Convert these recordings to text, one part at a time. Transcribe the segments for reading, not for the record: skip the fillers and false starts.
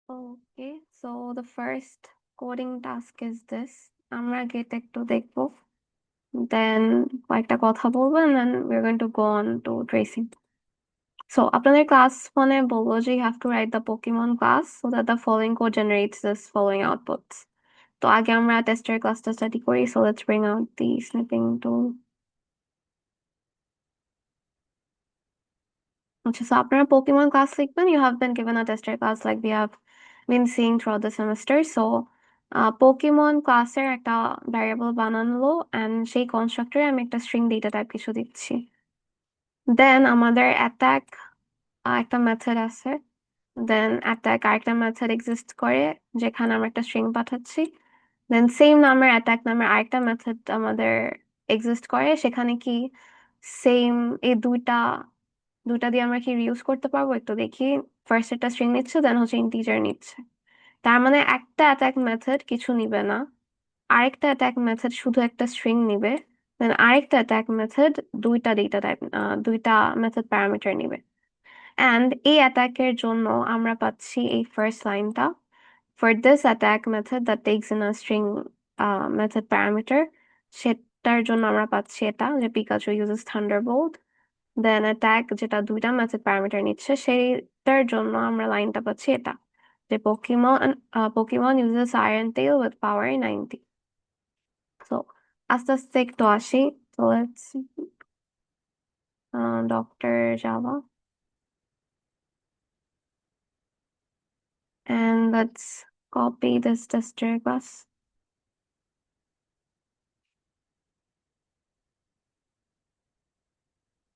Okay, so the first coding task is this. আমরা get একটু দেখবো, then কয়েকটা কথা বলবো, and then we're going to go on to tracing. So আপনাদের class 1-এ বললো যে you have to write the Pokemon class so that the following code generates this following outputs. তো আগে আমরা টেস্টের ক্লাসটা স্টাডি করি, so let's bring out the snipping tool. আচ্ছা, so আপনারা Pokemon class লিখবেন. You have been given a tester class like we have been seeing throughout the semester. So Pokemon ক্লাসের একটা ভ্যারিয়েবল বানানো and সেই কনস্ট্রাক্টরে আমি একটা string data type কিছু দিচ্ছি. Then আমাদের attack একটা মেথড আছে, then attack আরেকটা মেথড এক্সিস্ট করে যেখানে আমরা একটা string পাঠাচ্ছি. Then same নামের attack নামের আরেকটা মেথড আমাদের এক্সিস্ট করে, সেখানে কি সেম এই দুইটা দিয়ে আমরা কি রিউজ করতে পারবো একটু দেখি। ফার্স্ট একটা স্ট্রিং নিচ্ছে, দেন হচ্ছে ইন্টিজার নিচ্ছে। তার মানে একটা অ্যাটাক মেথড কিছু নিবে না, আরেকটা অ্যাটাক মেথড শুধু একটা স্ট্রিং নিবে, দেন আরেকটা অ্যাটাক মেথড দুইটা ডেটা টাইপ দুইটা মেথড প্যারামিটার নিবে। অ্যান্ড এই অ্যাটাকের জন্য আমরা পাচ্ছি এই ফার্স্ট লাইনটা, for this attack method that tax in a string method parameter, সেটার জন্য আমরা পাচ্ছি এটা যে পিকাচু ইউজেস থান্ডারবোল্ট। দেন অ্যাটাক যেটা দুইটা মেথড প্যারামিটার নিচ্ছে সেইটার জন্য আমরা লাইনটা পাচ্ছি এটা, যে Pokemon uses iron tail with power 90। So আস্তে আস্তে একটু আসি। তো let's doctor Java and let's copy this tester class.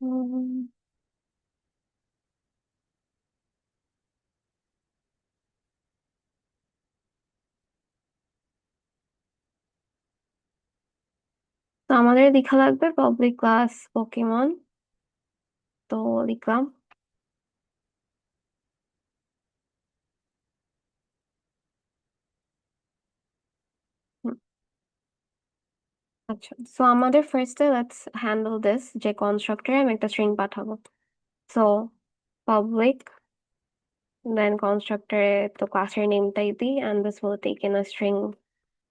Um, তো আমাদের লেখা লাগবে পাবলিক ক্লাস পোকেমন, তো লিখলাম। আচ্ছা, সো আমাদের ফার্স্টে লেটস হ্যান্ডেল দিস, যে কনস্ট্রাক্টরে আমি একটা স্ট্রিং পাঠাবো। সো পাবলিক, then constructor তো ক্লাসের নেমটাই দিই, and this will take in a string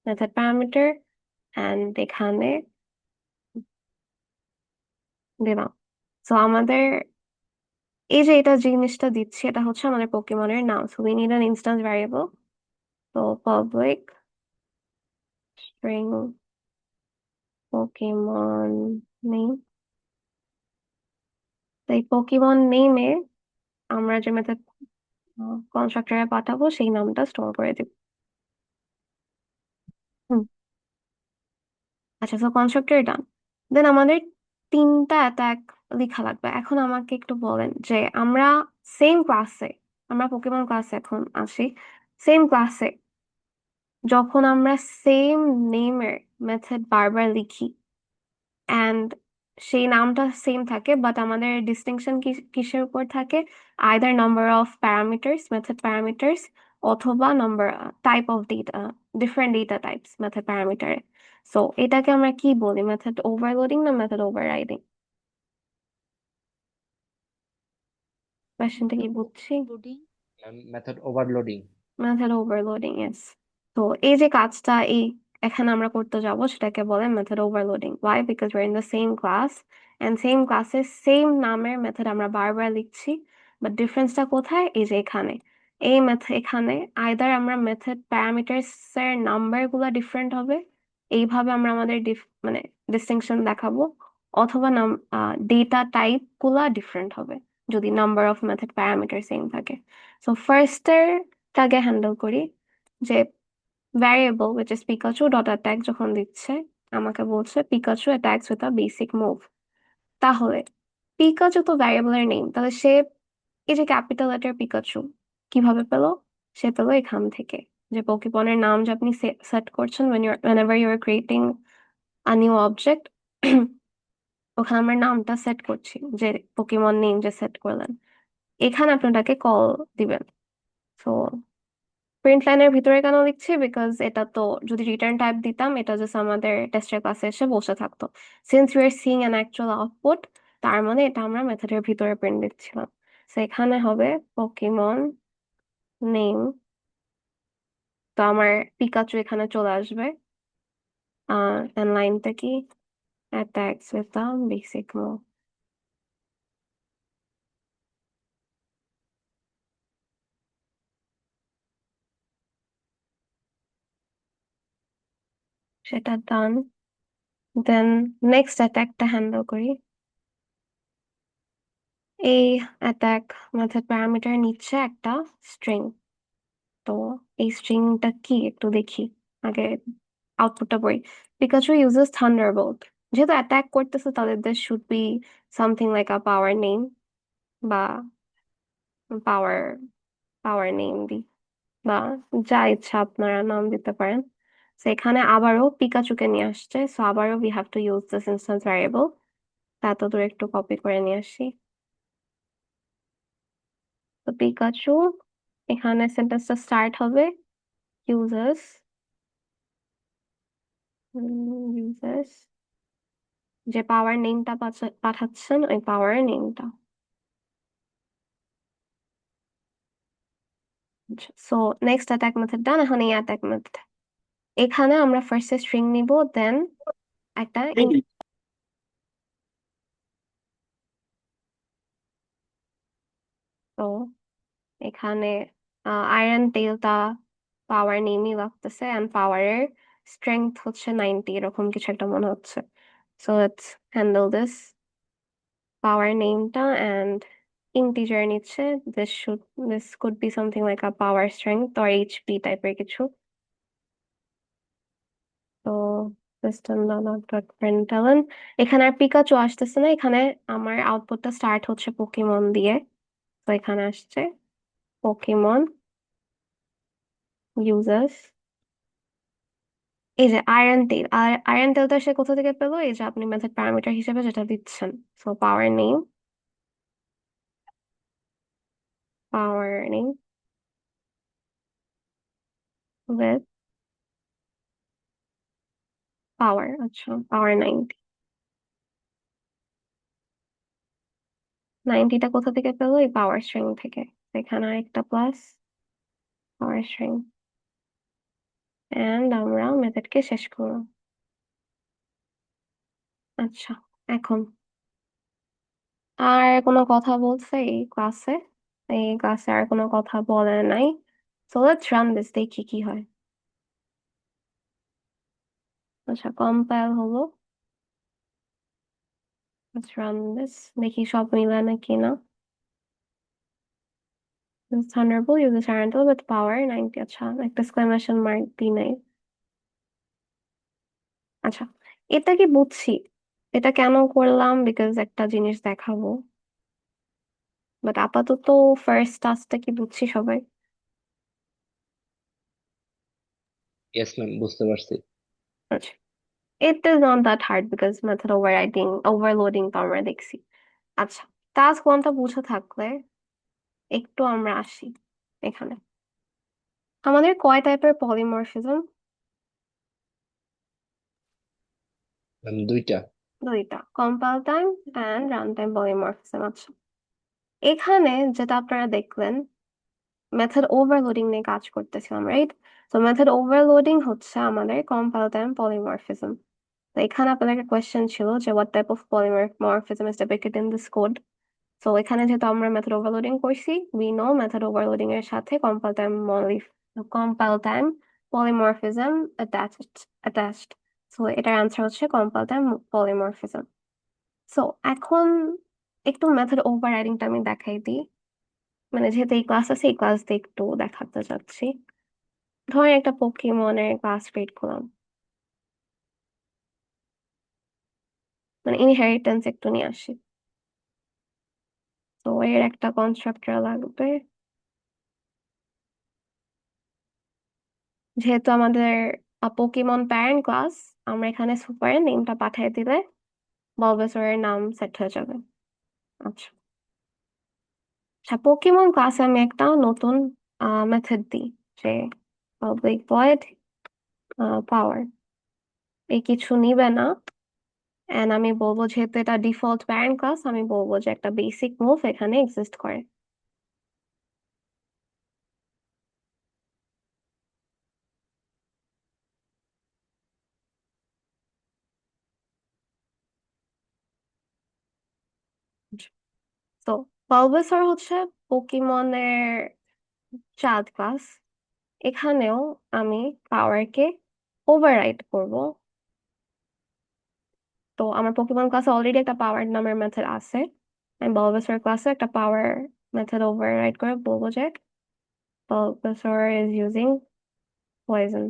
method parameter, and এখানে দিলাম। সো আমাদের এই যে এটা জিনিসটা দিচ্ছি, এটা হচ্ছে আমাদের পোকেমনের নাম। So we need an instance variable, তো পাবলিক string পোকেমন নেম। এই পোকেমন নেমে আমরা যে মেথড কনস্ট্রাক্টরে পাঠাবো সেই নামটা স্টোর করে দিব। আচ্ছা, তো কনস্ট্রাক্টর ডান। দেন আমাদের তিনটা অ্যাটাক লেখা লাগবে। এখন আমাকে একটু বলেন যে আমরা পোকেমন ক্লাসে এখন আসি, সেম ক্লাসে যখন আমরা সেম নেমের মেথড বারবার লিখি অ্যান্ড সেই নামটা সেম থাকে, বাট আমাদের ডিস্টিংশন কিসের উপর থাকে? Either number of parameters, method parameters, অথবা number type of data, different data types method প্যারামিটারে। সো এটাকে আমরা কি বলি? মেথড ওভারলোডিং না মেথড ওভাররাইডিং? কোয়েশ্চেনটা কি বুঝছি? Loading. Method overloading. Method overloading, yes. তো এই যে কাজটা এখানে আমরা করতে যাব সেটাকে বলে method overloading. Why? Because we are in the same class, and same ক্লাসে সেম নামের মেথড আমরা বারবার লিখছি, বাট ডিফারেন্সটা কোথায়? এই যে এখানে এই মেথড, এখানে আইদার আমরা মেথড প্যারামিটার্স এর নাম্বার গুলা ডিফারেন্ট হবে, এইভাবে আমরা আমাদের মানে ডিস্টিংশন দেখাবো, অথবা ডেটা টাইপ গুলা ডিফারেন্ট হবে যদি number of method parameter same থাকে। সো ফার্স্টের টাকে হ্যান্ডেল করি, যে variable which is Pikachu dot attack যখন দিচ্ছে, আমাকে বলছে Pikachu attacks with a basic move. তাহলে পিকাচু তো ভ্যারিয়েবলের নেম, তাহলে সে এই যে ক্যাপিটাল লেটার পিকাচু কিভাবে পেলো? সে পেলো এখান থেকে, যে পোকেমনের নাম যে আপনি সেট করছেন whenever you are creating a new object, ওখানে আমরা নামটা সেট করছি, যে পোকেমন নেম যে সেট করলেন, এখানে আপনি ওটাকে কল দিবেন। সো প্রিন্ট লাইনের ভিতরে কেন লিখছি? বিকজ এটা তো যদি রিটার্ন টাইপ দিতাম, এটা জাস্ট আমাদের টেস্টের ক্লাসে এসে বসে থাকতো। Since you are seeing an actual output, তার মানে এটা আমরা মেথডের ভিতরে প্রিন্ট দিচ্ছিলাম। সো এখানে হবে পোকেমন নেম তো আমার পিকাচু এখানে চলে আসবে। and লাইনটা কি, attacks with the basic move। সেটা ডান। দেন নেক্সট অ্যাটাকটা হ্যান্ডেল করি। এই অ্যাটাক মেথড প্যারামিটার নিচ্ছে একটা স্ট্রিং। তো এই স্ট্রিংটা কি একটু দেখি, আগে আউটপুটটা পড়ি। Pikachu uses Thunderbolt. যেহেতু অ্যাটাক করতেছে তাদের there should be something like a power name বা পাওয়ার পাওয়ার নেম দি বা যা ইচ্ছা আপনারা নাম দিতে পারেন। তো এখানে আবারও পিকাচুকে নিয়ে আসছে, সো আবারও we have to use this instance variable. তা তো দূর একটু কপি করে নিয়ে আসি। তো পিকাচু, এখানে সেন্টেন্সটা স্টার্ট হবে ইউজার্স ইউজার্স, যে পাওয়ার নেমটা পাঠাচ্ছেন ওই পাওয়ার নেমটা। সো নেক্সট অ্যাটাক মেথড ডান। এখন এই অ্যাটাক মেথড, এখানে আমরা ফার্স্টে স্ট্রিং নিব, দেন একটা তো এখানে আয়রন টেলটা পাওয়ার নেমই লাগতেছে, এন্ড পাওয়ারের স্ট্রেংথ হচ্ছে 90, এরকম কিছু একটা মনে হচ্ছে। So let's handle this. Power নেমটা এন্ড ইন্টিজার নিচ্ছে। This could be something like a power strength or HP টাইপের কিছু। তো সিস্টেম ডট প্রিন্টলন, এখানে আর পিকাচু আসতেছে না, এখানে আমার আউটপুটটা স্টার্ট হচ্ছে পোকেমন দিয়ে। তো এখানে আসছে পোকেমন ইউজার্স। এই যে আয়রন টেল, আর আয়রন টেলটা সে কোথা থেকে পেলো, এই যে আপনি মেথড প্যারামিটার হিসেবে যেটা দিচ্ছেন। So power name with power, আচ্ছা পাওয়ার 90। 90টা কোথা থেকে পেলো, এই পাওয়ার স্ট্রিং থেকে। তো এখানে আরেকটা প্লাস পাওয়ার স্ট্রিং, এন্ড আমরা মেথডকে শেষ করবো। আচ্ছা, এখন আর কোনো কথা বলছে এই ক্লাসে? এই ক্লাসে আর কোনো কথা বলে নাই। সো লেটস রান দিস, দেখি কি হয়। আচ্ছা, কম্পাইল হলো। লেটস রান দিস, দেখি সব মিলে নাকি না। Thunderbolt uses Arantel with power 90। আচ্ছা, একটা এক্সক্লেমেশন মার্ক দিই নাই। আচ্ছা, এটা কি বুঝছি, এটা কেন করলাম, বিকজ একটা জিনিস দেখাবো। বাট আপাতত ফার্স্ট টাস্কটা কি বুঝছি সবাই? ইয়েস ম্যাম, বুঝতে পারছি। আচ্ছা, it is not that hard because method overriding overloading তো আমরা দেখছি। আচ্ছা, টাস্ক ওয়ানটা বুঝে থাকলে একটু আমরা আসি এখানে। আমাদের কয় টাইপের পলিমরফিজম? ম্যাম দুইটা। দুইটা, compile time and run time polymorphism. আচ্ছা, এখানে যেটা আপনারা দেখলেন, মেথড ওভারলোডিং নিয়ে কাজ করতেছিলাম, রাইট? তো মেথড ওভারলোডিং হচ্ছে আমাদের কম্পাইল টাইম পলিমরফিজম। তো এখানে আপনাদের একটা কোয়েশ্চেন ছিল যে what type of polymorphism is ডিপিক্টেড in this code. তো এখানে যেহেতু আমরা মেথড ওভারলোডিং করছি, উই নো মেথড ওভারলোডিং এর সাথে compile time polymorphism attached. So এটার আনসার হচ্ছে কম্পাইল টাইম পলিমরফিজম। সো এখন একটু মেথড ওভাররাইডিংটা আমি দেখাই দিই, মানে যেহেতু এই ক্লাস আছে এই ক্লাস দিয়ে একটু দেখাতে চাচ্ছি। ধরেন একটা পোকেমনের ক্লাস ক্রিয়েট করলাম, মানে ইনহেরিটেন্স একটু নিয়ে আসি। তো এর একটা কনস্ট্রাক্টর লাগবে। যেহেতু আমাদের পোকেমন প্যারেন্ট ক্লাস, আমরা এখানে সুপারের নেমটা পাঠিয়ে দিলে বালবেসরের নাম সেট হয়ে যাবে। আচ্ছা, আচ্ছা, পোকেমন ক্লাসে আমি একটা নতুন মেথড দিই, যে পাবলিক ভয়েড পাওয়ার, এই কিছু নিবে না। এন্ড আমি বলবো যেহেতু এটা ডিফল্ট প্যারেন্ট ক্লাস, আমি বলবো যে একটা বেসিক মুভ এখানে এক্সিস্ট করে। তো বালবেসর হচ্ছে পোকিমনের চাইল্ড ক্লাস। এখানেও আমি পাওয়ারকে ওভাররাইড করব। তো আমার পোকেমন ক্লাসে অলরেডি একটা পাওয়ার নামের মেথড আছে। আমি বালবেসর ক্লাসে একটা পাওয়ার মেথড ওভাররাইড করে বলবো যে বালবেসর ইজ ইউজিং পয়জন।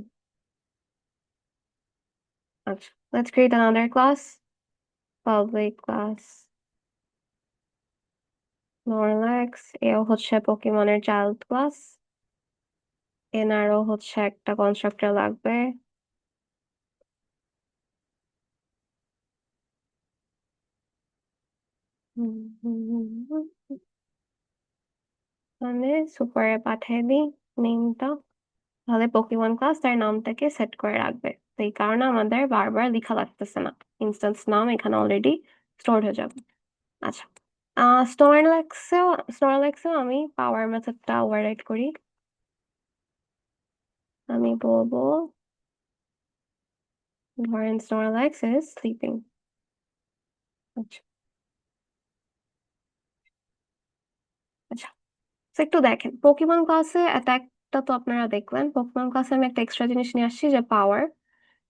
আচ্ছা, let's create another class, public class Snorlax। এও হচ্ছে পোকেমনের চাইল্ড ক্লাস। এনারও হচ্ছে একটা কনস্ট্রাক্টর লাগবে। মানে সুপারে পাঠিয়ে দিই নেমটা, তাহলে পোকেমন ক্লাস তার নামটাকে সেট করে রাখবে। তো এই কারণে আমাদের বারবার লেখা লাগতেছে না, ইনস্ট্যান্স নাম এখানে অলরেডি স্টোর হয়ে যাবে। আচ্ছা, স্নোরল্যাক্সেও আমি পাওয়ার মেথডটা ওভাররাইড করি। আমি বলবো ধরেন স্নোরল্যাক্স ইজ স্লিপিং। আচ্ছা আচ্ছা, তো একটু দেখেন পোকেমন ক্লাসে অ্যাটাকটা তো আপনারা দেখলেন। পোকেমন ক্লাসে আমি একটা এক্সট্রা জিনিস নিয়ে আসছি যে পাওয়ার।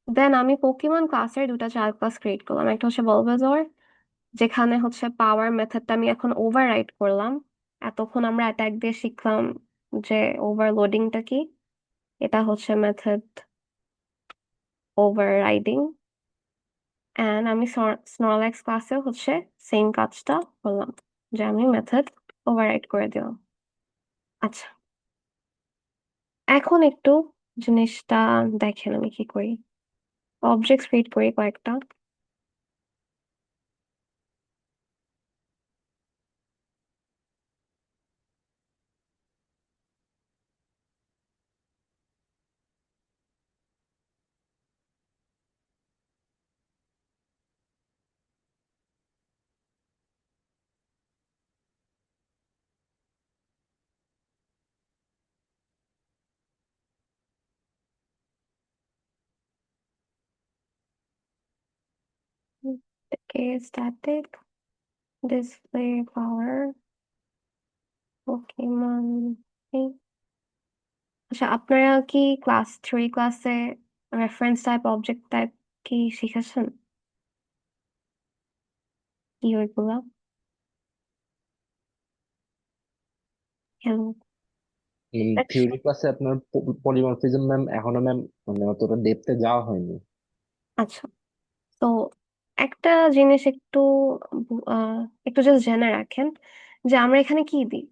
দেন আমি পোকেমন ক্লাসের দুটা চাইল্ড ক্লাস ক্রিয়েট করলাম, একটা হচ্ছে বলবাজর, যেখানে হচ্ছে পাওয়ার মেথডটা আমি এখন ওভাররাইড করলাম। এতক্ষণ আমরা অ্যাটাক দিয়ে শিখলাম যে ওভারলোডিংটা কি। এটা হচ্ছে মেথড ওভাররাইডিং। অ্যান্ড আমি স্নরল্যাক্স ক্লাসেও হচ্ছে সেম কাজটা করলাম, যে আমি মেথড ওভাররাইড করে দিলাম। আচ্ছা, এখন একটু জিনিসটা দেখেন আমি কি করি। অবজেক্ট ক্রিয়েট করি কয়েকটা। স্ট্যাটিক ডিসপ্লে পাওয়ার পোকেমন। আচ্ছা, আপনারা কি ক্লাস 3 ক্লাসে রেফারেন্স টাইপ অবজেক্ট টাইপ কি শিখেছেন? কি ওইগুলা? হ্যালো। থিওরি ক্লাসে আপনার পলিমরফিজম ম্যাম এখনো ম্যাম মানে অতটা ডেপথে যাওয়া হয়নি। আচ্ছা, তো একটা জিনিস একটু একটু জাস্ট জেনে রাখেন যে আমরা এখানে কি দিই।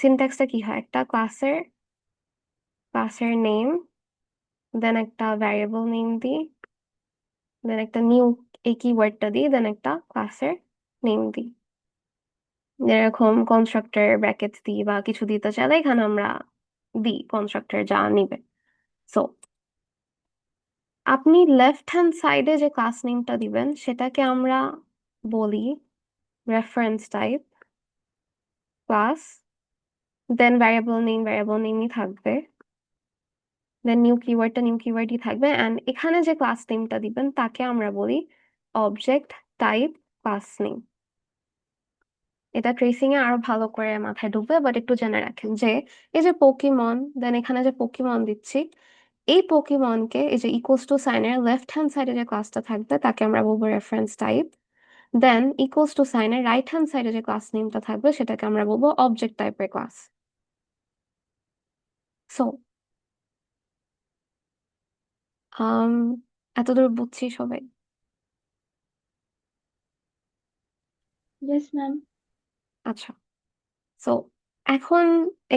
সিনট্যাক্সটা কি হয়, একটা ক্লাসের নেম, দেন একটা ভ্যারিয়েবল নেম দিই, দেন একটা নিউ এই কিওয়ার্ডটা দিই, দেন একটা ক্লাসের নেম দিই। যেরকম কনস্ট্রাক্টর ব্র্যাকেটস দিই বা কিছু দিতে চাইলে এখানে আমরা দিই কনস্ট্রাক্টর যা নিবে। সো আপনি লেফট হ্যান্ড সাইডে যে ক্লাস নেমটা দিবেন সেটাকে আমরা বলি রেফারেন্স টাইপ ক্লাস। দেন ভ্যারিয়েবল নেমই থাকবে, দেন নিউ কিওয়ার্ডটা নিউ কিওয়ার্ডই থাকবে। অ্যান্ড এখানে যে ক্লাস নেমটা দিবেন তাকে আমরা বলি অবজেক্ট টাইপ ক্লাস নেম। এটা ট্রেসিং এ আরো ভালো করে মাথায় ঢুকবে, বাট একটু জেনে রাখেন যে এই যে পোকিমন, দেন এখানে যে পোকিমন দিচ্ছি, এই পোকিমনকে এই যে ইকুয়ালস টু সাইনের লেফট হ্যান্ড সাইডে যে ক্লাসটা থাকবে তাকে আমরা বলবো reference type. Then equals to সাইনের রাইট হ্যান্ড সাইডে যে ক্লাস নেমটা থাকবে সেটাকে আমরা বলবো অবজেক্ট টাইপের ক্লাস। সো um, এতদূর বুঝছি সবাই? Yes, ma'am. আচ্ছা, সো এখন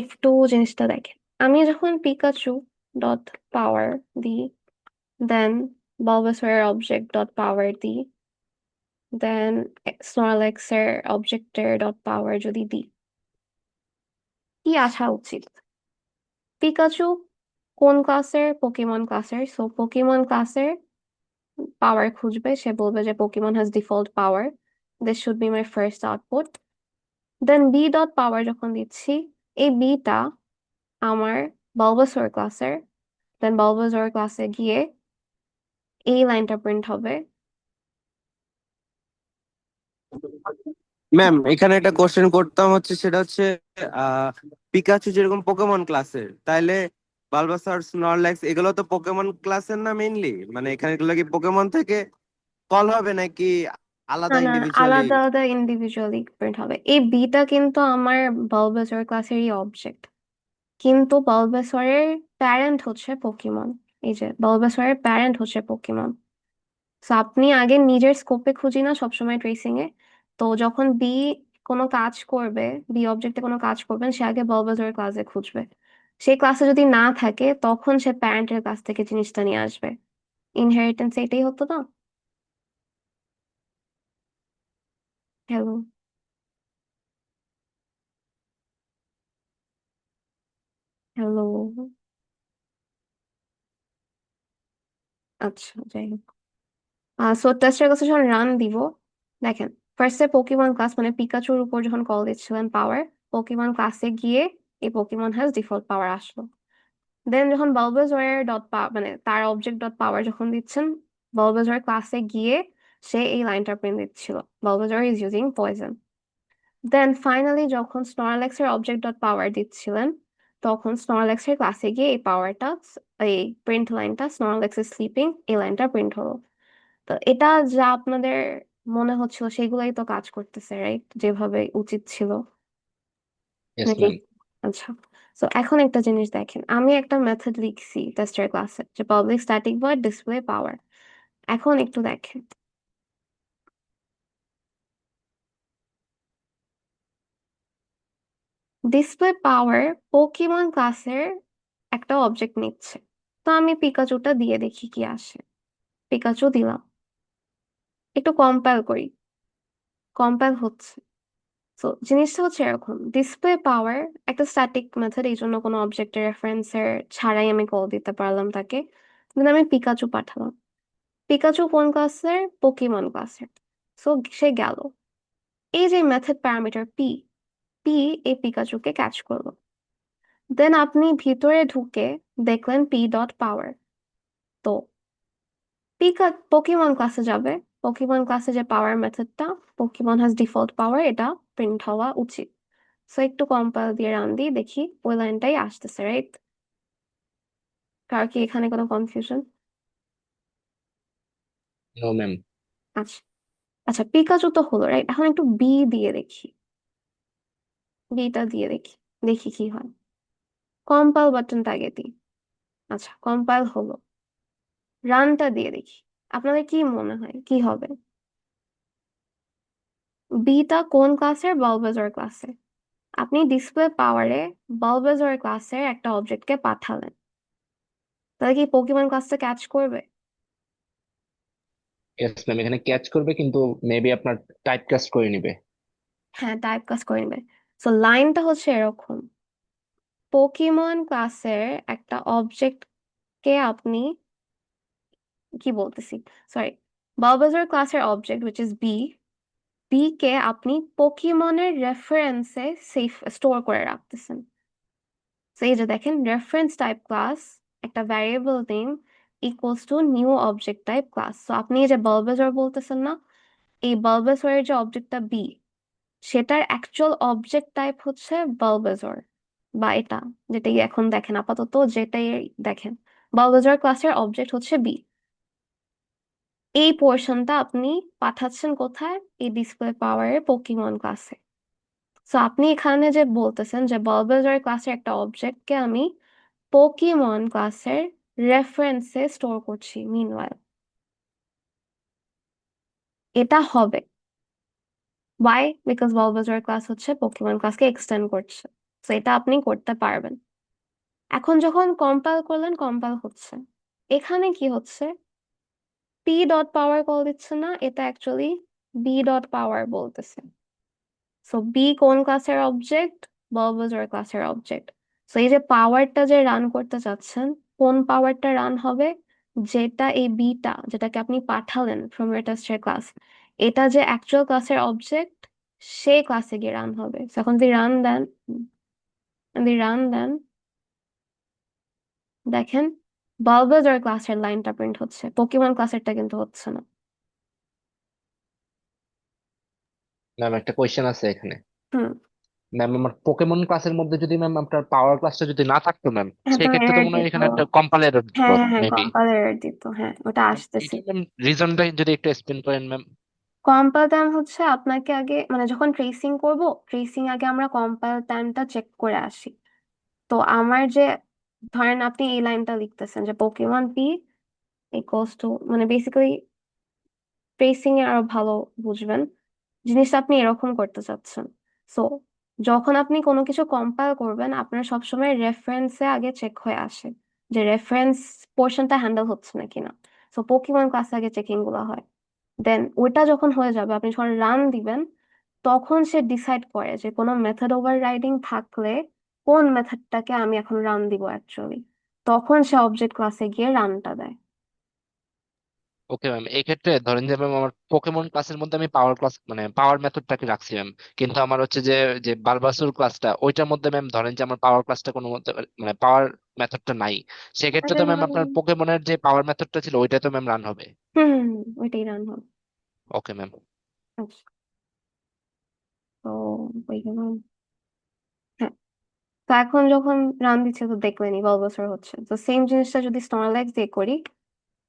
একটু জিনিসটা দেখেন। আমি যখন পিকাচু ডট পাওয়ার দিই, দেন বালবাসরের অবজেক্ট ডট পাওয়ার দিই, দেন স্নরল্যাক্সের অবজেক্টের ডট পাওয়ার যদি দিই, কি আসা উচিত? পিকাচু কোন ক্লাসের? পোকেমন ক্লাসের। সো পোকেমন ক্লাসের পাওয়ার খুঁজবে, সে বলবে যে Pokemon has default power, this should be my first output. Then B dot power যখন দিচ্ছি, এই বিটা আমার বালবাসর ক্লাসের, দেন বালবাসর ক্লাসে গিয়ে এই লাইনটা প্রিন্ট হবে। ম্যাম এখানে একটা কোশ্চেন করতাম, সেটা হচ্ছে আহ পিকাচু যেরকম পোকেমন ক্লাসের, তাইলে বালবাসার, স্নরল্যাক্স এগুলো তো পোকেমন ক্লাসের না মেইনলি? মানে এখানে এগুলো কি পোকেমন থেকে কল হবে নাকি না আলাদা না, ইন্ডিভিজুয়ালি? আলাদা আলাদা ইন্ডিভিজুয়ালি প্রিন্ট হবে। এই বিটা কিন্তু আমার বালবাজর ক্লাসেরই অবজেক্ট, কিন্তু বালবাসরের প্যারেন্ট হচ্ছে পোকিমন। এই যে বালবাসরের প্যারেন্ট হচ্ছে পোকিমন। তো আপনি আগে নিজের স্কোপে খুঁজি না সবসময় ট্রেসিং এ। তো যখন বি কোনো কাজ করবে, বি অবজেক্টে কোনো কাজ করবেন, সে আগে বালবাজরের ক্লাসে খুঁজবে। সেই ক্লাসে যদি না থাকে তখন সে প্যারেন্টের কাছ থেকে জিনিসটা নিয়ে আসবে। ইনহেরিটেন্স এটাই হতো না? হ্যালো? হ্যালো? আচ্ছা, যাই হোক। সো টেস্টের কাছে যখন রান দিব, দেখেন ফার্স্টে পোকিমন ক্লাস মানে পিকাচুর উপর যখন কল দিচ্ছিলেন পাওয়ার, পোকিমন ক্লাসে গিয়ে এই পোকিমন হ্যাজ ডিফল্ট পাওয়ার আসলো। দেন যখন বালবাজরের মানে তার অবজেক্ট ডট পাওয়ার যখন দিচ্ছেন, বালবাজর ক্লাসে গিয়ে সে এই লাইনটা প্রিন্ট দিচ্ছিল, Bulbasaur is using poison. Then finally যখন স্নরল্যাক্স এর অবজেক্ট ডট পাওয়ার দিচ্ছিলেন, তখন স্নরল্যাক্স এর ক্লাসে গিয়ে এই পাওয়ারটা, এই প্রিন্ট লাইনটা স্নরল্যাক্স ইজ স্লিপিং, এই লাইনটা প্রিন্ট হলো। তো এটা যা আপনাদের মনে হচ্ছিল সেগুলাই তো কাজ করতেছে, রাইট? যেভাবে উচিত ছিল ইয়েস নাকি? ম্যাম। আচ্ছা, তো এখন একটা জিনিস দেখেন, আমি একটা মেথড লিখছি টেস্টের ক্লাসে যে পাবলিক স্ট্যাটিক ভয়েড ডিসপ্লে পাওয়ার। এখন একটু দেখেন, ডিসপ্লে পাওয়ার পোকিমন ক্লাসের একটা অবজেক্ট নিচ্ছে। তো আমি পিকাচুটা দিয়ে দেখি কি আসে। পিকাচু দিলাম, একটু কম্পাইল করি, কম্পাইল হচ্ছে। তো জিনিসটা হচ্ছে এরকম, ডিসপ্লে পাওয়ার একটা স্ট্যাটিক মেথড, এই জন্য কোনো অবজেক্টের রেফারেন্সের ছাড়াই আমি কল দিতে পারলাম তাকে। কিন্তু আমি পিকাচু পাঠালাম, পিকাচু কোন ক্লাসের? পোকিমন ক্লাসের। সো সে গেল, এই যে মেথড প্যারামিটার পি, পি এই পিকাচুকে ক্যাচ করলো। দেন আপনি ভিতরে ঢুকে দেখলেন পি ডট পাওয়ার। তো পোকিমন ক্লাসে যাবে, পোকিমন ক্লাসে যে পাওয়ার মেথডটা, পোকিমন হ্যাজ ডিফল্ট পাওয়ার, এটা প্রিন্ট হওয়া উচিত। সো একটু কম্পাইল দিয়ে রান দিই, দেখি ওই লাইনটাই আসতেছে, রাইট? কার কি এখানে কোনো কনফিউশন? No ma'am. আচ্ছা, আচ্ছা পিকাচু তো হলো, রাইট? এখন একটু বি দিয়ে দেখি, বিটা দিয়ে দেখি, দেখি কি হয়। কম্পাইল বাটনটা আগে দিই। আচ্ছা, কম্পাইল হলো, রানটা দিয়ে দেখি। আপনাদের কি মনে হয় কি হবে? বিটা কোন ক্লাসের? বালবাজর ক্লাসে। আপনি ডিসপ্লে পাওয়ারে বালবাজর ক্লাসের একটা অবজেক্টকে পাঠালেন, তাহলে কি পোকেমন ক্লাসটা ক্যাচ করবে? ইয়েস ম্যাম, এখানে ক্যাচ করবে কিন্তু মেবি আপনার টাইপ কাস্ট করে নিবে। হ্যাঁ, টাইপ কাজ করে নেবে। সো লাইনটা হচ্ছে এরকম, পোকেমন ক্লাসের একটা অবজেক্টকে আপনি, কি বলতেছি, সরি, বালবাজর ক্লাসের object which is B, B কে আপনি পোকিমনের রেফারেন্সে সেফ স্টোর করে রাখতেছেন। তো এই যে দেখেন, রেফারেন্স টাইপ ক্লাস, একটা variable name equals to new object type class. তো আপনি এই যে বালবাজর বলতেছেন না, এই বালবাজরের যে অবজেক্টটা বি, সেটার অ্যাকচুয়াল অবজেক্ট টাইপ হচ্ছে বালবাজর, বা এটা যেটাই এখন দেখেন আপাতত, যেটাই দেখেন বালবাজর ক্লাসের অবজেক্ট হচ্ছে বি। এই পোর্শনটা আপনি পাঠাচ্ছেন কোথায়? এই ডিসপ্লে পাওয়ারের পোকিমন ক্লাসে। সো আপনি এখানে যে বলতেছেন যে বালবাজর ক্লাসের একটা অবজেক্টকে আমি পোকিমন ক্লাসের রেফারেন্সে স্টোর করছি মিনওয়াইল, এটা হবে। ওয়াই? বিকজ বালবাজর ক্লাস হচ্ছে পোকিমন ক্লাসকে এক্সটেন্ড করছে। সো এটা আপনি করতে পারবেন। এখন যখন কম্পাইল করলেন, কম্পাইল হচ্ছে, এখানে কি হচ্ছে? পি ডট পাওয়ার কল দিচ্ছে না, এটা অ্যাকচুয়ালি বি ডট পাওয়ার বলতেছে। সো বি কোন ক্লাসের অবজেক্ট? বালবাজর ক্লাসের অবজেক্ট। সো এই যে পাওয়ারটা যে রান করতে চাচ্ছেন, কোন পাওয়ারটা রান হবে? যেটা এই বিটা, যেটাকে আপনি পাঠালেন ফ্রম ইউর টেস্টের ক্লাস, এটা যে অ্যাকচুয়াল ক্লাসের অবজেক্ট, সেই ক্লাসে গিয়ে রান হবে। So এখন যদি রান দেন, যদি রান দেন, দেখেন বালবাজর ক্লাসের লাইনটা প্রিন্ট হচ্ছে, পোকেমন ক্লাসেরটা কিন্তু হচ্ছে না। ম্যাম একটা কোয়েশ্চেন আছে এখানে। হুম। ম্যাম আমার পোকেমন ক্লাসের মধ্যে যদি ম্যাম আপনার পাওয়ার ক্লাসটা যদি না থাকতো ম্যাম, হ্যাঁ, তোমার সেক্ষেত্রে তো এরর মনে হয় দিত। এখানে একটা কম্পাইল এরর দিত হ্যাঁ, হ্যাঁ, মেবি। কম্পাইল এরর দিত। হ্যাঁ, ওটা আসতেছে। এটা ম্যাম রিজনটা যদি একটু এক্সপ্লেন করেন ম্যাম। কম্পাইল টাইম হচ্ছে আপনাকে আগে মানে যখন ট্রেসিং করব, ট্রেসিং আগে আমরা কম্পাইল টাইমটা চেক করে আসি। তো আমার যে ধরেন আপনি এই লাইনটা লিখতেছেন যে পোকেমন পি ইকুয়ালস টু, মানে বেসিক্যালি ট্রেসিং এ আরো ভালো বুঝবেন জিনিসটা, আপনি এরকম করতে চাচ্ছেন। সো যখন আপনি কোনো কিছু কম্পাইল করবেন, আপনার সবসময় রেফারেন্সে আগে চেক হয়ে আসে যে রেফারেন্স পোর্শনটা হ্যান্ডেল হচ্ছে না কিনা। সো পোকেমন ক্লাসে আগে চেকিং গুলো হয়। দেন ওইটা যখন হয়ে যাবে, আপনি যখন রান দিবেন, তখন সে ডিসাইড করে যে কোনো মেথড ওভাররাইডিং থাকলে কোন মেথডটাকে আমি এখন রান দিব অ্যাকচুয়ালি। তখন সে অবজেক্ট ক্লাসে গিয়ে রানটা দেয়। ওকে ম্যাম, এই ক্ষেত্রে ধরেন যে ম্যাম আমার পোকেমন ক্লাসের মধ্যে আমি পাওয়ার ক্লাস মানে পাওয়ার মেথডটাকে রাখছি ম্যাম, কিন্তু আমার হচ্ছে যে যে বালবাসুর ক্লাসটা ওইটার মধ্যে ম্যাম ধরেন যে আমার পাওয়ার ক্লাসটা কোনো মধ্যে মানে পাওয়ার মেথডটা নাই, সেক্ষেত্রে ওটাকে তো ম্যাম রান। আপনার পোকেমনের যে পাওয়ার মেথডটা ছিল ওইটা তো ম্যাম রান হবে। ওইটাই রান হবে। Okay ma'am. আচ্ছা, তো ওই গেল। হ্যাঁ, তো এখন যখন রান দিচ্ছে তো দেখলেনি বছর হচ্ছে, তো সেম জিনিসটা যদি স্নরলেক্স দিয়ে করি,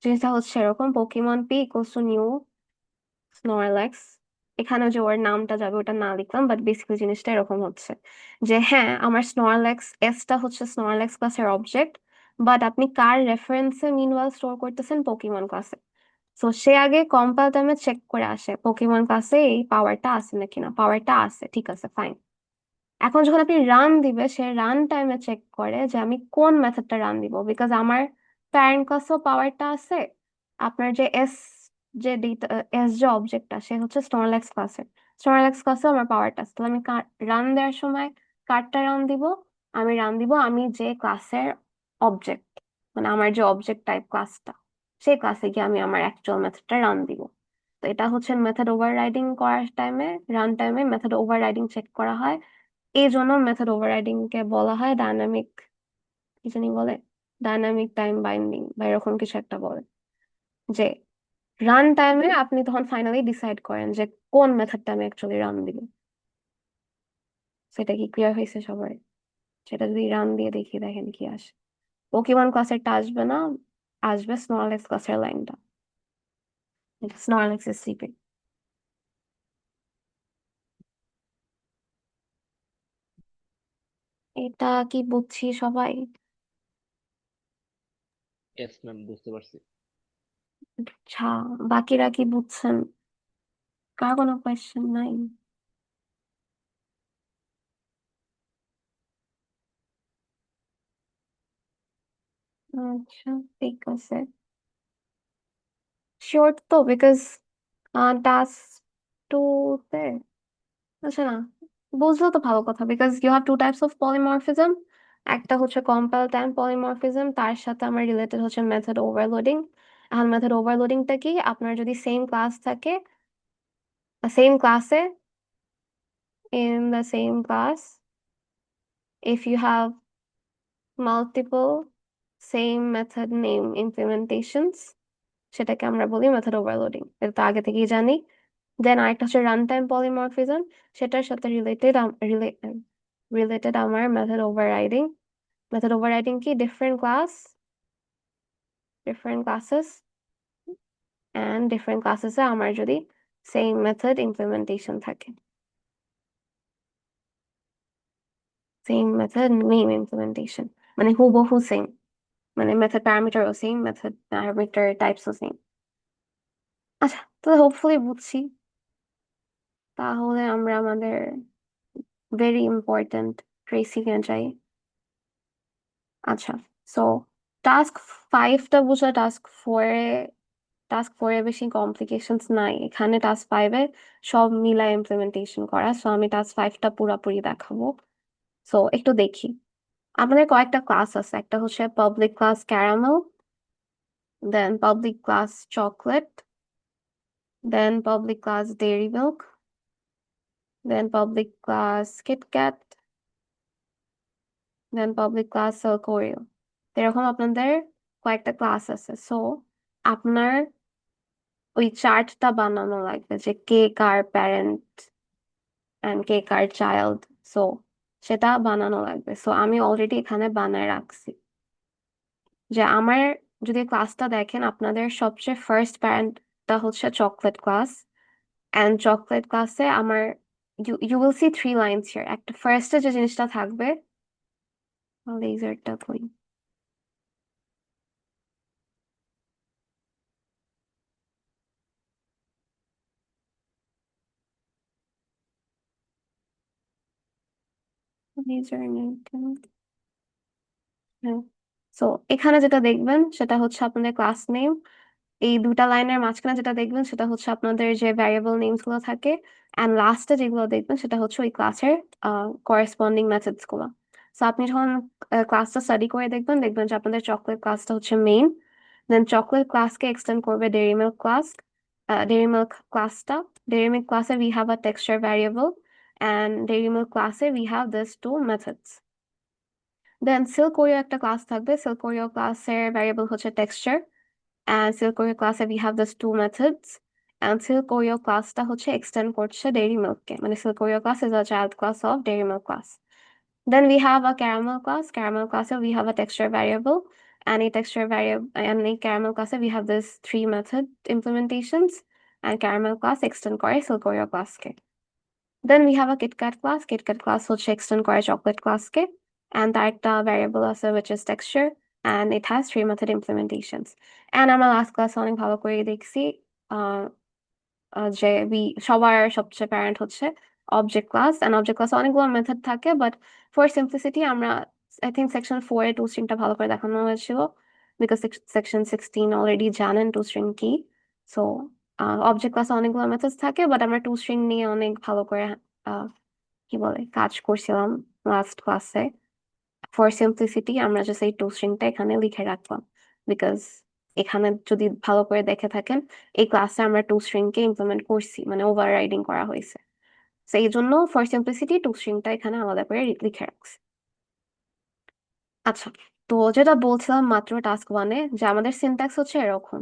জিনিসটা হচ্ছে এরকম Pokemon P equals to new Snorlax. এখানে যে ওর নামটা যাবে ওটা না লিখলাম, বাট বেসিক্যালি জিনিসটা এরকম হচ্ছে যে হ্যাঁ আমার স্নরলেক্স এসটা হচ্ছে স্নরলেক্স ক্লাসের অবজেক্ট, বাট আপনি কার রেফারেন্সে মিনওয়াইল স্টোর করতেছেন পোকেমন ক্লাসে। সো সে আগে কম্পাইল টাইমে চেক করে আসে পোকেমন ক্লাসে এই পাওয়ারটা আছে নাকি না, পাওয়ারটা আছে, ঠিক আছে ফাইন। এখন যখন আপনি রান দিবে, সে রান টাইমে চেক করে যে আমি কোন মেথডটা রান দিব, বিকজ আমার প্যারেন্ট ক্লাসেও পাওয়ারটা আছে। আপনার যে এস, যে ডেটা এস যে অবজেক্টটা সে হচ্ছে স্টোরলেক্স ক্লাসের, স্টোরলেক্স ক্লাসেও আমার পাওয়ারটা আছে। তাহলে আমি রান দেওয়ার সময় কারটা রান দিব, আমি রান দিব আমি যে ক্লাসের অবজেক্ট, মানে আমার যে অবজেক্ট টাইপ ক্লাসটা, সেই ক্লাসে গিয়ে আমি আমার অ্যাকচুয়াল মেথডটা রান দিব। তো এটা হচ্ছে মেথড ওভাররাইডিং করার টাইমে, রান টাইমে মেথড ওভাররাইডিং চেক করা হয়। এই জন্য মেথড ওভাররাইডিং কে বলা হয় ডায়নামিক, কি জানি বলে, ডায়নামিক টাইম বাইন্ডিং বা এরকম কিছু একটা বলে, যে রান টাইমে আপনি তখন ফাইনালি ডিসাইড করেন যে কোন মেথডটা আমি অ্যাকচুয়ালি রান দিব। সেটা কি ক্লিয়ার হয়েছে সবার? সেটা যদি রান দিয়ে দেখি, দেখেন কি আসে। পোকেমন ক্লাসেরটা আসবে না, আসবে স্নরলেক্স ক্লাসের লাইনটা, স্নরলেক্স ইজ স্লিপিং। এটা কি বুঝছি সবাই? ইয়েস ম্যাম, বুঝতে পারছি। আচ্ছা, বাকিরা কি বুঝছেন? কার কোনো কোয়েশ্চেন নাই? আচ্ছা, ঠিক আছে। শিওর তো, বিকজ টাস্ক টুতে, আচ্ছা না, বুঝলো তো ভালো কথা, because you have two types of polymorphism. একটা হচ্ছে কম্পাইল টাইম পলিমরফিজম, তার সাথে আমার রিলেটেড হচ্ছে মেথড ওভারলোডিং। এখন মেথড ওভারলোডিংটা কি, আপনার যদি সেম ক্লাস থাকে, সেম ক্লাসে, in the same class, if you have multiple same method name implementations, সেটাকে আমরা বলি মেথড ওভারলোডিং। এটা তো আগে থেকেই জানি। দেন আরেকটা হচ্ছে রান টাইম পলিমরফিজম, সেটার সাথে রিলেটেড আমার মেথড ওভাররাইডিং। মেথড ওভাররাইডিং কি, ডিফারেন্ট ক্লাসেস অ্যান্ড ডিফারেন্ট ক্লাসেসে আমার যদি সেম মেথড ইমপ্লিমেন্টেশন থাকে, সেম মেথড নেম ইমপ্লিমেন্টেশন, মানে হুবহু সেম, মানে মেথড প্যারামিটারও সেম, মেথড প্যারামিটার টাইপসও সেম। আচ্ছা, তো হোপফুলি বুঝছি। তাহলে আমরা আমাদের ভেরি ইম্পর্টেন্ট ট্রেসিং এ যাই। আচ্ছা, সো টাস্ক 5টা বুঝা, টাস্ক 4-এ বেশি কমপ্লিকেশনস নাই। এখানে টাস্ক 5-এ সব মিলা ইমপ্লিমেন্টেশন করা, সো আমি টাস্ক 5টা পুরাপুরি দেখাবো। সো একটু দেখি, আমাদের কয়েকটা ক্লাস আছে, একটা হচ্ছে পাবলিক ক্লাস ক্যারামেল, দেন পাবলিক ক্লাস চকলেট, দেন পাবলিক ক্লাস ডেইরি মিল্ক, দেন পাবলিক ক্লাস কিটক্যাট, দেন পাবলিক ক্লাস সিল্ক ওরিও। এরকম আপনাদের কয়েকটা ক্লাস আছে। সো আপনার ওই চার্টটা বানানো লাগবে যে কে কার প্যারেন্ট অ্যান্ড কেক আর চাইল্ড, সো সেটা বানানো লাগবে। সো আমি অলরেডি এখানে বানায় রাখছি যে আমার, যদি ক্লাসটা দেখেন আপনাদের সবচেয়ে ফার্স্ট প্যারেন্টটা হচ্ছে চকলেট ক্লাস, অ্যান্ড চকলেট ক্লাসে আমার you will see 3 lines here. একটা ফার্স্টে যে জিনিসটা থাকবে, লেজারটা কই, লেজার নেই কেন? হ্যাঁ, সো এখানে যেটা দেখবেন সেটা হচ্ছে আপনাদের ক্লাস নেম। এই দুটা লাইনের মাঝখানে যেটা দেখবেন সেটা হচ্ছে আপনাদের যে ভ্যারিয়েবল নেমস গুলো থাকে, অ্যান্ড লাস্টে যেগুলো দেখবেন সেটা হচ্ছে ওই ক্লাসের করেসপন্ডিং মেথডস গুলো। সো আপনি যখন ক্লাসটা স্টাডি করে দেখবেন, দেখবেন যে আপনাদের চকলেট ক্লাসটা হচ্ছে মেইন, দেন চকলেট ক্লাসকে এক্সটেন্ড করবে Dairy Milk class, Dairy Milk ক্লাসটা, ডেইরি মিল্ক ক্লাসে we have a texture variable, and Dairy milk ক্লাসে we have this two methods. Then Silk Oreo একটা ক্লাস থাকবে, সিল্ক ওরিও ক্লাসের ভ্যারিয়েবল হচ্ছে texture, and Silk Oreo class we have those two methods, and Silk Oreo classটা হচ্ছে extend করছে dairy milk কে, মানে Silk Oreo class is a child class of dairy milk class. Then we have a caramel class. Caramel class we have a texture variable, and a texture variable, and a caramel class we have this 3 method implementations, and caramel class extend করে Silk Oreo class K. Then we have a KitKat class. KitKat class হচ্ছে extend করে chocolate class K, and তার একটা variable আছে which is texture, and it has 3 method implementations. And আমরা last class অনেক ভালো করে দেখছি আহ, যে সবার সবচেয়ে প্যারেন্ট হচ্ছে অবজেক্ট ক্লাস, অ্যান্ড অবজেক্ট ক্লাসে অনেকগুলো মেথড থাকে, বাট ফর সিম্পলিসিটি আমরা আই থিঙ্ক সেকশন 4 এ টু স্ট্রিংটা ভালো করে দেখানো হয়েছিল, বিকজ সেকশন 16 অলরেডি জানেন টু স্ট্রিং কি। সো অবজেক্ট ক্লাসে অনেকগুলো মেথডস থাকে, বাট আমরা টু স্ট্রিং নিয়ে অনেক ভালো করে আহ, কি বলে কাজ করছিলাম লাস্ট ক্লাসে। ফর সিম্পলিসিটি আমরা জাস্ট এই টু স্ট্রিংটা এখানে লিখে রাখলাম, বিকজ এখানে যদি ভালো করে দেখে থাকেন এই ক্লাসে আমরা টু স্ট্রিং কে ইমপ্লিমেন্ট করছি, মানে ওভার রাইডিং করা হয়েছে। তো এই জন্য ফর সিম্পলিসিটি টু স্ট্রিংটা এখানে আলাদা করে লিখে রাখছি। আচ্ছা, তো যেটা বলছিলাম মাত্র টাস্ক 1-এ, যে আমাদের সিনট্যাক্স হচ্ছে এরকম: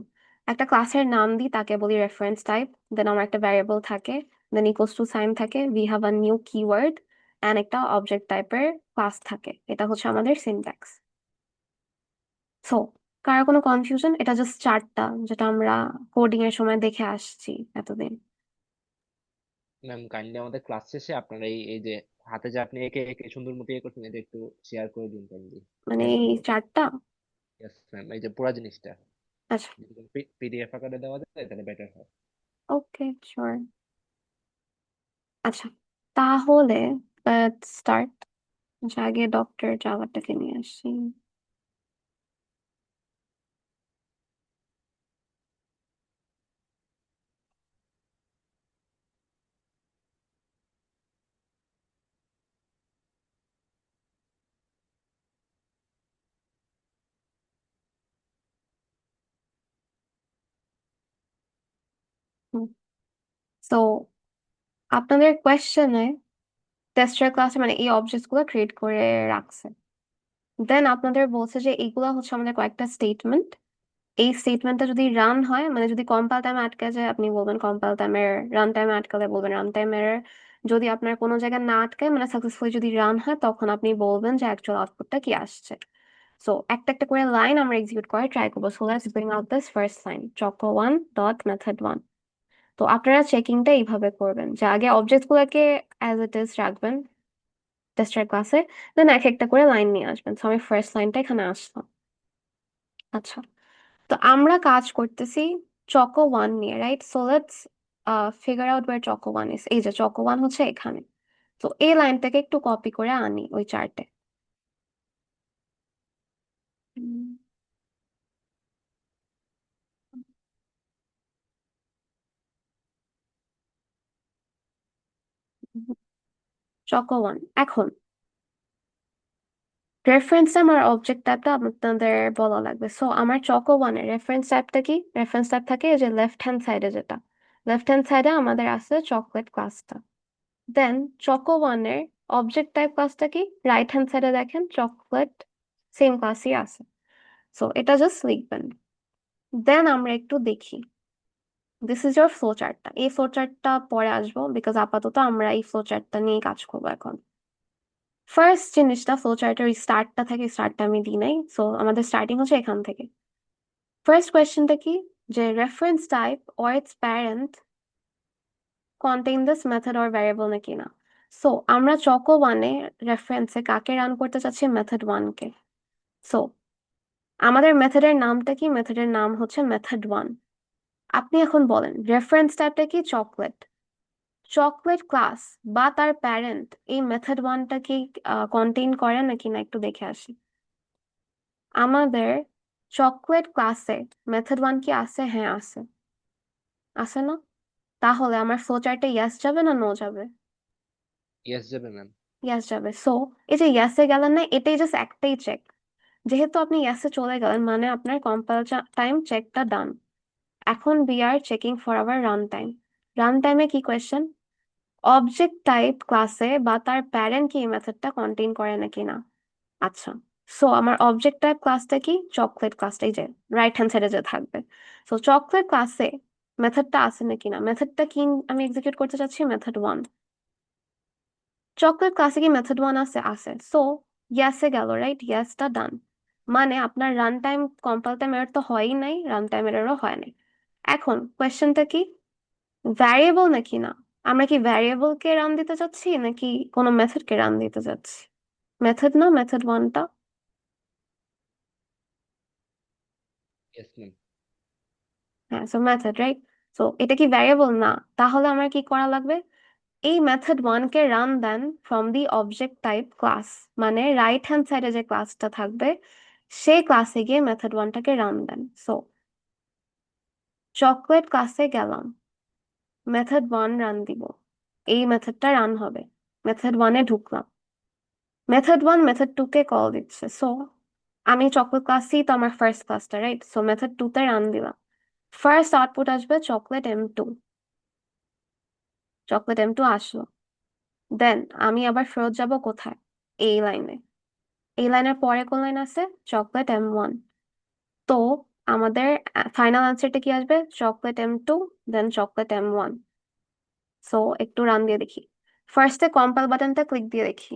একটা ক্লাসের নাম দিই, তাকে বলি রেফারেন্স টাইপ, দেন আমার একটা ভ্যারিয়েবল থাকে, দেন ইকুয়ালস টু সাইন থাকে, we have a new keyword, and একটা অবজেক্ট টাইপের ক্লাস থাকে। এটা হচ্ছে আমাদের সিনট্যাক্স। সো কার কোনো কনফিউশন? এটা জাস্ট চারটা যেটা আমরা কোডিং এর সময় দেখে আসছি এতদিন। ম্যাম কাইন্ডলি আমাদের ক্লাস শেষে আপনার এই এই যে হাতে যে আপনি একে একে সুন্দর মতো ইয়ে করছেন এটা একটু শেয়ার করে দিন কাইন্ডলি। মানে এই চারটা? ইয়েস ম্যাম, এই যে পুরো জিনিসটা আচ্ছা, যদি পিডিএফ আকারে দেওয়া যায় তাহলে বেটার হয়। ওকে, শিওর। আচ্ছা, তাহলে স্টার্ট। আগে ডক্টর জাভাটাকে নিয়ে আসি। সো আপনাদের কোয়েশ্চেনে টেস্টার ক্লাসে মানে এই অবজেক্টস গুলো ক্রিয়েট করে রাখছে, দেন আপনাদের বলছে যে এইগুলা হচ্ছে আমাদের কয়েকটা স্টেটমেন্ট। এই স্টেটমেন্টটা যদি রান হয়, মানে যদি কম্পাইল টাইমে আটকে যায় আপনি বলবেন কম্পাইল টাইমের, রান টাইমে আটকালে বলবেন রান টাইমের। যদি আপনার কোনো জায়গায় না আটকায়, মানে সাকসেসফুলি যদি রান হয়, তখন আপনি বলবেন যে অ্যাকচুয়াল আউটপুটটা কি আসছে। সো একটা একটা করে লাইন আমরা এক্সিকিউট করে ট্রাই করবো। So let's bring out this first line, choco1 dot method 1। তো আপনারা চেকিংটা এইভাবে করবেন যে আগে অবজেক্ট গুলোকে অ্যাজ ইট ইজ রাখবেন টেস্টার ক্লাসে, দেন এক একটা করে লাইন নিয়ে আসবেন। সো আমি ফার্স্ট লাইনটা এখানে আসলাম। আচ্ছা, তো আমরা কাজ করতেছি choco1 নিয়ে, right? So let's figure out where choco1 is. এই যে choco1 হচ্ছে এখানে। তো এই লাইনটাকে একটু কপি করে আনি ওই চার্টে। choco1 এখন রেফারেন্স টাইপ আর অবজেক্ট টাইপটা আপনাদের বলা লাগবে। সো আমার choco1 এর রেফারেন্স টাইপটা কি? রেফারেন্স টাইপ থাকে এই যে লেফট হ্যান্ড সাইডে, যেটা লেফট হ্যান্ড সাইডে আমাদের আছে চকলেট ক্লাসটা। দেন choco1 এর অবজেক্ট টাইপ ক্লাসটা কি? রাইট হ্যান্ড সাইডে দেখেন চকলেট সেম ক্লাসই আছে। সো এটা জাস্ট লিখবেন। দেন আমরা একটু দেখি দিস ইজ ইয়োর ফ্লো চার্টটা। এই ফ্লো চার্টটা পরে আসবো, বিকজ আপাতত আমরা এই ফ্লো চার্টটা নিয়ে কাজ করবো এখন। ফার্স্ট জিনিসটা, ফ্লো চার্টের স্টার্টটা থাকে, স্টার্টটা আমি দিই নাই, সো আমাদের স্টার্টিং হচ্ছে এখান থেকে। ফার্স্ট কোয়েশ্চেনটা কি, যে reference type or it's parent contain this method or variable নাকি না। সো আমরা চকো ওয়ানে রেফারেন্সে কাকে রান করতে চাচ্ছি, মেথড ওয়ানকে। সো আমাদের মেথডের নামটা কি, মেথডের নাম হচ্ছে মেথড ওয়ান। আপনি এখন বলেন রেফারেন্স টাইপটা কি, চকলেট। চকলেট ক্লাস বা তার প্যারেন্ট এই মেথড ওয়ানটা কি কন্টেইন করে নাকি না, একটু দেখে আসি। আমাদের চকলেট ক্লাসে মেথড ওয়ান কি আছে? হ্যাঁ আছে। আছে না? তাহলে আমার ফ্লো চার্টে ইয়েস যাবে না নো যাবে? ইয়েস যাবে ম্যাম। ইয়েস যাবে। সো এই যে ইয়েসে গেলেন না, এটাই জাস্ট একটাই চেক। যেহেতু আপনি ইয়েসে চলে গেলেন, মানে আপনার কম্পাইল টাইম চেকটা ডান। এখন we are checking for our runtime. রানটাইমে কি কোয়েশ্চেন, অবজেক্ট টাইপ ক্লাসে বা তার প্যারেন্ট কি মেথডটা কন্টেইন করে নাকি না। আচ্ছা, সো আমার অবজেক্ট টাইপ ক্লাসটা কি, চকলেট ক্লাসটাই, যে রাইট হ্যান্ড সাইডে যে থাকবে। সো চকলেট ক্লাসে মেথডটা আছে নাকি না, মেথডটা কি আমি এক্সিকিউট করতে চাচ্ছি, মেথড ওয়ান। চকলেট ক্লাসে কি মেথড ওয়ান আছে? আছে। সো ইয়াসে গেল, রাইট, ইয়াসটা ডান। মানে আপনার run time compile time error তো হয়ই নাই, রান টাইম এররও হয় নাই। এখন কোয়েশ্চেনটা কি, ভ্যারিয়েবল নাকি না। আমরা কি ভ্যারিয়েবলকে রান দিতে চাচ্ছি নাকি কোনো মেথডকে রান দিতে চাচ্ছি? মেথড না, মেথড ওয়ানটা। Yes ma'am. হ্যাঁ, সো মেথড, রাইট। সো এটা কি ভ্যারিয়েবল না, তাহলে আমার কি করা লাগবে, এই মেথড ওয়ানকে রান দেন from the object type class, মানে রাইট হ্যান্ড সাইডে যে ক্লাসটা থাকবে সেই ক্লাসে গিয়ে মেথড ওয়ানটাকে রান দেন। সো চকলেট ক্লাসে গেলাম, মেথড ওয়ান রান দিব, এই মেথডটা রান হবে। মেথড ওয়ানে ঢুকলাম, মেথড ওয়ান মেথড টু কে কল দিচ্ছে। সো আমি চকলেট ক্লাসই তো আমার ফার্স্ট ক্লাসটা, রাইট। সো মেথড টু তে রান দিলাম, ফার্স্ট আউটপুট আসবে চকলেট M2। চকলেট M2 আসলো, দেন আমি আবার ফেরত যাব কোথায়, এই লাইনে। এই লাইনের পরে কোন লাইন আছে, চকলেট M1। তো আমাদের ফাইনাল আনসারটা কি আসবে, চকলেট M2 দেন চকলেট M1। সো একটু রান দিয়ে দেখি, ফার্স্টে কম্পাইল বাটনটা ক্লিক দিয়ে দেখি।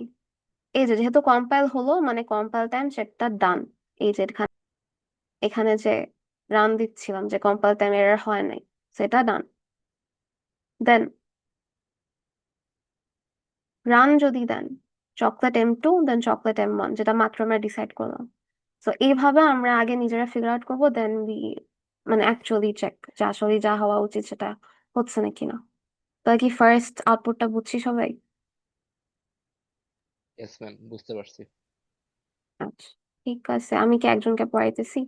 এই যে যেহেতু কম্পাইল হলো, মানে কম্পাইল টাইম চেকটা ডান। এই যে এখানে যে রান দিচ্ছিলাম, যে কম্পাইল টাইম এরর হয় নাই, সেটা ডান। দেন রান যদি দেন চকলেট M2 দেন চকলেট M1, যেটা মাত্র আমরা ডিসাইড করলাম। তো এইভাবে আমরা আগে নিজেরা ফিগার আউট করবো, দেন মানে অ্যাকচুয়ালি চেক যে আসলে যা হওয়া উচিত সেটা হচ্ছে নাকি না। তাহলে কি ফার্স্ট আউটপুটটা বুঝছি সবাই? ইয়েস ম্যাম, বুঝতে পারছি। আচ্ছা, ঠিক আছে, আমি কি একজনকে পড়াইতেছি?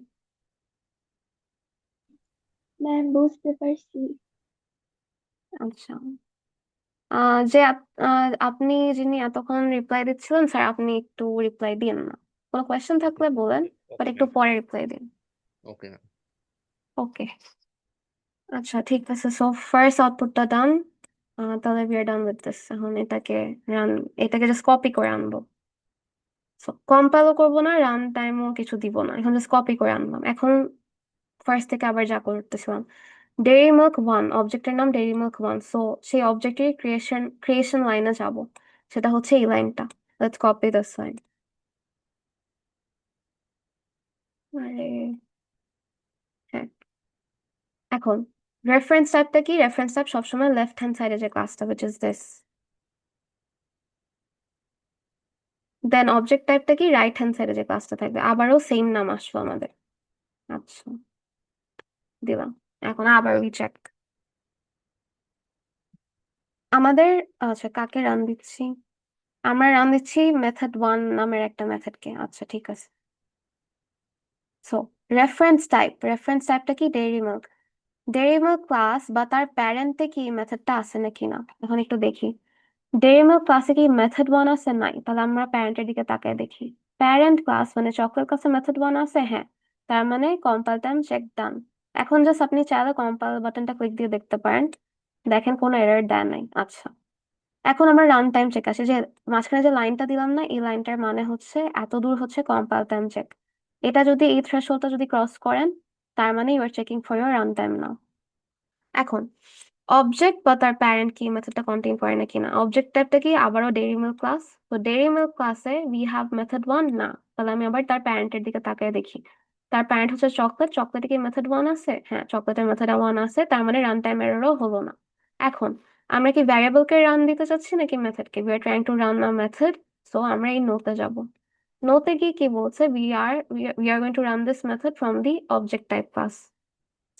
ম্যাম বুঝতে পারছি। আচ্ছা, আপনি যিনি এতক্ষণ রিপ্লাই দিচ্ছিলেন, স্যার আপনি একটু রিপ্লাই দিন না, কোনো কোয়েশ্চেন থাকলে বলেন, বাট ওকে একটু ম্যাম। পরে রিপ্লাই দিন। Okay ma'am. ওকে, আচ্ছা ঠিক আছে। সো ফার্স্ট আউটপুটটা ডান, তাহলে we are done with this. এখন রান এটাকে জাস্ট কপি করে আনবো। সো কম্পাইলও করবো না, রান টাইমও কিছু দিব না, এখন জাস্ট কপি করে আনলাম। এখন ফার্স্ট থেকে আবার যা করতেছিলাম, ডেইরি মিল্ক ওয়ান, অবজেক্টের নাম ডেইরি মিল্ক ওয়ান। সো সেই অবজেক্টের ক্রিয়েশন লাইনে যাব, সেটা হচ্ছে এই লাইনটা। Let's copy this line. আরে হ্যাঁ, এখন রেফারেন্স টাইপটা কি, রেফারেন্স টাইপ সবসময় লেফট হ্যান্ড সাইডে যে ক্লাসটা, which is this। Then object টাইপটা কি, রাইট হ্যান্ড সাইডে যে ক্লাসটা থাকবে, আবারও সেম নাম আসলো আমাদের। আচ্ছা, দিলাম। এখন আবার চেক আমাদের, আচ্ছা কাকে রান দিচ্ছি, আমরা রান দিচ্ছি মেথড ওয়ান নামের একটা মেথডকে। আচ্ছা ঠিক আছে। সো রেফারেন্স টাইপটা কি, dairy milk. Dairy Milk class বা তার প্যারেন্টে কি মেথডটা আছে নাকি না, এখন একটু দেখি। ডেইরি মিল্ক ক্লাসে কি মেথড ওয়ান আছে? নাই। তাহলে আমরা প্যারেন্টের দিকে তাকায় দেখি, প্যারেন্ট ক্লাস মানে চকলেট ক্লাসে মেথড ওয়ান আছে, হ্যাঁ। তার মানে কম্পাইল টাইম চেক ডান। এখন জাস্ট আপনি চাইলে কম্পাইল বাটনটা ক্লিক দিয়ে দেখতে পারেন, দেখেন কোনো এরর দেয় নাই। আচ্ছা, এখন আমরা রান টাইম চেক আসে, যে মাঝখানে যে লাইনটা দিলাম না, এই লাইনটার মানে হচ্ছে এত দূর হচ্ছে কম্পাইল টাইম চেক। এটা যদি এই থ্রেশহোল্ডটা যদি ক্রস করেন, তার মানে you are checking for your run time now. এখন অবজেক্ট বা তার প্যারেন্ট কি মেথডটা কন্টেইন করে না কিনা। অবজেক্ট টাইপটা কি আবারও ডেইরি মিল্ক ক্লাস। তো ডেইরি মিল্ক ক্লাসে উই হ্যাভ মেথড ওয়ান না, তাহলে আমি আবার তার প্যারেন্টের দিকে তাকিয়ে দেখি। তার প্যারেন্ট হচ্ছে চকলেট, চকলেটে কি মেথড ওয়ান আছে? হ্যাঁ, চকলেটের মেথড ওয়ান আছে, তার মানে রান টাইম এররও হলো না। এখন আমরা কি ভ্যারিয়েবলকে রান দিতে চাচ্ছি নাকি মেথডকে? We are trying to run a method. So আমরা এই নোতে যাব। নোতে গিয়ে কি বলছে, we are going to run this method from the object type class.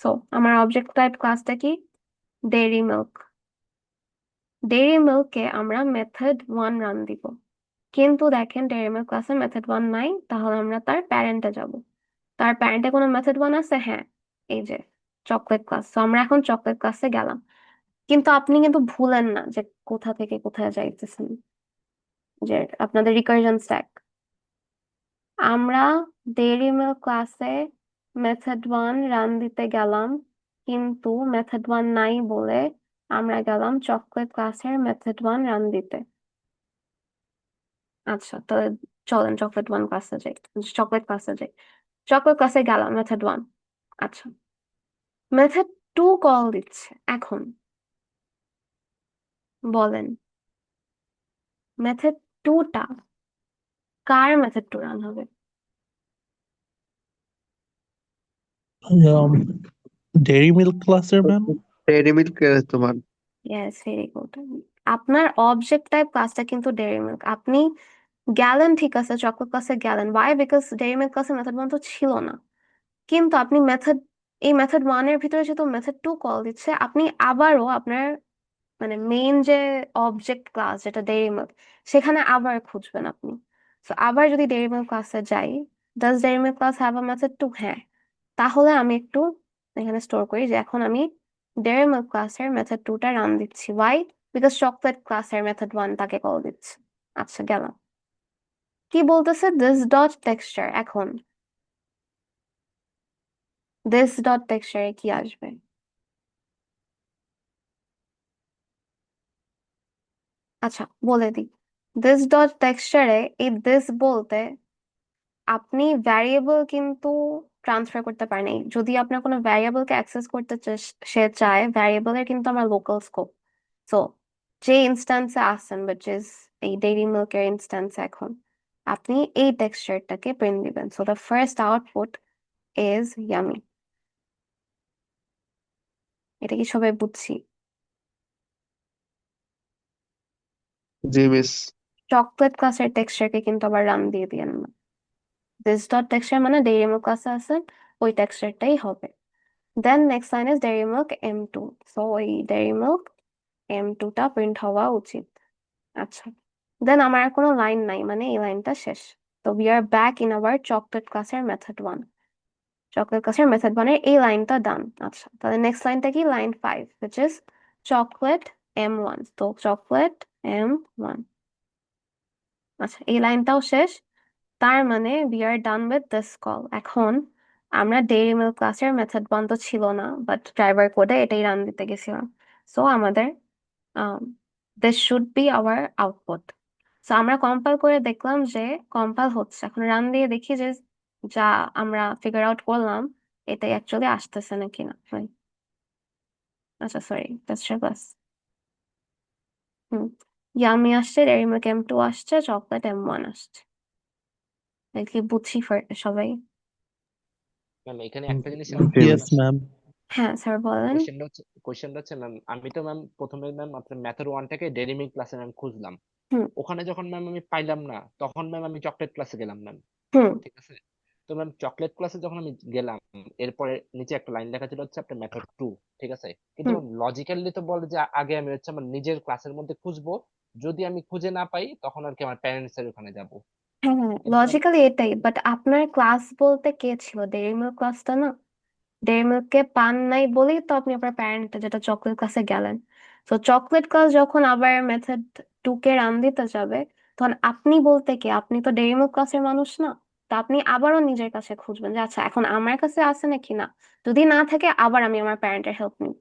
So আমার অবজেক্ট টাইপ ক্লাসটা কি? Dairy milk. ডেইরি মিল্ককে আমরা মেথড ওয়ান রান দিব, কিন্তু দেখেন ডেইরি মিল্ক ক্লাসে মেথড ওয়ান নাই, তাহলে আমরা তার প্যারেন্টে যাব। তার প্যারেন্টে কোনো মেথড ওয়ান আছে? হ্যাঁ, এই যে চকলেট ক্লাস। তো আমরা এখন চকলেট ক্লাসে গেলাম, কিন্তু আপনি কিন্তু ভুলেন না যে কোথা থেকে কোথায় যাইতেছেন, যে আপনাদের রিকারজন স্ট্যাক। আমরা ডেইরি মিল্ক ক্লাসে মেথড ওয়ান রান দিতে গেলাম, কিন্তু মেথড ওয়ান নাই বলে আমরা গেলাম চকলেট ক্লাসের মেথড ওয়ান রান দিতে। আচ্ছা, তাহলে চলেন চকলেট ওয়ান ক্লাসে যাই। চকলেট ক্লাসে যাই। চকলেট ক্লাসে গেলাম মেথড ওয়ান। আচ্ছা, মেথড টু কল দিচ্ছে। এখন বলেন, মেথড টুটা কার মেথড টু রান হবে? ডেইরি মিল্ক ক্লাসের ম্যাম। ডেইরি মিল্ক তোমার ইয়েস, ভেরি গুড। আপনার অবজেক্ট টাইপ ক্লাসটা কিন্তু ডেইরি মিল্ক। আপনি গেলেন, ঠিক আছে, চকলেট ক্লাসে গেলেন। ওয়াই? বিকজ ডেইরি মিল্ক ক্লাসে মেথড ওয়ান তো ছিল না। কিন্তু আপনি এই মেথড ওয়ানের ভিতরে যেহেতু মেথড টু কল দিচ্ছে, আপনি আবারও আপনার মানে মেইন যে অবজেক্ট ক্লাস যেটা ডেইরি মিল্ক, সেখানে আবার খুঁজবেন আপনি। তো আবার যদি ডেইরি মিল্ক ক্লাসে যাই, does Dairy Milk class have a method two? হ্যাঁ। তাহলে আমি একটু এখানে স্টোর করি যে এখন আমি ডেইরি মিল্ক ক্লাসের মেথড টুটা রান দিচ্ছি। ওয়াই? বিকজ চকলেট ক্লাসের মেথড ওয়ান তাকে কল দিচ্ছে। আচ্ছা, গেলাম। কি বলতেছে? This dot texture. এখন দিস ডট টেক্সচারে কি আসবে? আচ্ছা, বলে দিই। দিস ডট টেক্সচারে এই দিস বলতে আপনি ভ্যারিয়েবল কিন্তু ট্রান্সফার করতে পারেন। যদি আপনার কোনো ভ্যারিয়েবলকে অ্যাক্সেস করতে সে চায়, ভ্যারিয়েবলের কিন্তু আমার লোকাল স্কোপ। সো যে ইনস্ট্যান্সে আসেন, which is এই ডেইরি মিল্কের ইনস্ট্যান্স, এখন আপনি এই টেক্সচারটাকে প্রিন্ট দিবেন। So the first output is yummy. এটা কি সবাই বুঝছি? জি মিস। চকলেট ক্লাসের টেক্সচারকে কিন্তু আবার রান দিয়ে দিয়েন না। দিস ডট টেক্সচার মানে ডেইরি মিল্ক ক্লাসে আছেন, ওই টেক্সচারটাই হবে। Then next line is Dairy milk M2। So ওই ডেইরি মিল্ক M2 টা প্রিন্ট হওয়া উচিত। আচ্ছা, দেন আমার আর কোনো লাইন নাই, মানে এই লাইনটা শেষ। তো we are back in our chocolate ক্লাসের মেথড ওয়ান। চকলেট ক্লাসের মেথড ওয়ানের এই লাইনটা ডান। আচ্ছা, তাহলে নেক্সট লাইনটা কি? Line 5, which is chocolate M1। তো চকলেট M1। আচ্ছা, এই লাইনটাও শেষ। তার মানে we are done with this call. এখন আমরা ডেইরি মিল্ক ক্লাসের মেথড ওয়ান তো ছিল না, বাট ড্রাইভার কোডে এটাই রান দিতে গেছিলাম। সো আমাদের this should B hour output. So আমরা কম্পাইল করে দেখলাম যে কম্পাইল হচ্ছে। এখন রান দিয়ে দেখি যে যা আমরা ফিগার আউট করলাম এটাই অ্যাকচুয়ালি আসতেছে নাকি না। আচ্ছা, সরি, টেক্সচার ক্লাস। হুম, ইয়ামি আসছে, ডেইরি মিল্ক M2 আসছে, চকলেট M1 আসছে। এই কি বুঝছি সবাই? ম্যাম এখানে একটা জিনিস আমার জি ইয়েস কোশ্চেন ম্যাম। হ্যাঁ স্যার, বলেন। কোশ্চেনটা হচ্ছে ম্যাম, আমি তো ম্যাম প্রথমে ম্যাম আপনার মেথড ওয়ানটাকে ডেইরি মিল্ক ক্লাসে ম্যাম খুঁজলাম। হুম ওখানে যখন ম্যাম আমি পাইলাম না, তখন ম্যাম আমি চকলেট ক্লাসে গেলাম ম্যাম। হুম ঠিক আছে। তো ম্যাম চকলেট ক্লাসে যখন আমি গেলাম, এরপরে নিচে একটা লাইন লেখা ছিল হচ্ছে আপনার মেথড টু। ঠিক আছে। কিন্তু হুম লজিক্যালি তো বলে যে আগে আমি হচ্ছে আমার নিজের ক্লাসের মধ্যে খুঁজবো, যদি আমি খুঁজে না পাই তখন আর কি আমার প্যারেন্টস এর ওখানে যাব। হ্যাঁ হ্যাঁ, কিন্তু ম্যাম লজিক্যালি এটাই। বাট আপনার ক্লাস বলতে কে ছিল? ডেইরি মিল্ক ক্লাসটা না? ডেইরি মিল্ককে পান নাই বলেই তো আপনি আপনার প্যারেন্ট যেটা চকলেট ক্লাসে গেলেন। তো চকলেট ক্লাস যখন আবার মেথড টু কে রান দিতে যাবে, তখন আপনি বলতে কে? আপনি তো ডেইরি মিল্ক ক্লাসের মানুষ না। তো আপনি আবারও নিজের কাছে খুঁজবেন যে আচ্ছা এখন আমার কাছে আছে নাকি না। যদি না থাকে, আবার আমি আমার প্যারেন্টের হেল্প নিই।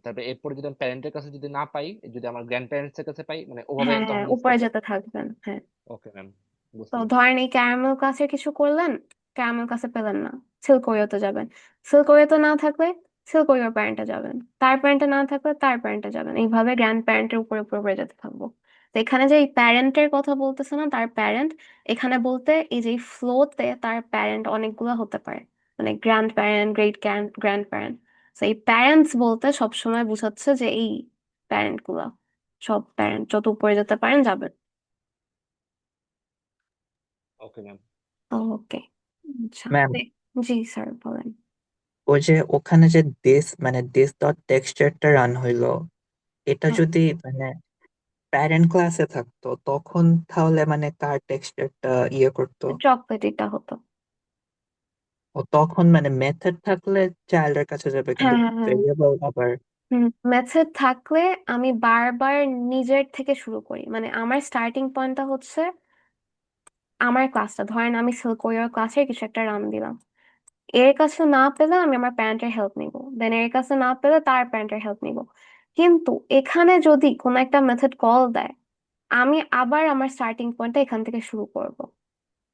তারপরে এরপরে যদি আমি প্যারেন্টের কাছে যদি না পাই, যদি আমার গ্র্যান্ড প্যারেন্টস এর কাছে পাই, মানে ওভাবে হ্যাঁ হ্যাঁ, তখন উপরে স্টেপ। যেতে থাকবেন, হ্যাঁ। ওকে ম্যাম, তো বুঝলাম। ধরেন এই ক্যারামেল ক্লাসের কিছু করলেন, ক্যারামেল ক্লাসে পেলেন না, সিল্কোরিয়াতে যাবেন। সিল্কোরিয়াতে না থাকলে সিলকোরিওর প্যারেন্টে যাবেন, তার প্যারেন্টে না থাকলে তার প্যারেন্টে যাবেন, এইভাবে গ্র্যান্ড প্যারেন্টের উপরে উপরে উপরে যেতে থাকবো। তো এখানে যে এই প্যারেন্টের কথা বলতেছে না, তার প্যারেন্ট, এখানে বলতে এই যে ফ্লোতে তার প্যারেন্ট অনেকগুলো হতে পারে, মানে grand parent, great grand parent. তো এই প্যারেন্টস বলতে সবসময় বোঝাচ্ছে যে এই প্যারেন্ট গুলা, সব প্যারেন্ট যত উপরে যেতে পারেন যাবেন। Okay ma'am. ওকে, আচ্ছা। ম্যাম, জি স্যার বলেন। ওই যে ওখানে যে দিস ডট টেক্সচারটা রান হইলো, এটা হ্যাঁ, যদি মানে প্যারেন্ট ক্লাসে থাকতো তখন তাহলে মানে কার টেক্সচারটা ইয়ে করতো? চকলেট এটা হতো। ও তখন মানে মেথড থাকলে চাইল্ডের কাছে যাবে, কিন্তু হ্যাঁ হ্যাঁ হ্যাঁ, ভেরিয়েবল আবার। মেথড থাকলে আমি বারবার নিজের থেকে শুরু করি, মানে আমার স্টার্টিং পয়েন্টটা হচ্ছে আমার ক্লাসটা, ধরেন আমি সিলকোরিয়ার ক্লাসের কিছু একটা রান দিলাম, এর কাছে না পেলে আমি আমার প্যারেন্টের হেল্প নিব, দেন এর কাছে না পেলে তার প্যারেন্টের হেল্প নিব। কিন্তু এখানে যদি কোনো একটা মেথড কল দেয়, আমি আবার আমার স্টার্টিং পয়েন্টটা এখান থেকে শুরু করব,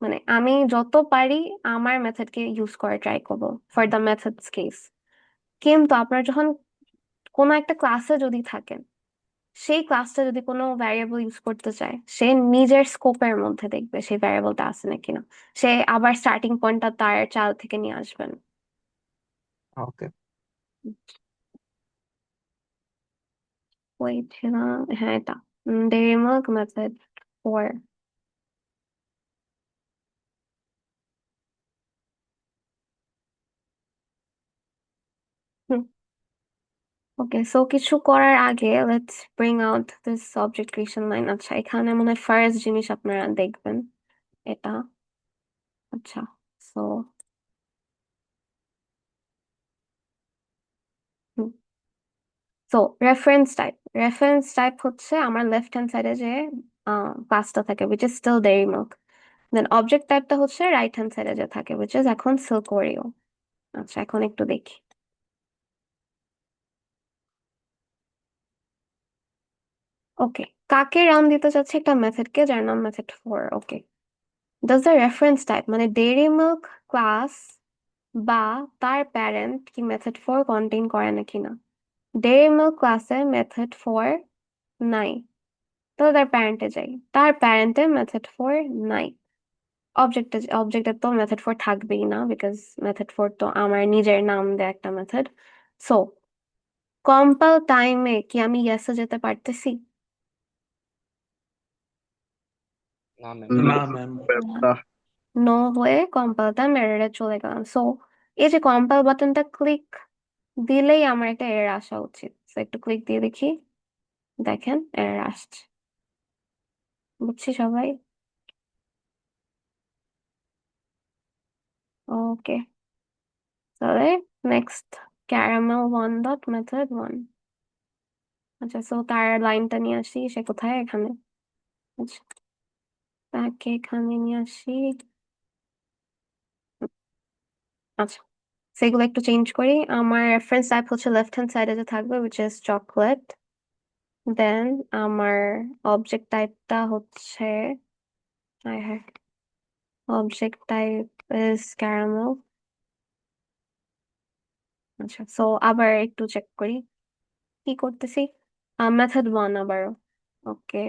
মানে আমি যত পারি আমার মেথডকে ইউজ করে ট্রাই করব ফর দ্য মেথডস কেস। কিন্তু আপনার যখন কোনো একটা ক্লাসে যদি থাকেন, সেই ক্লাসটা যদি কোনো ভ্যারিয়েবল ইউজ করতে চায়, সে নিজের স্কোপের মধ্যে দেখবে সেই ভ্যারিয়েবলটা আছে নাকি না, সে আবার স্টার্টিং পয়েন্টটা তার চাইল্ড থেকে নিয়ে আসবেন। ওকে। ওই ছিল, হ্যাঁ এটা ডেরিমক মেথড 4। ওকে, সো কিছু করার আগে let's bring out this object creation line. আচ্ছা, এখানে মনে হয় ফার্স্ট জিনিস আপনারা দেখবেন এটা। আচ্ছা, সো সো রেফারেন্স টাইপ হচ্ছে আমার লেফট হ্যান্ড সাইডে যে ক্লাসটা থাকে, which is still dairy milk. Then object টাইপটা হচ্ছে রাইট হ্যান্ড সাইডে যে থাকে, which is এখন সিল্কোরিও। আচ্ছা, এখন একটু দেখি। ওকে, কাকে রান দিতে চাচ্ছে? একটা মেথডকে যার নাম method 4। Okay, does the reference type মানে ডেইরি মিল্ক ক্লাস বা তার প্যারেন্ট কি মেথড 4 কন্টেইন করে নাকি না? ডেইরি মিল্ক ক্লাসে মেথড 4 নাই, তাহলে তার প্যারেন্টে যাই, তার প্যারেন্টে মেথড 4 নাই। অবজেক্টের তো মেথড 4 থাকবেই না, বিকজ মেথড 4 তো আমার নিজের নাম দেয়া একটা মেথড। সো কম্পাইল টাইমে কি আমি ইয়েসে যেতে পারতেছি? না ম্যাম। না ম্যাম। নো হয়ে কম্পাইল টাইম এররে চলে গেলাম। সো এই যে কম্পাইল বাটনটা ক্লিক দিলেই আমার একটা এরর আসা উচিত। সো একটু ক্লিক দিয়ে দেখি, দেখেন এরর আসছে। বুঝছি সবাই? ওকে, তাহলে নেক্সট ক্যারামেল 1 ডট মেথড 1। আচ্ছা, সো তার লাইনটা নিয়ে আসি, সে কোথায়? এখানে। আচ্ছা, তাকে এখানে নিয়ে আসি। আচ্ছা, সেগুলো একটু চেঞ্জ করি। আমার রেফারেন্স টাইপ হচ্ছে লেফট হ্যান্ড সাইডে যে থাকবে, which is চকলেট। দেন আমার অবজেক্ট টাইপটা হচ্ছে, হ্যাঁ হ্যাঁ, অবজেক্ট টাইপ ইজ ক্যারামেল। আচ্ছা, সো আবার একটু চেক করি কি করতেছি। মেথড 1 আবারও। ওকে,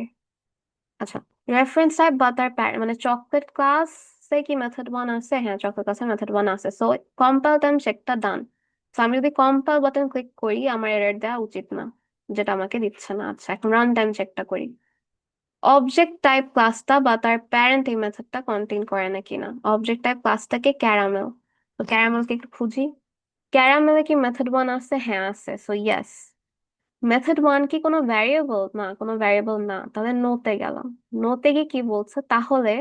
আচ্ছা, রেফারেন্স টাইপ বা তার মানে চকলেট ক্লাসে কি মেথড 1 আছে? হ্যাঁ, চকলেট ক্লাসে মেথড 1 আছে। সো কম্পাইল টাইম চেকটা ডান। সো আমি যদি কম্পাইল বাটন ক্লিক করি, আমার এরর দেওয়া উচিত না, যেটা আমাকে দিচ্ছে না। আচ্ছা, এখন রান টাইম চেকটা করি, অবজেক্ট টাইপ ক্লাসটা বা তার প্যারেন্ট এই মেথডটা কন্টেইন করে নাকি না। অবজেক্ট টাইপ ক্লাসটাকে ক্যারামেল, তো ক্যারামেলকে একটু খুঁজি। ক্যারামেলে কি মেথড 1 আছে? হ্যাঁ আছে, সো ইয়েস। মেথড 1 কি কোনো ভ্যারিয়েবল? না, কোনো ভ্যারিয়েবল না, তাহলে নোতে গেলাম। নোতে গিয়ে কি বলছে, তাহলে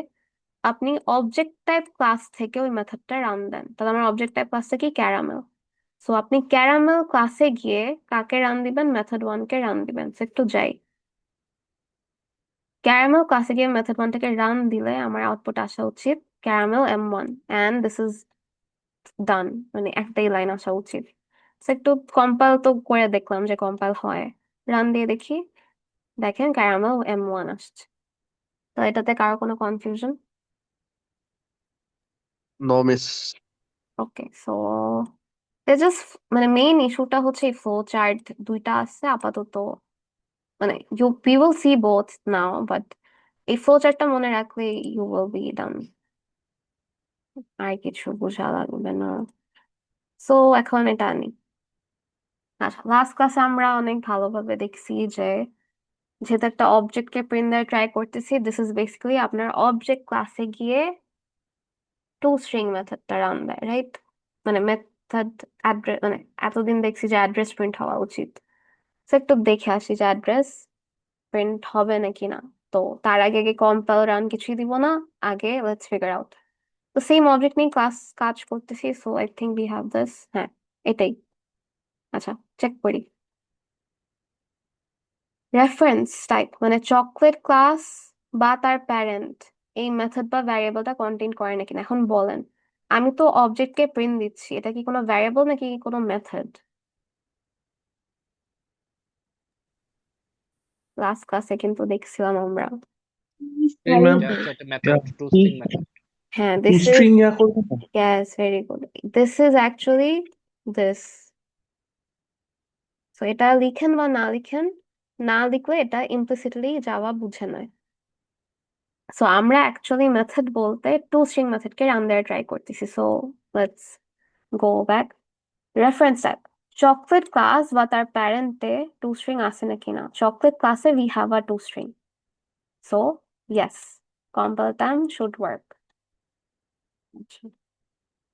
আপনি অবজেক্ট টাইপ ক্লাস থেকে ওই মেথডটা রান দেন। তাহলে আমার অবজেক্ট টাইপ ক্লাসটা কি? ক্যারামেল। সো আপনি ক্যারামেল ক্লাসে গিয়ে কাকে রান দিবেন? মেথড 1 কে রান দিবেন। সো একটু যাই, ক্যারামেল ক্লাসে গিয়ে মেথড 1 টাকে রান দিলে আমার আউটপুট আসা উচিত caramel M1, and this is done, মানে একটাই লাইন আসা উচিত। So একটু কম্পাইল তো করে দেখলাম যে কম্পাইল হয়, রান দিয়ে দেখি, দেখেন ক্যারামেল M1 আসছে। তো এটাতে কারো কোনো কনফিউশন? No, miss. ওকে, সো জাস্ট মানে মেইন ইস্যুটা হচ্ছে এই ফ্লো চার্ট দুইটা আছে আপাতত, মানে we will see both now, but এই ফ্লো চার্টটা মনে রাখলে you will be done, আর কিছু বোঝা লাগবে না। সো এখন এটা আনি। আচ্ছা, লাস্ট ক্লাসে আমরা অনেক ভালোভাবে দেখছি যে যেহেতু একটা অবজেক্টকে প্রিন্ট দেওয়ার ট্রাই করতেছি, দিস ইজ বেসিক্যালি আপনার অবজেক্ট ক্লাসে গিয়ে টু স্ট্রিং মেথডটা রান দেয়, রাইট? মানে মেথড অ্যাড্রেস, মানে এতদিন দেখছি যে অ্যাড্রেস প্রিন্ট হওয়া উচিত, তো একটু দেখে আসি যে অ্যাড্রেস প্রিন্ট হবে নাকি না। তো তার আগে আগে কম্পাইল রান কিছুই দিব না, আগে লেটস ফিগার আউট। তো সেম অবজেক্ট নিয়ে ক্লাস কাজ করতেছি, so I think we have this. হ্যাঁ, এটাই। আচ্ছা, চেক করি। রেফারেন্স টাইপ মানে চকলেট ক্লাস বা তার প্যারেন্ট এই মেথড বা ভ্যারিয়েবলটা কন্টেইন করে নাকি না। এখন বলেন, আমি তো অবজেক্টকে প্রিন্ট দিচ্ছি, এটা কি কোনো ভ্যারিয়েবল নাকি কোনো মেথড? লাস্ট ক্লাসে কিন্তু দেখছিলাম আমরা। Hey, ma'am. এটা হচ্ছে একটা Yeah. Method, two string method. হ্যাঁ, Two দিস ইজ, string ইয়া করবো না? yes, very good. This is actually this. So এটা লিখেন বা না লিখেন, না লিখলে এটা ইমপ্লিসিটলি জাভা বুঝে নেয়। সো আমরা অ্যাকচুয়ালি মেথড বলতে টু স্ট্রিং মেথডকে রান দেওয়ার ট্রাই করতেছি। So let's go back. Reference type chocolate class বা তার প্যারেন্টে টু স্ট্রিং আছে নাকি না। চকলেট ক্লাসে we have a to string, so yes, compile time should work.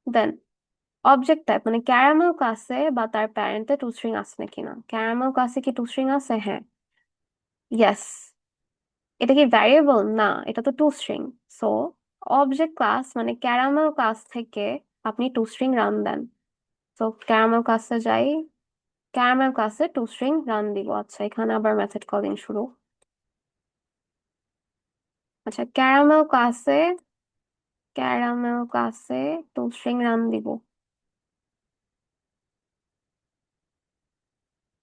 Then object type মানে ক্যারামেল ক্লাসে বা তার প্যারেন্টে টু স্ট্রিং আছে নাকি না। ক্যারামেল ক্লাসে কি টু স্ট্রিং আছে? হ্যাঁ, ইয়েস। এটা কি ভ্যারিয়েবল? না, এটা তো two string. So object class মানে ক্যারামেল ক্লাস থেকে আপনি টু স্ট্রিং রান দেন। তো ক্যারামেল ক্লাসে যাই, ক্যারামেল ক্লাসে টু স্ট্রিং রান দিব। আচ্ছা, এখানে আবার মেথড কলিং শুরু। আচ্ছা, ক্যারামেল ক্লাসে টু স্ট্রিং রান দিব।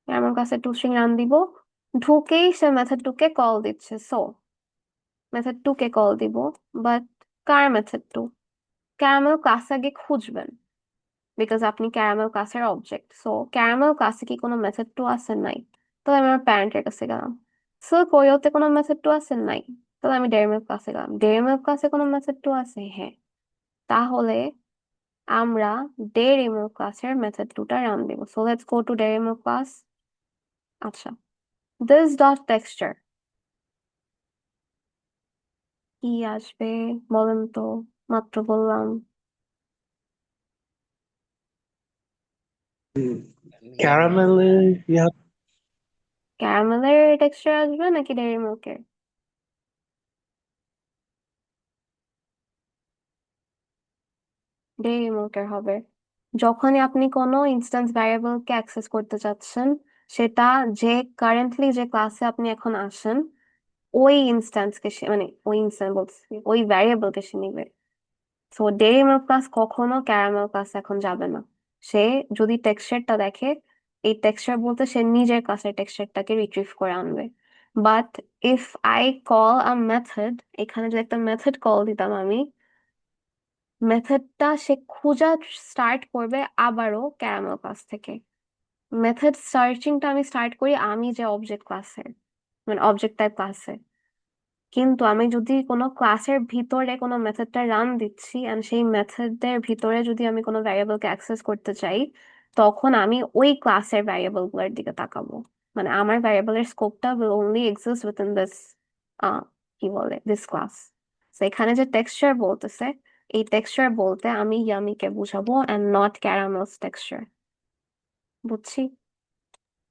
ক্যারামেল ক্লাসে টু স্ট্রিং রান দিব, ঢুকেই সে মেথড টুকে কল দিচ্ছে। সো মেথড টু কে কল দিব, বাট কার মেথড টু? ক্যারামেল ক্লাস আগে খুঁজবেন, বিকজ আপনি ক্যারামেল ক্লাসের অবজেক্ট। সো ক্যারামেল ক্লাসে কি কোনো মেথড টু আছে? নাই। তাহলে আমি আমার প্যারেন্টের কাছে গেলাম। সিল্ক ওরিওতে কোনো মেথড টু আছে? নাই। তাহলে আমি ডেয়ারি মিল্ক ক্লাসে গেলাম। ডেয়ারি মিল্ক ক্লাসে কোনো মেথড টু আছে? হ্যাঁ। তাহলে আমরা ডেয়ারি মিল্ক ক্লাসের মেথড টুটা রান দিব। So let's go two dairy milk class. আচ্ছা, দিস ডট টেক্সচার কি আসবে বলেন তো? মাত্র বললাম। ক্যারামেলের ইয়া ক্যারামেলের টেক্সচার আসবে নাকি ডেয়ারি মিল্কের? ডেয়ারি মিল্কের হবে। যখনই আপনি কোনো ইনস্ট্যান্স ভ্যারিয়েবলকে অ্যাক্সেস করতে চাচ্ছেন, সেটা যে কারেন্টলি যে ক্লাসে আপনি এখন আসেন ওই ইনস্ট্যান্সকে মানে ওই ইনস্ট্যান্স বলছি, ওই ভ্যারিয়েবলকে সে নিবে। সো ডেয়ারি মিল্ক ক্লাস কখনো ক্যারামেল ক্লাস এখন যাবে না। সে যদি টেক্সচারটা দেখে, এই টেক্সচার বলতে সে নিজের ক্লাসের টেক্সচারটাকে রিট্রিভ করে আনবে। But if I call a method, এখানে যদি একটা মেথড কল দিতাম আমি, মেথডটা সে খোঁজা স্টার্ট করবে আবারও ক্যারামেল ক্লাস থেকে। মেথড সার্চিংটা আমি স্টার্ট করি আমি যে অবজেক্ট ক্লাসের, মানে অবজেক্ট টাইপ ক্লাসে। কিন্তু আমি যদি কোনো ক্লাসের ভিতরে কোনো মেথডটা রান দিচ্ছি এন্ড সেই মেথডের ভিতরে যদি আমি কোনো ভ্যারিয়েবলকে অ্যাক্সেস করতে চাই, তখন আমি ওই ক্লাসের ভ্যারিয়েবল গুলোর দিকে তাকাবো। মানে আমার ভ্যারিয়েবলের স্কোপটা will only exist within this, কি বলে, দিস ক্লাস। তো এখানে যে টেক্সচার বলতেছে, এই টেক্সচার বলতে আমি ইয়ামিকে বুঝাবো এন্ড নট ক্যারামেলস টেক্সচার। বুঝছি?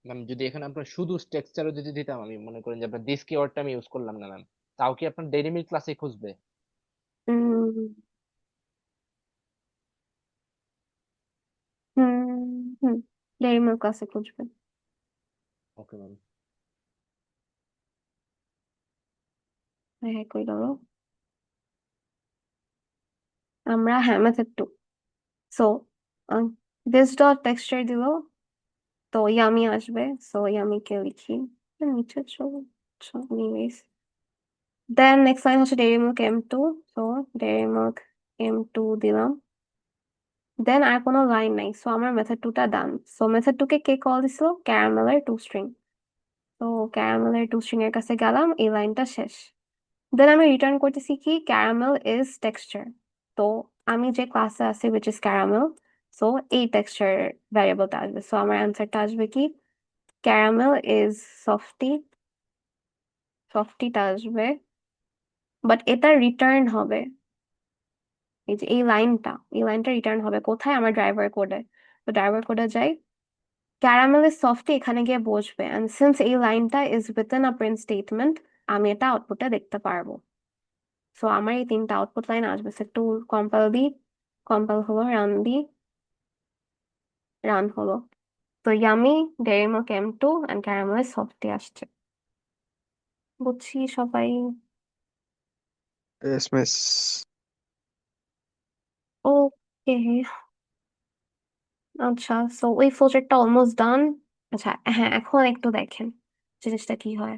ম্যাম যদি এখানে আপনার শুধু টেক্সচারও যদি দিতাম, আমি মনে করেন যে আপনার দিস কিওয়ার্ডটা আমি ইউজ করলাম না ম্যাম, তাও কি আপনার ডেইরি মিল্ক ক্লাসে খুঁজবে? উম হুম হুম, ডেইরি মিল্ক ক্লাসে খুঁজবেন। Okay ma'am. হ্যাঁ হ্যাঁ, কই দাও। আমরা হ্যাঁ method two. So this dot texture দিল, তো ইয়ামি আসবে। সো ইয়ামিকে লিখি নিচে চলো। এনিওয়েজ, দেন নেক্সট লাইন হচ্ছে dairy milk M two. So dairy milk M two দিলাম। দেন আর কোনো লাইন নাই, সো আমার মেথড টুটা ডান। সো মেথড টুকে কে কল দিছিল? ক্যারামেলের টু স্ট্রিং। তো ক্যারামেলের টু স্ট্রিং এর কাছে গেলাম, এই লাইনটা শেষ। দেন আমি রিটার্ন করতেছি কি ক্যারামেল ইজ টেক্সচার। তো আমি যে ক্লাসে আছি উইচ ইজ ক্যারামেল, সো এই টেক্সচার ভ্যারিয়েবলটা আসবে। সো আমার অ্যান্সারটা আসবে কি ক্যারামেল ইজ সফটি, সফটিটা আসবে, বাট এটা রিটার্ন হবে এই যে এই লাইনটা রিটার্ন হবে কোথায়? আমার ড্রাইভার কোডে। তো ড্রাইভার কোডে যাই, ক্যারামেল ইজ সফটি এখানে গিয়ে বসবে, এন্ড সিন্স এই লাইনটা is within a print statement, আমি এটা আউটপুটে দেখতে পারবো। সো আমার এই তিনটা আউটপুট লাইন আসবে। সো একটু কম্পাইল দিই, কম্পাইল হলো, রান দিই, রান হলো। তো yummy, dairy milk M2 and caramel is softy আসছে। বুঝছি সবাই? Yes, miss. ওকে, আচ্ছা, সো ওই প্রজেক্টটা অলমোস্ট ডান। আচ্ছা হ্যাঁ, এখন একটু দেখেন জিনিসটা কি হয়।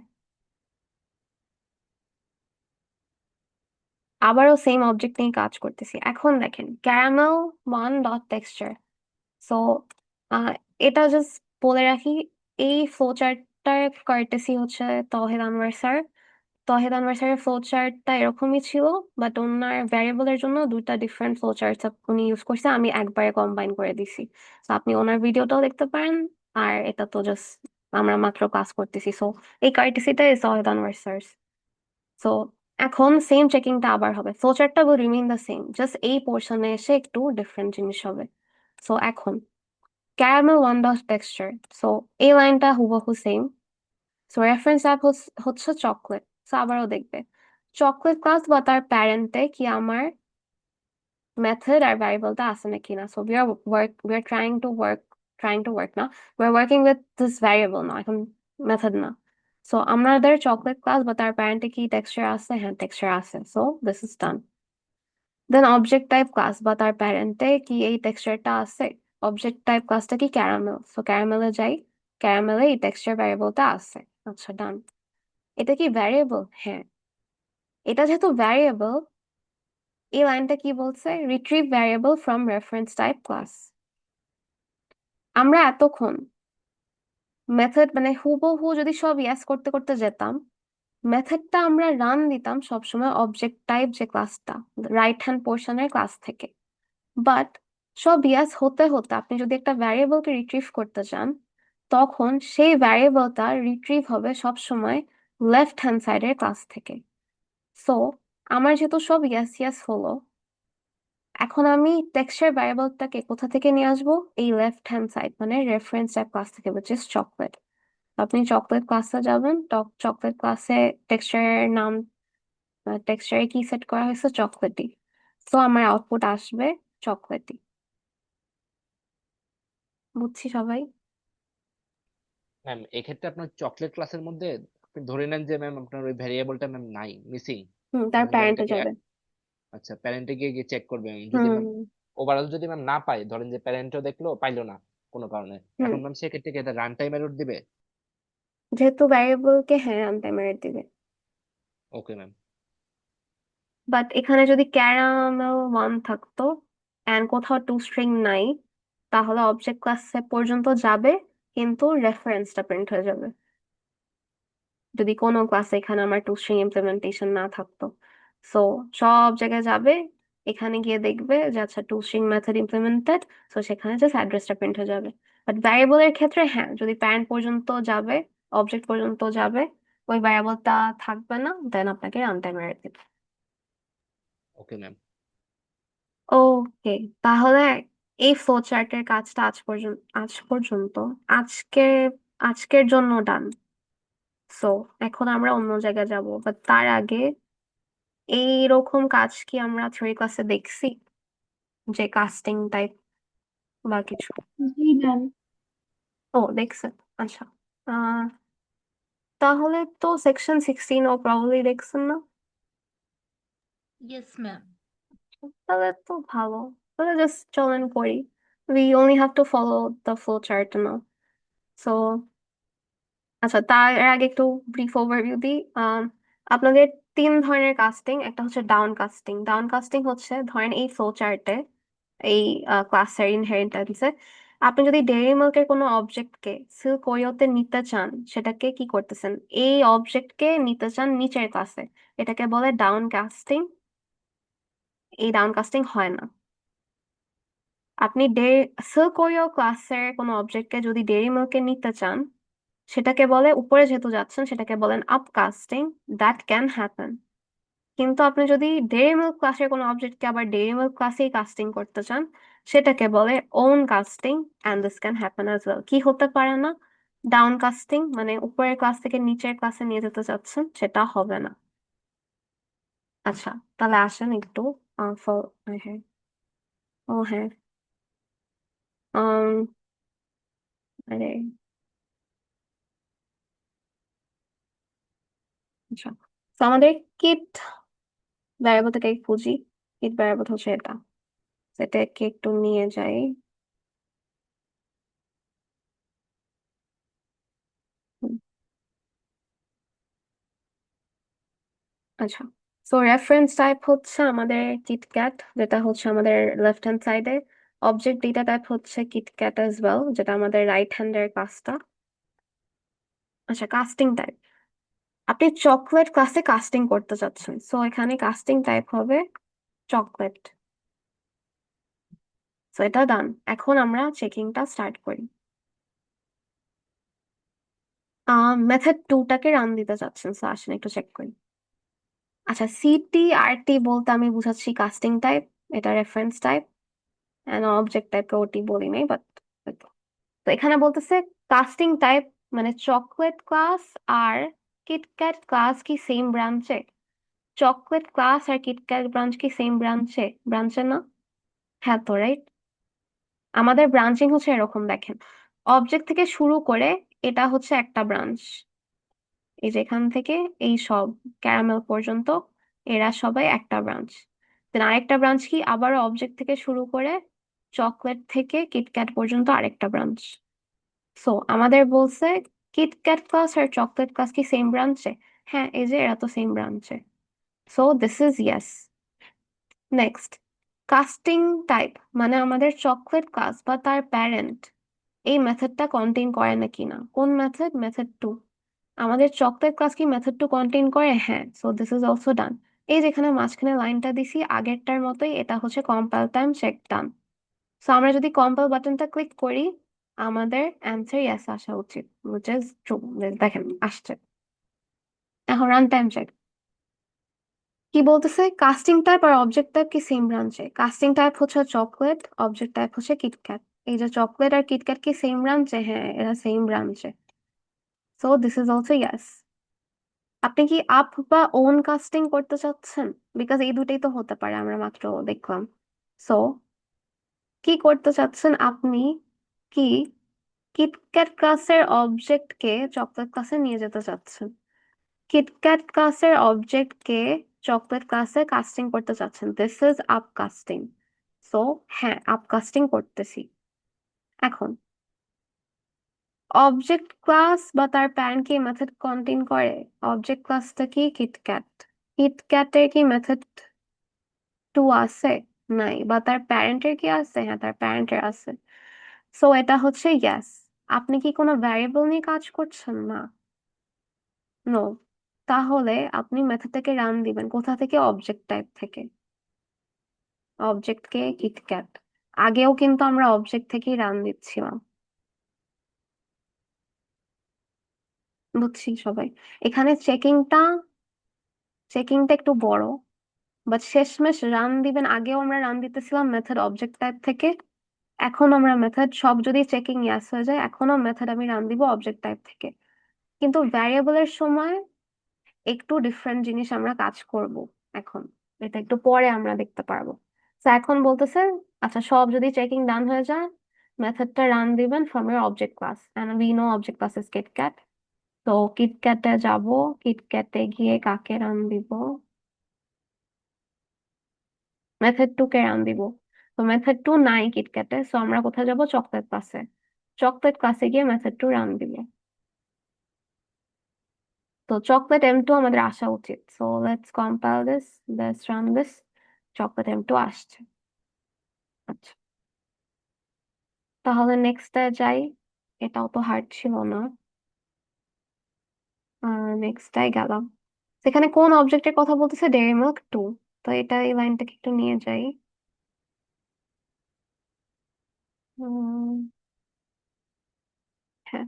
আবারও সেম অবজেক্ট নিয়ে কাজ করতেছি। এখন দেখেন caramel one dot texture. So এটা জাস্ট বলে রাখি, এই ফ্লোচার্টটার কার্টেসি হচ্ছে তৌহিদ আনওয়ার স্যার। তৌহিদ আনওয়ার স্যারের ফ্লোচার্টটা এরকমই ছিল, বাট ওনার ভ্যারিয়েবলের জন্য দুইটা ডিফারেন্ট ফ্লোচার্ট উনি ইউজ করছে, আমি একবারে কম্বাইন করে দিছি। তো আপনি ওনার ভিডিওটাও দেখতে পারেন, আর এটা তো জাস্ট আমরা মাত্র ক্লাস করতেছি। সো এই কার্টেসিটা is Tauhid Anwar sir. So এখন সেম চেকিংটা আবার হবে, ফ্লোচার্টটা will remain the same, just এই পোর্শনে এসে একটু ডিফারেন্ট জিনিস হবে। সো এখন caramel one dot texture, so এই লাইনটা হুবহু সেম। সো রেফারেন্স অ্যাপ হচ্ছে চকলেট। সো আবারও দেখবে চকলেট ক্লাস বা তার প্যারেন্টে কি আমার মেথড আর ভ্যারিয়েবলটা আছে নাকি না। So we are trying to work না, we are working with this variable না, এখন মেথড না। সো আমাদের চকলেট ক্লাস বা তার প্যারেন্টে কি টেক্সচার আছে? হ্যাঁ, টেক্সচার আছে। So this is done. Then object type class বা তার প্যারেন্টে কি এই টেক্সচারটা আছে? অবজেক্ট টাইপ ক্লাসটা কি ক্যারামেল, সো ক্যারামেলে যাই, ক্যারামেলে এই টেক্সচার ভ্যারিয়েবলটা আছে। আচ্ছা ডান। এটা কি ভ্যারিয়েবল? হ্যাঁ, এটা যেহেতু ভ্যারিয়েবল, এই লাইনটা কি বলছে? Retrieve variable from reference type class. আমরা এতক্ষণ মেথড মানে হুবহু যদি সব ইয়াস করতে করতে যেতাম, মেথডটা আমরা রান দিতাম সবসময় অবজেক্ট টাইপ যে ক্লাসটা রাইট হ্যান্ড পোর্শনের ক্লাস থেকে। বাট সব ইয়াস হতে হতে আপনি যদি একটা ভ্যারিয়েবলকে রিট্রিভ করতে চান, তখন সেই ভ্যারিয়েবলটা রিট্রিভ হবে সবসময় লেফট হ্যান্ড সাইডের ক্লাস থেকে। সো আমার যেহেতু সব ইয়াস ইয়াস হলো, এখন আমি টেক্সচার ভ্যারিয়েবলটাকে কোথা থেকে নিয়ে আসবো? এই লেফট হ্যান্ড সাইড মানে রেফারেন্স টাইপ ক্লাস থেকে, which is চকলেট। আপনি চকলেট ক্লাসে যাবেন, চকলেট ক্লাসে টেক্সচারের নাম, টেক্সচারে কি সেট করা হয়েছে? চকলেটি। তো আমার আউটপুট আসবে চকলেটি। বুঝছি সবাই? ম্যাম এক্ষেত্রে আপনার চকলেট ক্লাসের মধ্যে আপনি ধরে নেন যে ম্যাম আপনার ওই ভ্যারিয়েবলটা ম্যাম নাই, মিসিং, তার ধরেন যে আমি প্যারেন্টে এটাকে যাবে। আচ্ছা প্যারেন্টে গিয়ে গিয়ে চেক করবে ম্যাম, যদি হুম ম্যাম ওভারঅল যদি ম্যাম না পাই, ধরেন যে প্যারেন্টও দেখলো পাইলো না কোনো কারণে, হুম এখন ম্যাম সেক্ষেত্রে কি এটা রান টাইম এরর দিবে? যেহেতু ভ্যারিয়েবলকে হ্যাঁ রানটাইম এরর দিবে। Okay ma'am. বাট এখানে যদি ক্যারামেল ওয়ান থাকতো এন্ড কোথাও টু স্ট্রিং নাই, তাহলে অবজেক্ট ক্লাসে পর্যন্ত যাবে, কিন্তু রেফারেন্সটা প্রিন্ট হয়ে যাবে যদি কোনো ক্লাসে এখানে আমার টু স্ট্রিং ইমপ্লিমেন্টেশন না থাকতো। সো সব জায়গায় যাবে, এখানে গিয়ে দেখবে যে আচ্ছা two string method implemented, so সেখানে জাস্ট অ্যাড্রেসটা প্রিন্ট হয়ে যাবে। বাট ভ্যারিয়েবলের ক্ষেত্রে হ্যাঁ, যদি প্যারেন্ট পর্যন্ত যাবে, অবজেক্ট পর্যন্ত যাবে, ওই ভ্যারিয়েবলটা থাকবে না, দেন আপনাকে রানটাইম এরর দিবে। Okay ma'am. ওকে, তাহলে এই ফ্লো চার্টের কাজটা আজ পর্যন্ত আজকে আজকের জন্য ডান। সো এখন আমরা অন্য জায়গায় যাব, বাট তার আগে এইরকম কাজ কি আমরা থিওরি ক্লাসে দেখছি, যে কাস্টিং টাইপ বা কিছু? জি ম্যাম। ও দেখছেন, আচ্ছা। আহ তাহলে তো সেকশন 16 ও প্রবাবলি দেখছেন না? Yes, ma'am. তাহলে তো ভালো, তাহলে জাস্ট চলেন করি। We only have to follow the flow chart now. So আচ্ছা, তার আগে একটু ব্রিফ ওভারভিউ দিই। আপনাদের তিন ধরনের কাস্টিং, একটা হচ্ছে ডাউন কাস্টিং। ডাউন কাস্টিং হচ্ছে ধরেন এই ফ্লো চার্টে এই ক্লাসের ইনহেরিটেন্সে আপনি যদি ডেইরি মিল্কের কোনো অবজেক্টকে সিল্ক ওরিওতে নিতে চান, সেটাকে কি করতেছেন? এই অবজেক্টকে নিতে চান নিচের ক্লাসে, এটাকে বলে ডাউন কাস্টিং। এই ডাউন কাস্টিং হয় না। আপনি সিল্ক ওরিও ক্লাসের কোনো অবজেক্টকে যদি ডেইরি মিল্কে নিতে চান, সেটাকে বলে, উপরে যেহেতু যাচ্ছেন সেটাকে বলেন আপকাস্টিং। That can happen. কিন্তু আপনি যদি ডেইরি মিল্ক ক্লাসের কোনো অবজেক্টকে আবার ডেইরি মিল্ক ক্লাসেই কাস্টিং করতে চান, সেটাকে বলে ওন casting, and this can happen as well. কি হতে পারে না? ডাউন কাস্টিং, মানে উপরের ক্লাস থেকে নিচের ক্লাসে নিয়ে যেতে চাচ্ছেন, সেটা হবে না। আচ্ছা, তাহলে আসেন একটু হ্যাঁ, ও হ্যাঁ, আম, আরে আচ্ছা, তো আমাদের কিট ভ্যারিয়েবল থেকে খুঁজি। কিট ভ্যারিয়েবল হচ্ছে এটা, সেটাকে একটু নিয়ে যাই। হুম, আচ্ছা, সো রেফারেন্স টাইপ হচ্ছে আমাদের কিটক্যাট, যেটা হচ্ছে আমাদের লেফট হ্যান্ড সাইডে। অবজেক্ট ডেটা টাইপ হচ্ছে কিটক্যাট অ্যাজ ওয়েল, যেটা আমাদের রাইট হ্যান্ডের কাজটা। আচ্ছা, কাস্টিং টাইপ, আপনি চকলেট ক্লাসে কাস্টিং করতে চাচ্ছেন, সো এখানে কাস্টিং টাইপ হবে চকলেট। সো এটা ডান। এখন আমরা চেকিংটা স্টার্ট করি। মেথড টুটাকে রান দিতে চাচ্ছেন, সো আসেন একটু চেক করি। আচ্ছা, CTRT বলতে আমি বুঝাচ্ছি কাস্টিং টাইপ, এটা রেফারেন্স টাইপ, এন্ড অবজেক্ট টাইপকে ওটি বলি নাই, বাট তো এখানে বলতেছে কাস্টিং টাইপ মানে চকলেট ক্লাস আর কিটক্যাট ক্লাস কি সেম ব্রাঞ্চে? চকলেট ক্লাস আর কিটক্যাট ব্রাঞ্চ কি সেম ব্রাঞ্চে? ব্রাঞ্চে না? হ্যাঁ তো, রাইট। আমাদের ব্রাঞ্চিং হচ্ছে এরকম, দেখেন, অবজেক্ট থেকে শুরু করে এটা হচ্ছে একটা ব্রাঞ্চ, এই যে এখান থেকে এই সব ক্যারামেল পর্যন্ত এরা সবাই একটা ব্রাঞ্চ। দেন আরেকটা ব্রাঞ্চ কি আবার অবজেক্ট থেকে শুরু করে চকলেট থেকে কিটক্যাট পর্যন্ত আরেকটা ব্রাঞ্চ। সো আমাদের বলছে কিটক্যাট ক্লাস আর চকলেট ক্লাস কি সেম ব্রাঞ্চে? হ্যাঁ, এই যে এরা তো সেম ব্রাঞ্চে। So this is yes. Next, casting type মানে আমাদের চকলেট ক্লাস বা তার প্যারেন্ট এই মেথডটা কন্টেইন করে নাকি না। কোন মেথড? Method two. আমাদের চকলেট ক্লাস কি মেথড টু কন্টেইন করে? হ্যাঁ, so this is also done. এই যেখানে মাঝখানে লাইনটা দিছি আগেরটার মতোই, এটা হচ্ছে compile time check done. So আমরা যদি কম্পাইল বাটনটা ক্লিক করি, আমাদের অ্যান্সার ইয়েস আসা উচিত, which is true। দেখেন আসছে। এখন রান টাইম চেক কি বলতেছে, কাস্টিং টাইপ আর অবজেক্ট টাইপ কি সেম ব্রাঞ্চে? কাস্টিং টাইপ হচ্ছে চকলেট, অবজেক্ট টাইপ হচ্ছে কিটক্যাট। এই যে চকলেট আর কিটক্যাট কি সেম ব্রাঞ্চে? হ্যাঁ, এরা সেম ব্রাঞ্চে। So this is also yes. আপনি কি আপ বা ওন কাস্টিং করতে চাচ্ছেন? বিকজ এই দুটেই তো হতে পারে, আমরা মাত্র দেখলাম। সো কি করতে চাচ্ছেন আপনি? কি কিটক্যাট ক্লাসের অবজেক্টকে চকলেট ক্লাসে নিয়ে যেতে চাচ্ছেন, কিটক্যাট ক্লাসের অবজেক্টকে চকলেট ক্লাসে কাস্টিং করতে চাচ্ছেন, this is up casting. So হ্যাঁ, আপ কাস্টিং করতেছি। এখন অবজেক্ট ক্লাস বা তার প্যারেন্ট কি মেথড কন্টেইন করে? অবজেক্ট ক্লাসটা কি কিটক্যাট, কিটক্যাটের কি মেথড টু আছে? নাই। বা তার প্যারেন্টের কি আছে? হ্যাঁ, তার প্যারেন্টের আছে। সো এটা হচ্ছে ইয়েস। আপনি কি কোনো ভ্যারিয়েবল নিয়ে কাজ করছেন? না, নো। তাহলে আপনি মেথডটাকে রান দিবেন কোথা থেকে? অবজেক্ট টাইপ থেকে। অবজেক্ট কে? কিটক্যাট। আগেও কিন্তু আমরা অবজেক্ট থেকেই রান দিচ্ছিলাম, বুঝছি সবাই। এখানে চেকিংটা একটু বড়, বাট শেষমেশ রান দিবেন। আগেও আমরা রান দিতেছিলাম মেথড অবজেক্ট টাইপ থেকে, এখন আমরা মেথড সব যদি চেকিং ইয়াস হয়ে যায়, এখনো মেথড আমি রান দিব অবজেক্ট টাইপ থেকে। কিন্তু ভ্যারিয়েবলের সময় একটু ডিফারেন্ট জিনিস আমরা কাজ করব এখন, এটা একটু পরে আমরা দেখতে পারবো। তো এখন বলতেছে, আচ্ছা, সব যদি চেকিং ডান হয়ে যায়, মেথডটা রান দিবেন from your object class, and we know object class is KitKat. তো কিটক্যাটে যাব, কিটক্যাটে গিয়ে কাকে রান দিব? মেথড টু কে রান দিব। তো মেথড টু নাই কিটক্যাটে, সো আমরা কোথায় যাব? চকলেট ক্লাসে। চকলেট ক্লাসে গিয়ে মেথড টু রান দিব। তো চকলেট M2 আমাদের আসা উচিত। So let's compile this, let's run this. Chocolate M2 আসছে। আচ্ছা, তাহলে নেক্সটে যাই। এটাও তো হার্ড ছিল না। নেক্সটটাই গেলাম। সেখানে কোন অবজেক্টের কথা বলতেছে? Dairy milk 2। তো এটা এই লাইনটাকে একটু নিয়ে যাই। উম, হ্যাঁ,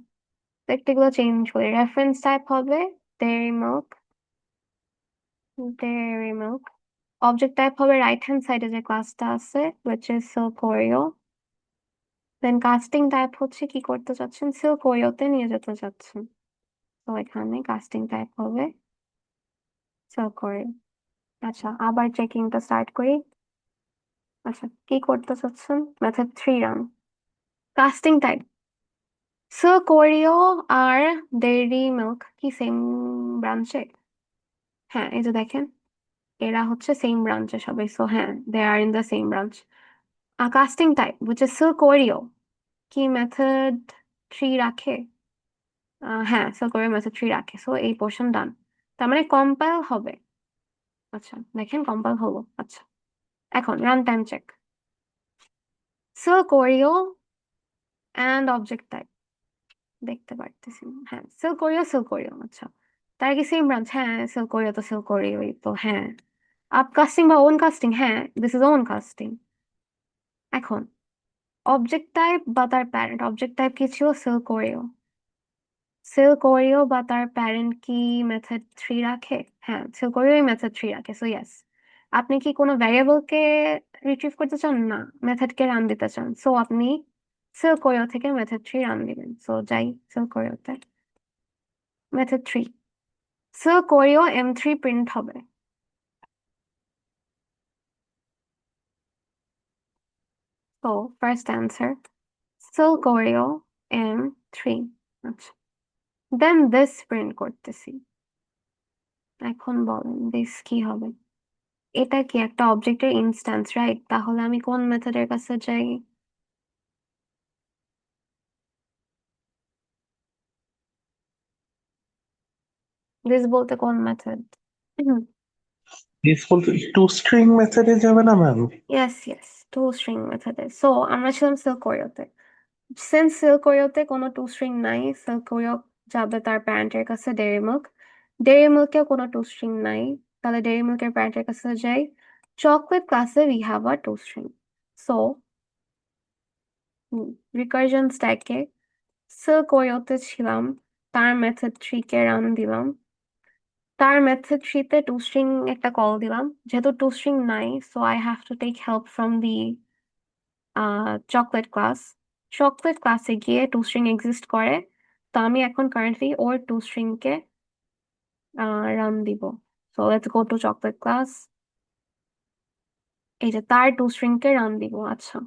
তো এগুলো চেঞ্জ করি। রেফারেন্স টাইপ হবে dairy milk, dairy milk. Object type হবে রাইট হ্যান্ড সাইডে যে ক্লাসটা আছে, which is Silk Oreo। Then casting type হচ্ছে কি করতে চাচ্ছেন? Silk Oreo তে নিয়ে যেতে চাচ্ছেন। তো এখানে কাস্টিং টাইপ হবে Silk Oreo। আচ্ছা, আবার চেকিংটা স্টার্ট করি। আচ্ছা, কি করতে চাচ্ছেন? Method 3 run. Casting type Silk Oreo আর ডেইরি মিল্ক কি সেম ব্রাঞ্চে? হ্যাঁ, এই যে দেখেন, এরা হচ্ছে সেম ব্রাঞ্চে সবাই। সো হ্যাঁ, they are in the same branch. Casting type which is Silk Oreo কি মেথড 3 রাখে? হ্যাঁ, Silk Oreo মেথড 3 রাখে। সো এই পোর্শন ডান। তার মানে কম্পাইল হবে। আচ্ছা, দেখেন কম্পাইল হলো। আচ্ছা, এখন run time check. Silk Oreo and object type দেখতে পারতেছি না। হ্যাঁ, Silk Oreo, Silk Oreo। আচ্ছা, তার কি সেম ব্রাঞ্চ? হ্যাঁ, Silk Oreo তো Silk Oreo তো হ্যাঁ। আপকাস্টিং বা ওন কাস্টিং? হ্যাঁ, দিস ইজ ওন কাস্টিং। এখন অবজেক্ট টাইপ বা তার প্যারেন্ট, অবজেক্ট টাইপ কি ছিল? Silk Oreo। Silk Oreo বা তার প্যারেন্ট কি মেথড 3 রাখে? হ্যাঁ, Silk Oreo মেথড 3 রাখে। So yes. আপনি কি কোনো ভ্যারিয়েবলকে রিট্রিভ করতে চান? না, মেথডকে রান দিতে চান। সো আপনি Silk Oreo থেকে মেথড 3 রান দিবেন। সো যাই Silk Oreo তে। Method 3 Silk Oreo M3 print হবে। তো first answer Silk Oreo M3। আচ্ছা, দেন দিস প্রিন্ট করতেছি। এখন বলেন দিস কি হবে? এটা কি একটা অবজেক্টের ইনস্ট্যান্স, রাইট? তাহলে আমি কোন মেথডের কাছে যাই? দিস বলতে কোন মেথড? দিস বলতে টু স্ট্রিং মেথডে যাবে না ma'am? Yes yes, two string মেথডে। সো আমরা ছিলাম Silk Oreo-তে। সিন্স Silk Oreo-তে কোনো টু স্ট্রিং নাই, Silk Oreo যাবে তার প্যারেন্টের কাছে ডেয়ারি মিল্ক। ডেয়ারি মিল্কেও কোনো টু স্ট্রিং নাই, তাহলে ডেয়ারি মিল্কের প্যারেন্টের কাছে যাই। চকলেট ক্লাসে we have a to string. So recursion স্ট্যাকে Silk Oreo-তে ছিলাম, তার মেথড 3 কে রান দিলাম। তার মেথড 3 তে টু স্ট্রিং একটা কল দিলাম। যেহেতু টু স্ট্রিং নাই, so I have to take help from the chocolate class. Chocolate ক্লাসে গিয়ে টু স্ট্রিং এক্সিস্ট করে, তো আমি এখন কারেন্টলি ওর টু স্ট্রিং কে রান দিব। So let's go to chocolate class. এই যে তার টু স্ট্রিং কে রান দিব। আচ্ছা,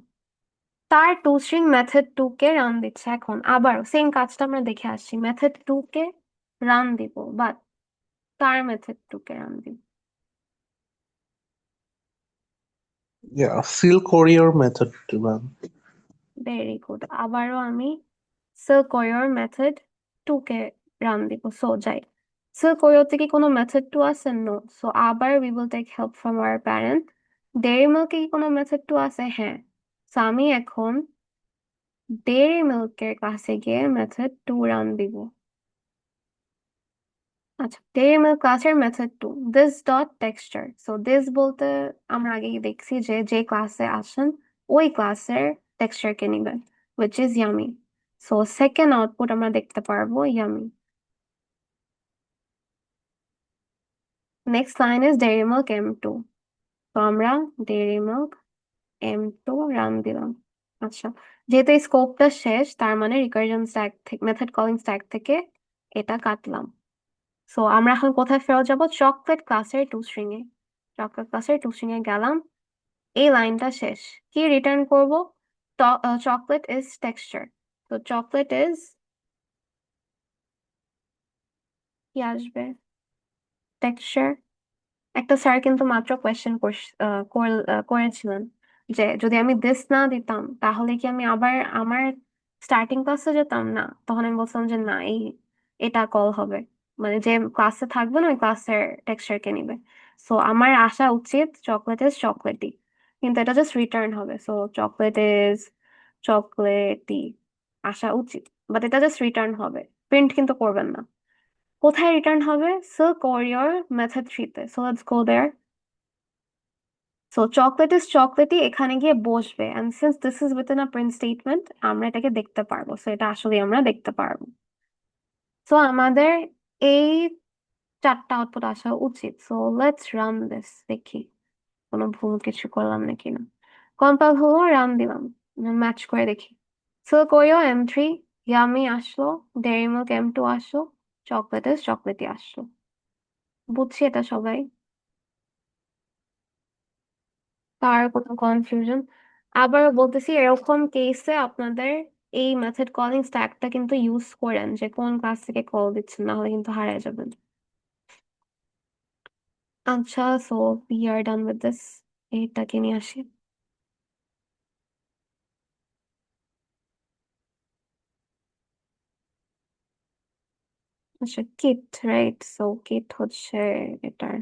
তার টু স্ট্রিং মেথড 2 কে রান দিচ্ছে। এখন আবার সেম কাজটা আমরা দেখে আসছি। মেথড 2 কে রান দিব, বাট তার মেথড 2 কে রান দিব। সিল্ক ওরিওর মেথড ম্যাম। Very good. আবারও আমি Silk Oreo মেথড 2 কে রান দিব। সো যাই, Silk Oreo তে কি কোনো মেথড 2 আছে? নো। সো আবার we will take help from our parent। Dairy মিল্কে কি কোনো মেথড 2 আছে? হ্যাঁ। সো আমি এখন ডেয়ারি মিল্কের কাছে গিয়ে মেথড 2 রান দিব। আচ্ছা, ডেয়ারি মিল্ক ক্লাসের method 2 this dot texture. So this বলতে আমরা আগেই দেখছি যে যে ক্লাসে আসেন ওই ক্লাসের টেক্সচারকে নিবেন, which is yummy। So second output আমরা দেখতে পারবো yummy। Next line is dairy milk M2। তো আমরা ডেয়ারি মিল্ক M2 রান দিলাম। আচ্ছা, যেহেতু এই স্কোপটা শেষ, তার মানে রিকারজন স্ট্যাক থেকে, মেথড কলিং স্ট্যাক থেকে এটা কাটলাম। সো আমরা এখন কোথায় ফেরত যাব? চকলেট ক্লাসের টু স্ট্রিং এ। চকলেট ক্লাসের টু স্ট্রিং এ গেলাম, এই লাইনটা শেষ। কি রিটার্ন করব? Chocolate is texture. তো চকলেট ইজ কি আসবে? টেক্সচার। একটা স্যার কিন্তু মাত্র কোয়েশ্চেন করেছিলেন যে যদি আমি দিস না দিতাম তাহলে কি আমি আবার আমার স্টার্টিং ক্লাসে যেতাম না? তখন আমি বলছিলাম যে না, এটা কল হবে, মানে যে ক্লাসে থাকবে না ওই ক্লাসের টেক্সচার কে নিবে। সো আমার আসা উচিত চকলেট ইজ চকলেটি। কিন্তু এটা জাস্ট রিটার্ন হবে, সো চকলেট ইজ চকলেটই আসা উচিত, বাট এটা জাস্ট রিটার্ন হবে, প্রিন্ট কিন্তু করবেন না। কোথায় রিটার্ন হবে? সিল্ক কোরিয়ার মেথড 3-তে। So let's go there. So chocolate is চকলেটই এখানে গিয়ে বসবে, and since this is within a print statement আমরা এটাকে দেখতে পারবো, সো এটা আসলে আমরা দেখতে পারবো। সো আমাদের এই 4টা আউটপুট আসা উচিত। সো লেটস রান দিস, দেখি কোনো ভুল কিছু করলাম নাকি না। কম্পাইল হলো, রান দিলাম, ম্যাচ করে দেখি। সিল্ক ওরিও M3 ইয়ামি আসলো, ডেয়ারি মিল্ক M2 আসলো, চকলেট ইজ চকলেটই আসলো। বুঝছি এটা সবাই, তার কোনো কনফিউশন? আবারও বলতেছি, এরকম কেসে আপনাদের এই মেথড কলিং স্ট্যাকটা কিন্তু ইউজ করেন, যে কোন ক্লাস থেকে কল দিচ্ছেন, না হলে কিন্তু হারিয়ে যাবেন। আচ্ছা, so we are done with this. এইটাকে নিয়ে আসি। আচ্ছা, কিট, রাইট? সো কিট হচ্ছে এটার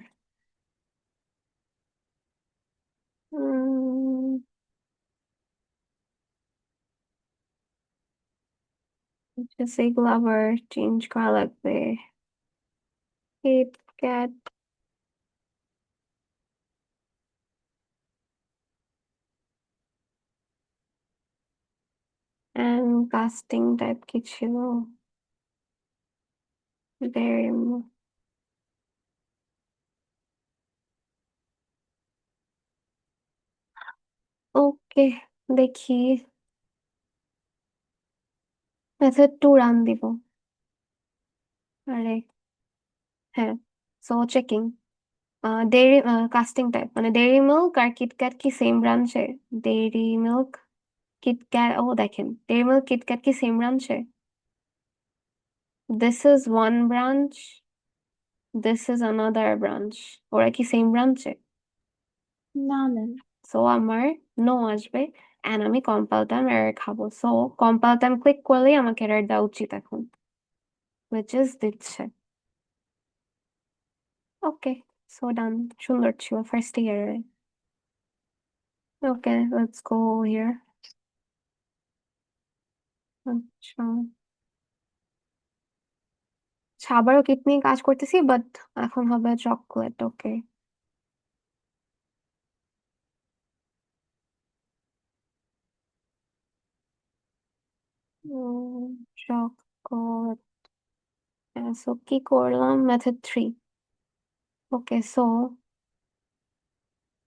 সেগুলো আবার চেঞ্জ করা লাগবে। KitKat and casting type কি ছিল? ওকে, দেখি মেথড 2 রান দিব। আরে হ্যাঁ, so checking dairy casting type, মানে ডেইরি মিল্ক আর কিটক্যাট কি সেম ব্রাঞ্চে? ডেইরি মিল্ক কিটক্যাট, ও দেখেন, ডেইরি মিল্ক কিটক্যাট কি সেম ব্রাঞ্চে? This is one branch, this is another branch. ওরা কি সেম ব্রাঞ্চে? না ম্যাম। সো আমার নো আসবে, এন্ড আমি কম্পাইল টাইম এরর খাবো। সো কম্পাইল টাইম ক্লিক করলেই আমাকে এরর দেওয়া উচিত এখন, which is দিচ্ছে। ওকে, সো ডান, সুন্দর ছিল ফার্স্ট ইয়ারে। ওকে, লেটস গো হিয়ার। আচ্ছা, আচ্ছা, আবারও কিট নিয়ে কাজ করতেছি, বাট এখন হবে চকলেট। ওকে, চকলেট। সো কি করলাম? মেথড 3। ওকে, সো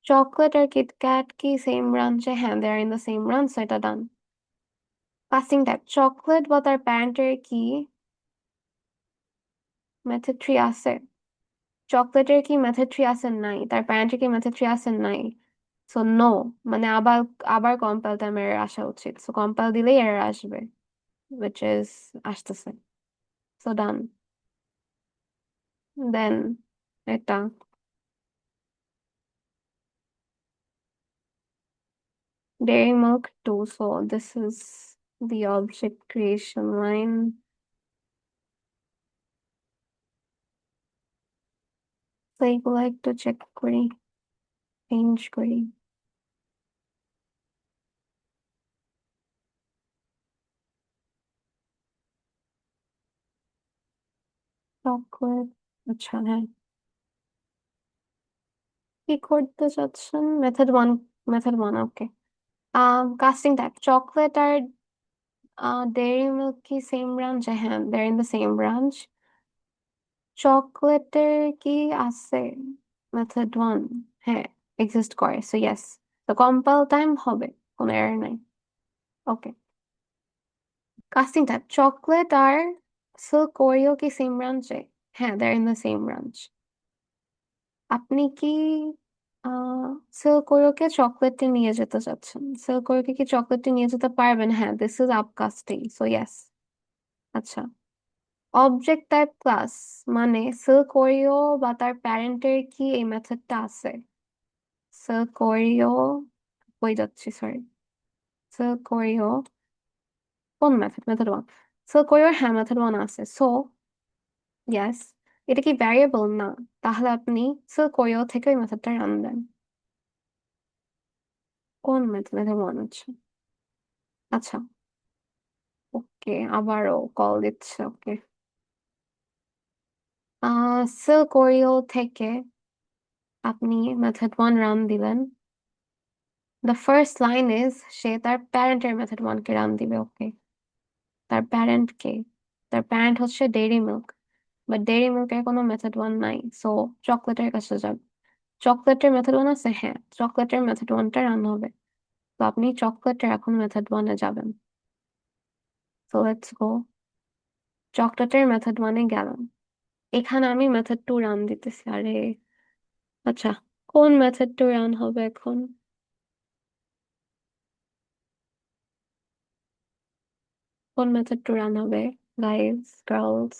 চকলেট আর কিটক্যাট কি সেম ব্রাঞ্চে? হ্যাঁ, they are in the same branch, so এটা ডান। পাসিং টাইপ চকলেট বা তার প্যারেন্টের কি মেথড 3 আছে? চকলেটের কি মেথড 3 আছে? নাই। তার প্যারেন্টের কি মেথড 3 আছে? নাই। সো নো, মানে আবার আবার কম্পাইল টাইম এরর আসা উচিত। সো কম্পাইল দিলেই এরর আসবে, which is আসতেছে। সো ডান। দেন এটা dairy milk 2, so this is the object creation line. So এগুলো একটু চেক করি, চেঞ্জ করি। চকলেট, আচ্ছা হ্যাঁ, কি করতে চাচ্ছেন? মেথড 1, মেথড 1, ওকে। কাস্টিং টাইপ চকলেট আর ডেইরি মিল্ক কি সেম ব্রাঞ্চ? হ্যাঁ, they in the same branch. চকলেটের কি আছে মেথড 1? হ্যাঁ, এক্সিস্ট করে, সো ইয়েস। তো কম্পাইল টাইম হবে, কোনো এরর নাই। ওকে, কাস্টিং টাইপ চকলেট আর সিল্ক ওরিও কি সেম ব্রাঞ্চে? হ্যাঁ, they in the same branch. আপনি কি সিল্ক ওরিওকে চকলেটে নিয়ে যেতে চাচ্ছেন? সিল্ক ওরিওকে কি চকলেটে নিয়ে যেতে পারবেন? হ্যাঁ, দিস ইজ আপকাস্টিং, সো ইয়েস। আচ্ছা, অবজেক্ট টাইপ ক্লাস, মানে সিল্ক ওরিও বা তার প্যারেন্টের কি এই মেথডটা আছে? সিল্ক ওরিও, কই যাচ্ছি, সরি। সিল্ক ওরিও কোন মেথড? মেথড 1। সিল্ক ওরিও, হ্যাঁ মেথড 1 আছে, সো ইয়েস। এটা কি ভ্যারিয়েবল? না। তাহলে আপনি সিল্ক ওরিও থেকে ওই মেথডটা রান দেন। কোন মেথড মনে হচ্ছে? আচ্ছা, ওকে, আবারও কল দিচ্ছে। ওকে, সিল্ক ওরিও থেকে আপনি মেথড 1 রান দিলেন। দ্য ফার্স্ট লাইন ইজ সে তার প্যারেন্টের মেথড 1 কে রান দিবে। ওকে, তার প্যারেন্ট কে? তার প্যারেন্ট হচ্ছে ডেইরি মিল্ক, বাট ডেইরি মিল্কের কোনো মেথড 1 নাই, সো চকলেটের কাছে যাবে। চকলেটের মেথড 1 আছে? হ্যাঁ, চকলেটের মেথড 1টা রান হবে। তো আপনি চকলেটের এখন মেথড 1 এ যাবেন। সো লেটস গো। চকলেটের মেথড 1 এ গেলাম। এখানে আমি মেথড 2 রান দিতেছি। আরে আচ্ছা, কোন মেথড 2 রান হবে এখন? কোন মেথড 2 রান হবে guys, girls?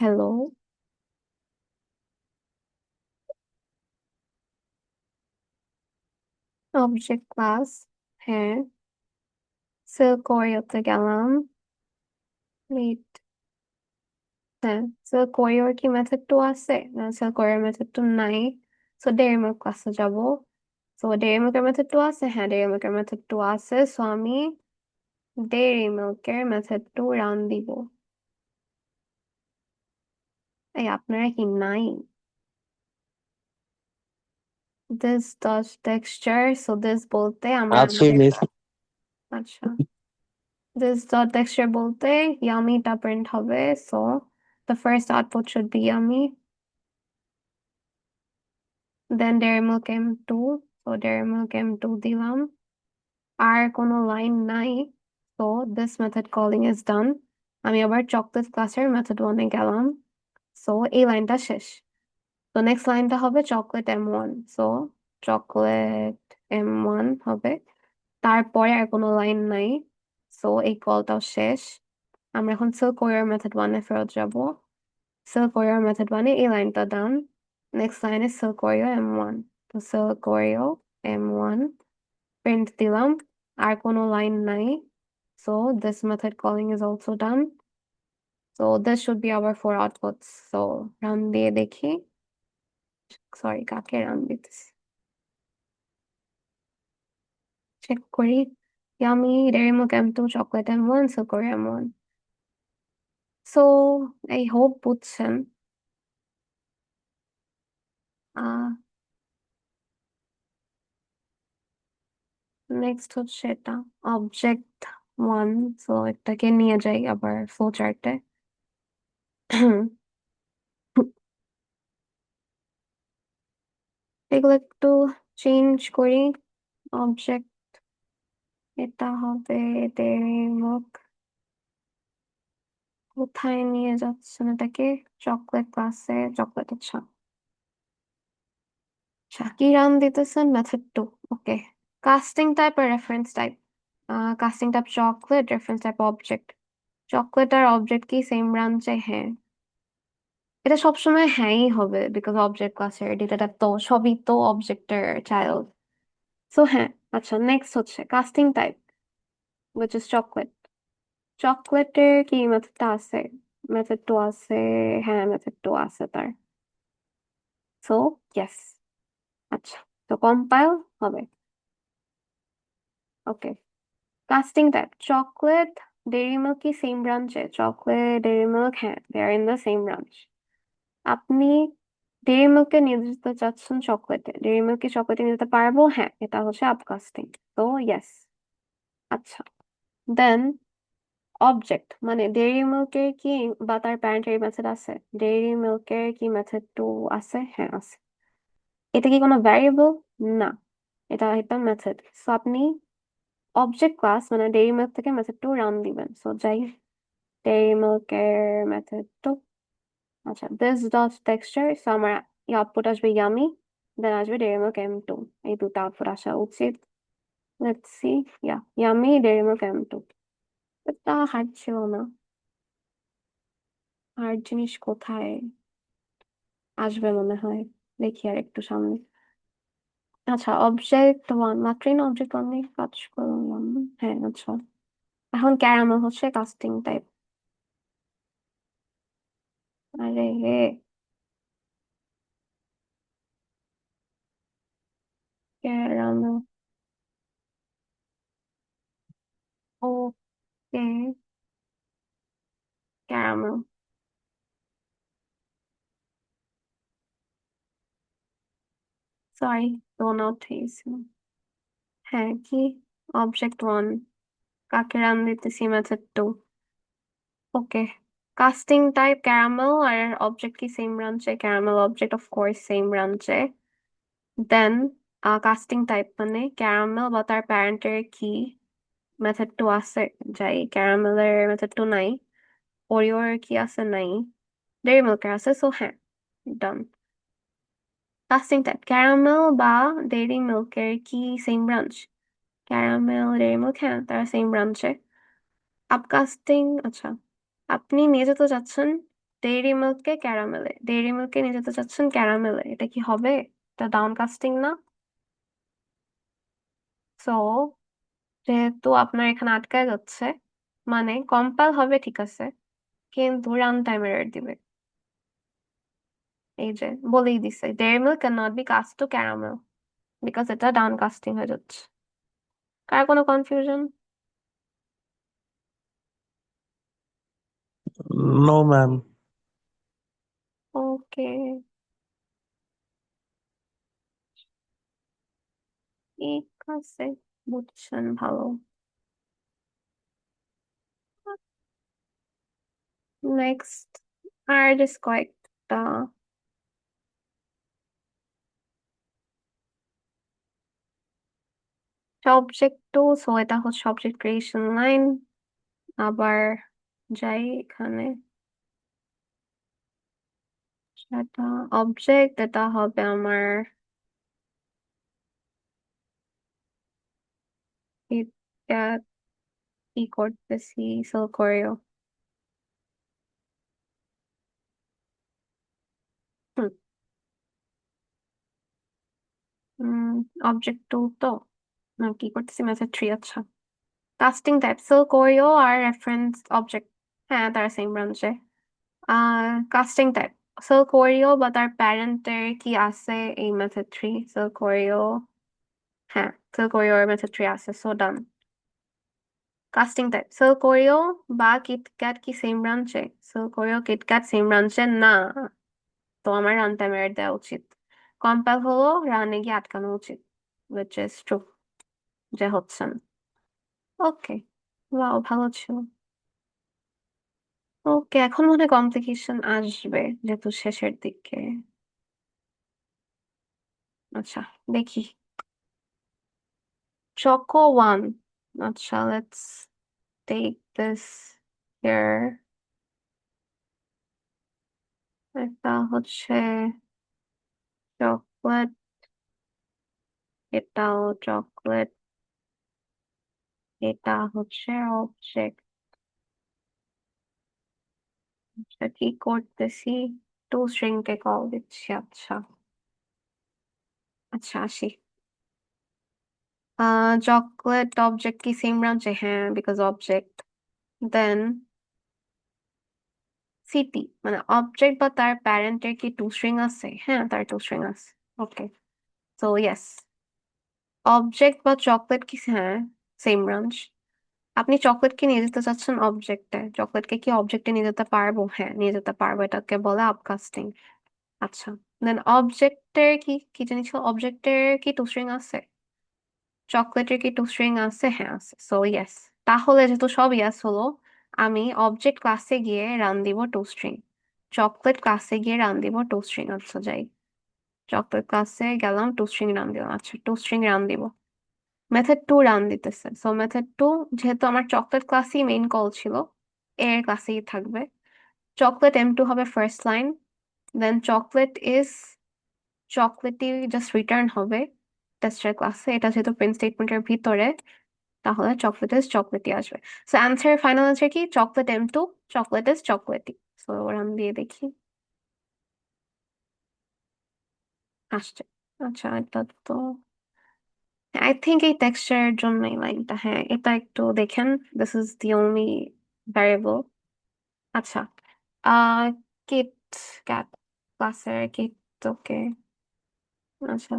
Hello, object class. হ্যাঁ, সিল্ক ওরিওতে গেলাম। ওয়েট, হ্যাঁ, সিল্ক ওরিওর কি মেথড 2 আছে? না, সিল্ক ওরিওর মেথড 2 নাই। সো ডেইরি মিল্ক ক্লাসে যাব। সো ডেইরি মিল্কের মেথড 2 আছে? হ্যাঁ, ডেইরি মিল্কের মেথড 2 আছে। সো আমি ডেইরি মিল্কের মেথড 2 রান দিব। এই আপনারা কি নাই? This dot texture, so this বলতে আমরা আছি আমাদের, মিস। আচ্ছা, দিস ডট টেক্সচার বলতে ইয়ামিটা প্রিন্ট হবে। So the first output should be yummy, then dairy milk m2, so dairy milk m2 দিলাম। আর কোনো লাইন নাই, so this method calling is done। আমি আবার চকলেট ক্লাসের মেথড 1 এ গেলাম। সো এই লাইনটা শেষ। তো নেক্সট লাইনটা হবে chocolate m1, so chocolate m1 হবে। তারপরে আর কোনো লাইন নাই, সো এই কলটাও শেষ। আমরা এখন সিল্ক ওরিওর মেথড 1 এ ফেরত যাব। সিল্ক ওরিওর মেথড 1 এ এই লাইনটা done. Next line is Silk Oreo m1, তো সিল্ক ওরিও m1 প্রিন্ট দিলাম। আর কোনো লাইন নাই, so this method calling is also done। So this should be our 4 outputs। So run দিয়ে দেখি, সরি, কাকে রান দিতেছি চেক করি। Yummy, dairy milk m2, chocolate m1, Silk Oreo m1। So I hope বুঝছেন। Next হচ্ছে এটা object 1। So এটাকে নিয়ে যাই আবার ফ্লো চার্টে। এগুলো একটু চেঞ্জ করি। অবজেক্ট, এটা হবে ডেইরি মিল্ক। কোথায় নিয়ে যাচ্ছেন এটাকে? চকলেট ক্লাসে, চকলেট। আচ্ছা আচ্ছা, কি রান দিতেছেন? মেথড 2। ওকে, কাস্টিং টাইপ আর reference type. Casting type chocolate, reference type object. Chocolate আর অবজেক্ট কি সেম ব্রাঞ্চে? হ্যাঁ, এটা সবসময় হ্যাঁই হবে, বিকজ অবজেক্ট ক্লাসের ডেটা টাইপ তো সবই তো অবজেক্টের চাইল্ড। সো হ্যাঁ, আচ্ছা, নেক্সট হচ্ছে casting type, which is chocolate. চকলেটের কি মেথডটা আছে? মেথড 2 আছে। হ্যাঁ, মেথড 2 আছে তার। সো ইয়েস, আচ্ছা, তো কম্পাইল হবে। Okay, casting type chocolate, Dairy Milk কি সেম ব্রাঞ্চে? চকলেট, ডেইরি মিল্ক, হ্যাঁ, they are in the same branch. আপনি ডেইরি মিল্ককে নিয়ে যেতে চাচ্ছেন চকলেটে, ডেইরি মিল্ক কি চকলেটে নিয়ে যেতে পারবো? হ্যাঁ, এটা হচ্ছে আপকাস্টিং। তো ইয়েস, আচ্ছা। দেন অবজেক্ট মানে ডেইরি মিল্কের কি বা তার প্যারেন্টের মেথড আছে? ডেইরি মিল্কের কি মেথড 2 আছে? হ্যাঁ, আছে। এটা কি কোনো ভ্যারিয়েবল? না, এটা একটা মেথড। সো আপনি অবজেক্ট ক্লাস মানে ডেইরি মিল্ক থেকে মেথড 2 রান দিবেন। সো যাই, ডেইরি মিল্কের মেথড 2। আচ্ছা, দিস ডট টেক্সচার, সো আমার আউটপুট আসবে ইয়ামি, দেন আসবে ডেইরি মিল্ক m2। এই দুটো আউটপুট আসা উচিত। Let's see, yummy, dairy milk m2। এটা হার্ড ছিল না। হার্ড জিনিস কোথায় আসবে মনে হয়, দেখি আর একটু সামনে। আচ্ছা, অবজেক্ট 1 মাত্রই না, অবজেক্ট 1 নিয়ে কাজ করলাম। হ্যাঁ, আচ্ছা, এখন ক্যারামেল হচ্ছে কাস্টিং টাইপ। আরে রে, caramel. Okay, caramel. Sorry, zone out হয়েছিল। হ্যাঁ, কি? Object 1, কাকে রান দিতেছি method 2. Okay. Casting type caramel আর object কি same branch A? Caramel object of course same branch A. Then casting type মানে caramel বা তার parent এর কি method 2 আছে? যাই caramel এর method 2 নাই, Oreo এর কি আছে? নাই, Dairy Milk এর আছে, so হ্যাঁ, done. Casting type caramel বা Dairy Milk এর কি same branch? Caramel, Dairy Milk, হ্যাঁ তারা same branch এ। আপকাস্টিং, আচ্ছা, আপনি নিয়ে যেতে চাচ্ছেন ডেইরি মিল্ককে ক্যারামেলে, ডেইরি মিল্ককে নিয়ে যেতে চাচ্ছেন ক্যারামেলে, এটা কি হবে? এটা ডাউন কাস্টিং না? সো যেহেতু আপনার এখানে আটকায় যাচ্ছে, মানে কম্পাইল হবে ঠিক আছে, কিন্তু রান টাইম এরর দিবে। এই যে বলেই দিছে dairy milk can not be cast to caramel because এটা ডাউন কাস্টিং হয়ে যাচ্ছে। কার কোনো কনফিউশন? No, ma'am. ওকে, ঠিক আছে, বুঝছেন, ভালো। নেক্সট আর জাস্ট কয়েকটা অবজেক্ট টু, সো এটা হচ্ছে অবজেক্ট ক্রিয়েশন লাইন। আবার যাই এখানে, সেটা অবজেক্ট, এটা হবে আমার এটা কি করতেছি, সেল করেও। অবজেক্ট টু তো না, কি করতেছি মেথড 3, আচ্ছা। কাস্টিং টাইপ সেল করেও আর রেফারেন্স অবজেক্ট, হ্যাঁ তারা সেম ব্রাঞ্চে। কাস্টিং টাইপ সেল করেও বা তার প্যারেন্টের কি আছে এই মেথড 3, সেল করেও, হ্যাঁ সেল করেও মেথড 3 আছে, সো ডান। কাস্টিং টাইপ সেল করেও বা কিটক্যাট কি সেম ব্রাঞ্চে? সেল করেও কিটক্যাট সেম ব্রাঞ্চে না, তো আমার রান টাইম এরর দেওয়া উচিত। কম্পাইল হলো, রানে গিয়ে আটকানো উচিত, which is true, যে হচ্ছে না। ওকে, ওয়াও, ভালো ছিল। ওকে, এখন মনে হয় কমপ্লিকেশন আসবে যেহেতু শেষের দিকে। আচ্ছা, দেখি। চকো ওয়ান, আচ্ছা, লেটস টেক দিস হিয়ার। এটা হচ্ছে চকলেট, এটাও চকলেট, এটা হচ্ছে অবজেক্ট। কি করতেছি, টু স্ট্রিং কে কল দিচ্ছি, আচ্ছা। আচ্ছা, আসি। চকলেট অবজেক্ট কি সেম ব্রাঞ্চে? হ্যাঁ, বিকজ অবজেক্ট। দেন সিটি মানে অবজেক্ট বা তার প্যারেন্টের কি টু স্ট্রিং আছে? হ্যাঁ, তার টু স্ট্রিং আছে। ওকে, সো ইয়েস, অবজেক্ট বা চকলেট কি, হ্যাঁ সেম ব্রাঞ্চ। আপনি চকলেটকে নিয়ে যেতে চাচ্ছেন অবজেক্টে, চকলেটকে কি অবজেক্টে নিয়ে যেতে পারবো? হ্যাঁ, নিয়ে যেতে পারবো, এটাকে বলে আপকাস্টিং। আচ্ছা, দেন অবজেক্টের কি কি জানিস, অবজেক্টের কি টু স্ট্রিং আছে? চকলেটের কি টু স্ট্রিং আছে? হ্যাঁ আছে, সো ইয়েস। তাহলে যেহেতু সব ইয়েস হলো, আমি অবজেক্ট ক্লাসে গিয়ে রান দিব টু স্ট্রিং, চকলেট ক্লাসে গিয়ে রান দিব টু স্ট্রিং। আচ্ছা, যাই চকলেট ক্লাসে গেলাম, টু স্ট্রিং রান দিলাম, আচ্ছা টু স্ট্রিং রান দিব। মেথড 2 রান দিতেছে, সো মেথড 2 যেহেতু আমার চকলেট ক্লাসই মেইন কল ছিল, এর ক্লাসেই থাকবে। চকলেট M2 হবে first line, then chocolate is চকলেটই জাস্ট রিটার্ন হবে টেস্টার ক্লাসে, এটা যেহেতু প্রিন্ট স্টেটমেন্টের ভিতরে, তাহলে চকলেট ইজ চকলেটই আসবে। সো অ্যান্সার, ফাইনাল অ্যান্সার কি? চকলেট M2, চকলেট ইজ চকলেটই। সো রান দিয়ে দেখি, আসছে। আচ্ছা, এটা তো আই থিঙ্ক এই টেক্সচারের জন্যই লাইনটা, হ্যাঁ এটা একটু দেখেন, this is the only variable. আচ্ছা, আহ কিট ক্যাট ক্লাসের কি তোকে আচ্ছা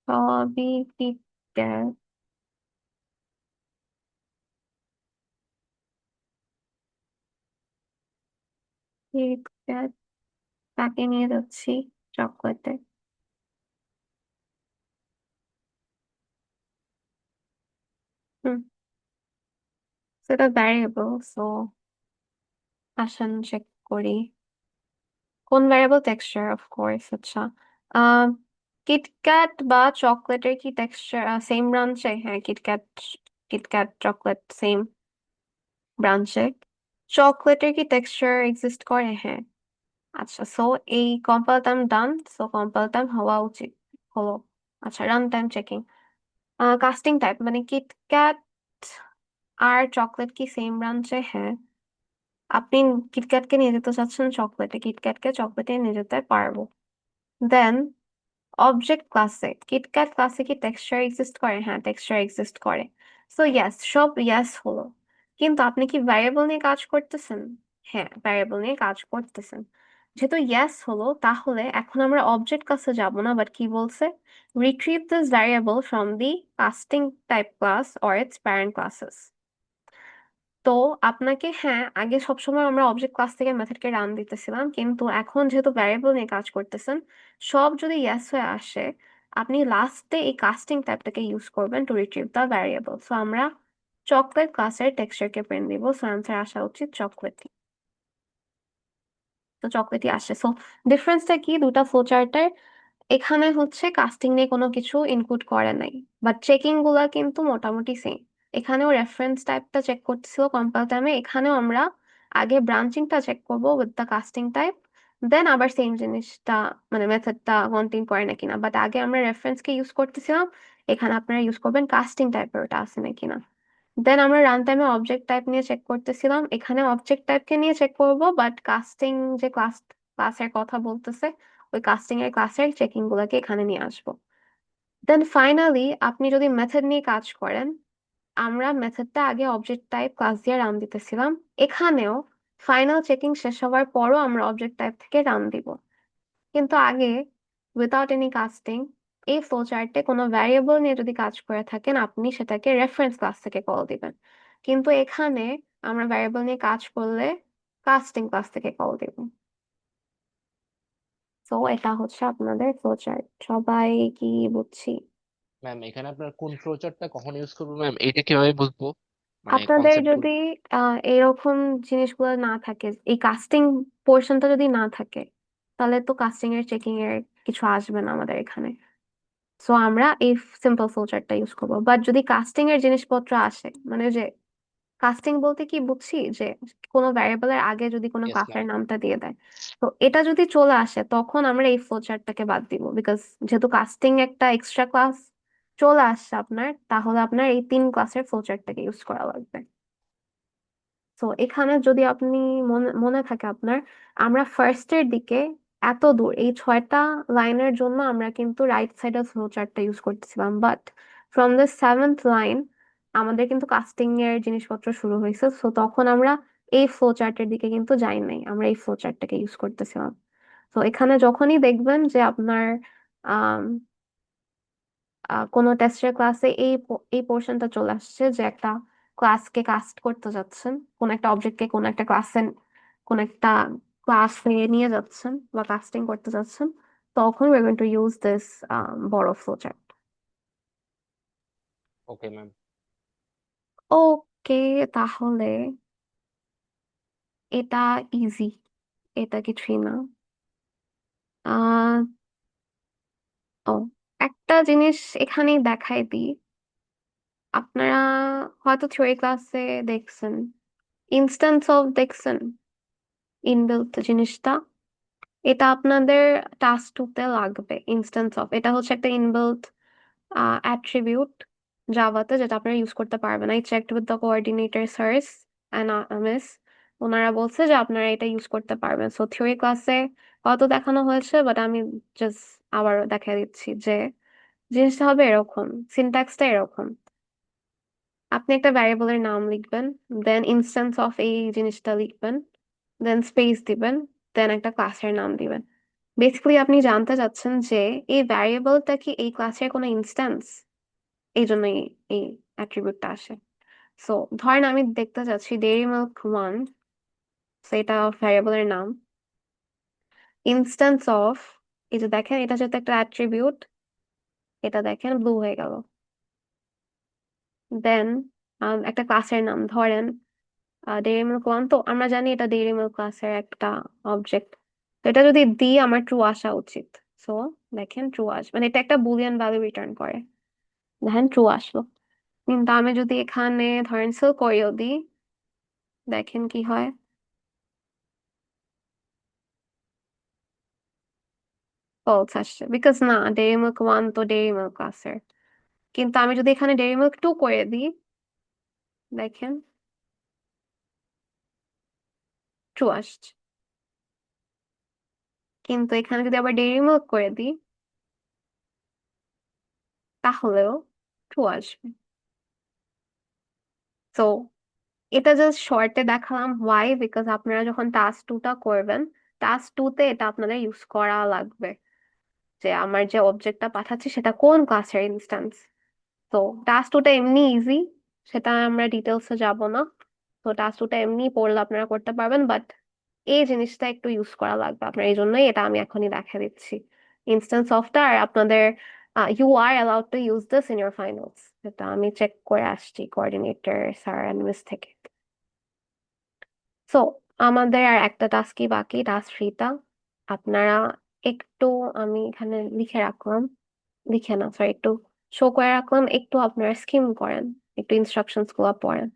সবই কিটক্যাট কিটক্যাট তাকে নিয়ে যাচ্ছি চকলেটে হুম সেটা ভ্যারিয়েবল সো আসেন চেক করি কোন ভ্যারিয়েবল টেক্সচার অফ কোর্স আচ্ছা কিটক্যাট বা চকলেটের কি টেক্সচার সেম ব্রাঞ্চে হ্যাঁ কিটক্যাট কিটক্যাট চকলেট সেম ব্রাঞ্চে চকলেটের কি টেক্সচার এক্সিস্ট করে হ্যাঁ আচ্ছা সো এই compile time done so compile time হওয়া উচিত হলো আচ্ছা run time checking casting type মানে কিটক্যাট আর চকলেট কি সেম ব্রাঞ্চে হ্যাঁ আপনি কিটক্যাটকে নিয়ে যেতে চাচ্ছেন চকলেটে কিটক্যাটকে চকলেটে নিয়ে যেতে পারবো দেন অবজেক্ট ক্লাসে কিটক্যাট ক্লাসে কি টেক্সচার এক্সিস্ট করে হ্যাঁ টেক্সচার এক্সিস্ট করে সো ইয়েস সব ইয়েস হলো কিন্তু আপনি কি ভ্যারিয়েবল নিয়ে কাজ করতেছেন হ্যাঁ ভ্যারিয়েবল নিয়ে কাজ করতেছেন যেহেতু ইয়েস হলো তাহলে এখন আমরা অবজেক্ট ক্লাসে যাব না বাট কি বলছে retrieve this variable from the casting type class or its parent classes তো আপনাকে হ্যাঁ আগে সবসময় আমরা অবজেক্ট ক্লাস থেকে মেথডকে রান দিতেছিলাম কিন্তু এখন যেহেতু ভ্যারিয়েবল নিয়ে কাজ করতেছেন সব যদি ইয়েস হয়ে আসে আপনি লাস্টে এই কাস্টিং টাইপটাকে ইউজ করবেন to retrieve the variable so আমরা চকলেট ক্লাসের টেক্সচারকে প্রিন্ট দিব সো অ্যান্সার আসা উচিত চকলেটই তো চকলেটই আসে সো ডিফারেন্সটা কি দুটা ফ্লোচার্টের এখানে হচ্ছে কাস্টিং নিয়ে কোনো কিছু ইনক্লুড করে নাই বাট চেকিং গুলা কিন্তু মোটামুটি সেম এখানেও রেফারেন্স টাইপটা চেক করতেছিল কম্পাইল টাইমে এখানেও আমরা আগে ব্রাঞ্চিংটা চেক করব with the casting type then আবার সেম জিনিসটা মানে মেথডটা কন্টিনিউ করে না কিনা বাট আগে আমরা রেফারেন্সকে ইউজ করতেছিলাম এখানে আপনারা ইউজ করবেন কাস্টিং টাইপের ওটা আছে নাকি না দেন আমরা রান টাইমে অবজেক্ট টাইপ নিয়ে চেক করতেছিলাম এখানে অবজেক্ট টাইপকে নিয়ে চেক করব বাট কাস্টিং যে ক্লাসের কথা বলতেছে ওই কাস্টিং এর ক্লাসের চেকিং গুলোকে এখানে নিয়ে আসবো দেন ফাইনালি আপনি যদি মেথড নিয়ে কাজ করেন আমরা মেথডটা আগে অবজেক্ট টাইপ ক্লাস দিয়ে রান দিতেছিলাম এখানেও ফাইনাল চেকিং শেষ হওয়ার পরও আমরা অবজেক্ট টাইপ থেকে রান দিব কিন্তু আগে উইদাউট এনি কাস্টিং এই ফ্লোচার্টে কোনো ভ্যারিয়েবল নিয়ে যদি কাজ করে থাকেন আপনি সেটাকে রেফারেন্স ক্লাস থেকে কল দিবেন কিন্তু এখানে আমরা ভ্যারিয়েবল নিয়ে কাজ করলে কাস্টিং ক্লাস থেকে কল দিব তো এটা হচ্ছে আপনাদের ফ্লোচার্ট সবাই কি বুঝছি ম্যাম এখানে আপনার কোন ফ্লোচার্টটা কখন ইউজ করবো ম্যাম এটা কিভাবে বুঝবো মানে আপনাদের কনসেপ্ট যদি এরকম জিনিসগুলো না থাকে এই কাস্টিং পোর্শনটা যদি না থাকে তাহলে তো কাস্টিং এর চেকিং এর কিছু আসবে না আমাদের এখানে সো আমরা এই সিম্পল ফ্লোচার্টটা ইউজ করবো বাট যদি কাস্টিং এর জিনিসপত্র আসে মানে যে কাস্টিং বলতে কি বুঝছি যে কোনো ভ্যারিয়েবলের আগে যদি কোনো ইয়েস ম্যাম ক্লাসের নামটা দিয়ে দেয় তো এটা যদি চলে আসে তখন আমরা এই ফ্লোচার্টটাকে বাদ দিব বিকজ যেহেতু কাস্টিং একটা এক্সট্রা ক্লাস চলে আসছে আপনার তাহলে আপনার এই 3 ক্লাসের ফ্লোচার্টটাকে ইউজ করা লাগবে তো এখানে যদি আপনি মনে মনে থাকে আপনার আমরা ফার্স্টের দিকে এত দূর এই 6টা লাইনের জন্য আমরা কিন্তু রাইট সাইডের ফ্লো চার্টটা ইউজ করতেছিলাম but from the 7th line আমাদের কিন্তু কাস্টিং এর জিনিসপত্র শুরু হয়েছে তো তখন আমরা এই ফ্লো চার্টের দিকে কিন্তু যাই নাই আমরা এই ফ্লো চার্টটাকে ইউজ করতেছিলাম তো এখানে যখনই দেখবেন যে আপনার আহ কোনো টেস্টের ক্লাসে এই পোর্শনটা চলে আসছে যে একটা ক্লাসকে কাস্ট করতে যাচ্ছেন কোন একটা অবজেক্টকে কোন একটা কোন একটা ক্লাসে নিয়ে যাচ্ছেন বা কাস্টিং করতে যাচ্ছেন তখন we're going to use this বড় flowchart ওকে ম্যাম ওকে তাহলে এটা ইজি এটা কিছুই না আহ ও একটা জিনিস এখানেই দেখাই দিই আপনারা হয়তো থিওরি ক্লাসে দেখছেন ইনস্ট্যান্স অফ দেখছেন ইনবিল্ট জিনিসটা এটা আপনাদের টাস্ক টুতে লাগবে ইনস্ট্যান্স অফ এটা হচ্ছে একটা ইনবিল্ট অ্যাট্রিবিউট জাভাতে যেটা আপনারা ইউজ করতে পারবেন I checked with the coordinator SARS and miss ওনারা বলছে যে আপনারা এটা ইউজ করতে পারবেন সো থিওরি ক্লাসে হয়তো দেখানো হয়েছে বাট আমি জাস্ট আবার দেখা দিচ্ছি যে জিনিসটা হবে এরকম সিনট্যাক্সটা এরকম আপনি একটা ভ্যারিয়েবলের নাম লিখবেন, দেন ইনস্ট্যান্স অফ এই জিনিসটা লিখবেন, দেন স্পেস দিবেন, দেন একটা ক্লাসের নাম দিবেন। বেসিক্যালি আপনি জানতে চাচ্ছেন যে এই ভ্যারিয়েবলটা কি এই ক্লাসের কোনো ইনস্ট্যান্স, এই জন্যই এই অ্যাট্রিবিউটটা আসে। সো ধরেন আমি দেখতে চাচ্ছি ডেইরি মিল্ক 1, সেটা ভ্যারিয়েবলের নাম, ইনস্ট্যান্স অফ, এই যে দেখেন এটা যেহেতু একটা অ্যাট্রিবিউট, এটা দেখেন ব্লু হয়ে গেল। দেন একটা ক্লাসের নাম ধরেন ডেইরি মিল্ক 1, তো আমরা জানি এটা ডেইরি মিল্ক ক্লাসের একটা অবজেক্ট। তো এটা যদি দিই আমার ট্রু আসা উচিত। সো দেখেন ট্রু আসবে, মানে এটা একটা বুলিয়ান ভ্যালু রিটার্ন করে, দেখেন ট্রু আসলো। কিন্তু আমি যদি এখানে ধরেন সেল করেও দিই, দেখেন কি হয়, ফলস আসছে, বিকজ না ডেইরি মিল্ক 1 তো ডেইরি মিল্ক ক্লাসের। কিন্তু আমি যদি এখানে ডেইরি মিল্ক 2 করে দিই, দেখেন ট্রু আসছে। কিন্তু এখানে যদি আবার ডেইরি মিল্ক করে দিই, তাহলেও ট্রু আসবে। তো এটা জাস্ট শর্টে দেখালাম, ওয়াই, বিকজ আপনারা যখন টাস্ক 2টা করবেন, টাস্ক 2তে এটা আপনাদের ইউজ করা লাগবে, যে আমার যে অবজেক্টটা পাঠাচ্ছি সেটা কোন ক্লাসের ইনস্ট্যান্স। তো টাস্ক 2টা এমনি ইজি, সেটা আমরা ডিটেলসে যাব না। তো টাস্ক 2টা এমনি পড়লে আপনারা করতে পারবেন, বাট এই জিনিসটা একটু ইউজ করা লাগবে আপনার, এই জন্যই এটা আমি এখনই দেখা দিচ্ছি ইনস্ট্যান্স অফটা। আর আপনাদের you are allowed to use this in your finals, এটা আমি চেক করে আসছি কোঅর্ডিনেটর স্যার অ্যান্ড মিস থেকে। সো আমাদের আর একটা টাস্কই বাকি, টাস্ক 3টা। আপনারা একটু, আমি এখানে লিখে রাখলাম, লিখে না সরি, একটু শো করে রাখলাম, একটু আপনারা স্কিম করেন, একটু ইনস্ট্রাকশনস গুলো পড়েন।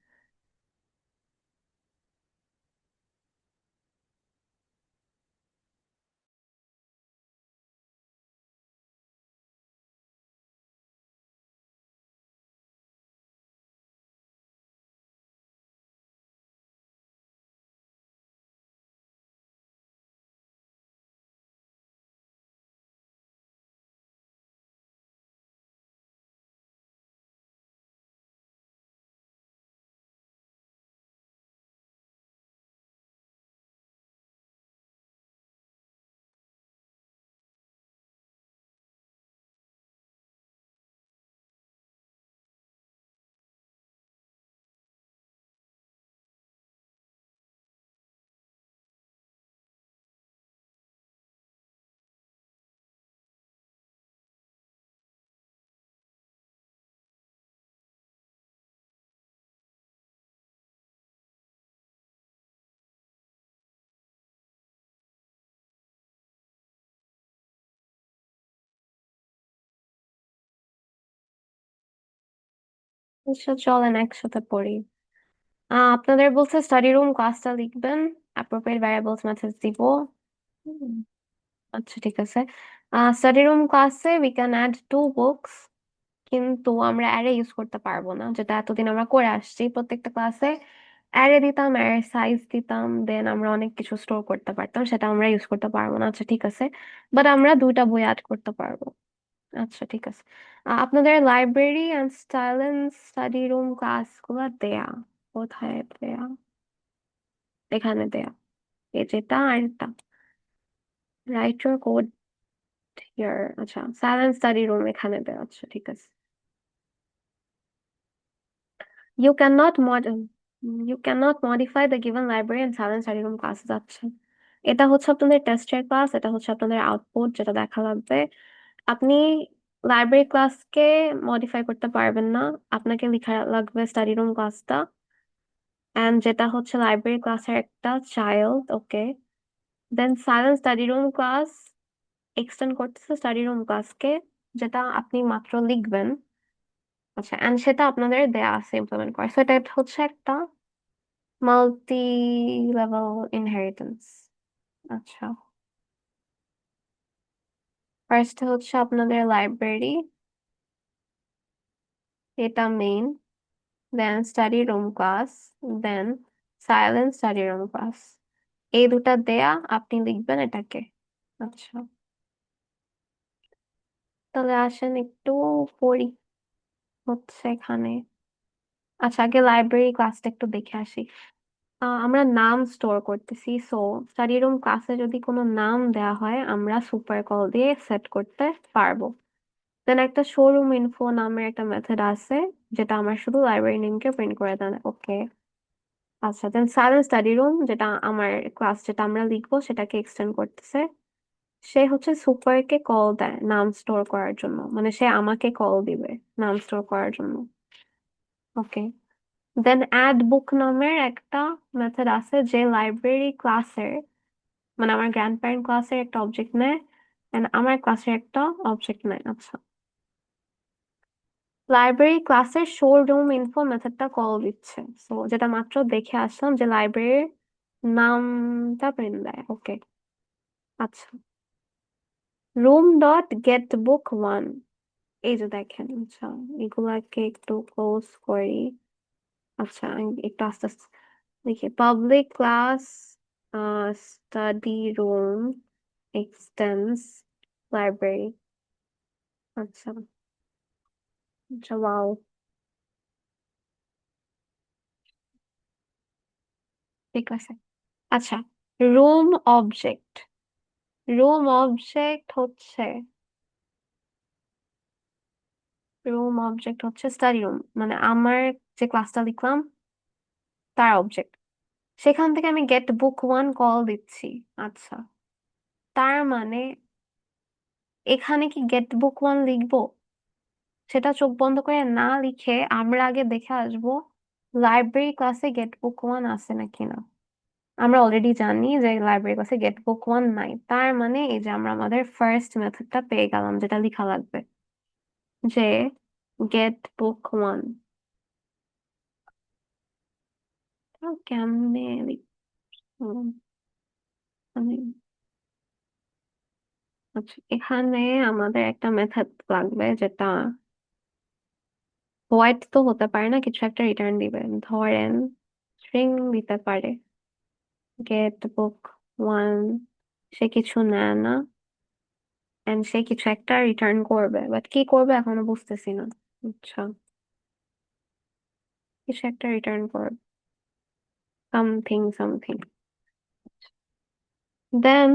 আচ্ছা চলেন একসাথে পড়ি। আপনাদের বলছে স্টাডি রুম ক্লাসটা লিখবেন, অ্যাপ্রোপ্রিয়েট ভ্যারিয়েবলস মেথড দিব। হুম, আচ্ছা ঠিক আছে। স্টাডি রুম ক্লাসে উই ক্যান অ্যাড 2 বুকস, কিন্তু আমরা অ্যারে ইউজ করতে পারবো না, যেটা এতদিন আমরা করে আসছি প্রত্যেকটা ক্লাসে। অ্যারে দিতাম, অ্যারে সাইজ দিতাম, দেন আমরা অনেক কিছু স্টোর করতে পারতাম, সেটা আমরা ইউজ করতে পারবো না। আচ্ছা ঠিক আছে, বাট আমরা 2টা বই অ্যাড করতে পারবো। আচ্ছা ঠিক আছে। আপনাদের library and style and study room ক্লাসগুলো দেয়া, কোথায় দেয়া, এখানে দেয়া, এই যেটা আর এটা, রাইট ইউর কোড হিয়ার। আচ্ছা সাইলেন্ট স্টাডি রুম এখানে দেয়া, আচ্ছা ঠিক আছে। You cannot mod you cannot modify the given library and silent study room classes, আচ্ছা এটা হচ্ছে আপনাদের টেস্টের ক্লাস, এটা হচ্ছে আপনাদের আউটপুট যেটা দেখা লাগবে। আপনি লাইব্রেরি ক্লাসকে মডিফাই করতে পারবেন না, আপনাকে লেখা লাগবে স্টাডি রুম ক্লাসটা, এন্ড যেটা হচ্ছে লাইব্রেরি ক্লাসের একটা child, okay. Then silent study room class extend করতেছে স্টাডি রুম ক্লাসকে, যেটা আপনি মাত্র লিখবেন। আচ্ছা এন্ড সেটা আপনাদের দেয়া আছে ইমপ্লিমেন্ট করা, সো এটা হচ্ছে একটা মাল্টি লেভেল ইনহেরিটেন্স। আচ্ছা ফার্স্ট হচ্ছে আপনাদের লাইব্রেরি, এটা মেইন, দেন স্টাডি রুম ক্লাস, দেন সাইলেন্ট স্টাডি রুম ক্লাস, এই দুটা দেয়া আপনি লিখবেন এটাকে। আচ্ছা তাহলে আসেন একটু পড়ি, হচ্ছে এখানে আচ্ছা, আগে লাইব্রেরি ক্লাসটা একটু দেখে আসি। আমরা নাম স্টোর করতেছি, সো স্টাডি রুম ক্লাসে যদি কোনো নাম দেওয়া হয় আমরা সুপার কল দিয়ে সেট করতে পারবো। দেন একটা শোরুম ইনফো নামের একটা মেথড আছে যেটা আমার শুধু লাইব্রেরি নেমকে প্রিন্ট করে দেন। ওকে, আচ্ছা। দেন সাইলেন্ট স্টাডি রুম, যেটা আমার ক্লাস যেটা আমরা লিখবো সেটাকে এক্সটেন্ড করতেছে। সে হচ্ছে সুপারকে কল দেয় নাম স্টোর করার জন্য, মানে সে আমাকে কল দিবে নাম স্টোর করার জন্য। ওকে, দেন অ্যাড বুক নামের একটা মেথড আছে যে লাইব্রেরি ক্লাসের, মানে আমার গ্র্যান্ড প্যারেন্ট ক্লাসের একটা অবজেক্ট নেয় এন্ড আমার ক্লাসের একটা অবজেক্ট নেয়। আচ্ছা, লাইব্রেরি ক্লাসের শোরুম ইনফো মেথডটা কল দিচ্ছে, সো যেটা মাত্র দেখে আসলাম যে লাইব্রেরির নামটা প্রিন্ট দেয়। ওকে, আচ্ছা। Room dot get book one, এই যে দেখেন, আচ্ছা এগুলাকে একটু ক্লোজ করি। আচ্ছা, আমি একটু আস্তে আস্তে লিখি। Public class study room এক্সটেন্স library. আচ্ছা আচ্ছা, ওয়াও, ঠিক আছে। আচ্ছা, রুম অবজেক্ট, রুম অবজেক্ট হচ্ছে স্টাডি রুম, মানে আমার যে ক্লাসটা লিখলাম তার অবজেক্ট। সেখান থেকে আমি গেট বুক ওয়ান কল দিচ্ছি। আচ্ছা, তার মানে এখানে কি গেট বুক ওয়ান লিখবো? সেটা চোখ বন্ধ করে না লিখে আমরা আগে দেখে আসবো লাইব্রেরি ক্লাসে গেট বুক ওয়ান আছে নাকি না। আমরা অলরেডি জানি যে লাইব্রেরি ক্লাসে গেট বুক ওয়ান নাই, তার মানে এই যে আমরা আমাদের ফার্স্ট মেথডটা পেয়ে গেলাম যেটা লেখা লাগবে, যে গেট বুক ওয়ান। কেমনে লিখলাম আমি? আচ্ছা, এখানে আমাদের একটা মেথড লাগবে যেটা হোয়াইট তো হতে পারে না, কিছু একটা রিটার্ন দিবে, ধরেন স্ট্রিং দিতে পারে। গেট বুক ওয়ান, সে কিছু নেয় না এন্ড সে কিছু একটা রিটার্ন করবে, বাট কি করবে এখনো বুঝতেছি না। আচ্ছা, কিছু একটা রিটার্ন করবে, something something. Then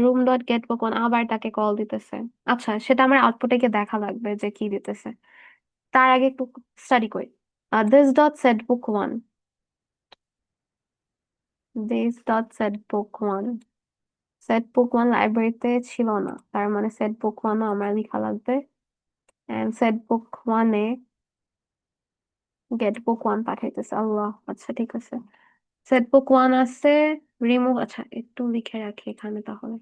room dot get book one আবার তাকে কল দিতেছে। আচ্ছা, সেটা আমার আউটপুটে গিয়ে দেখা লাগবে যে কি দিতেছে। তার আগে একটু স্টাডি করি। This dot set book one, set book one লাইব্রেরিতে ছিল না, তার মানে সেট বুক ওয়ানও আমার লেখা লাগবে। এন্ড সেট বুক ওয়ানে গেট বুক ওয়ান পাঠাইতেছে। আল্লাহ, আচ্ছা ঠিক আছে। সেট বুক ওয়ান আছে, রিমুভ, আচ্ছা একটু লিখে রাখি এখানে তাহলে।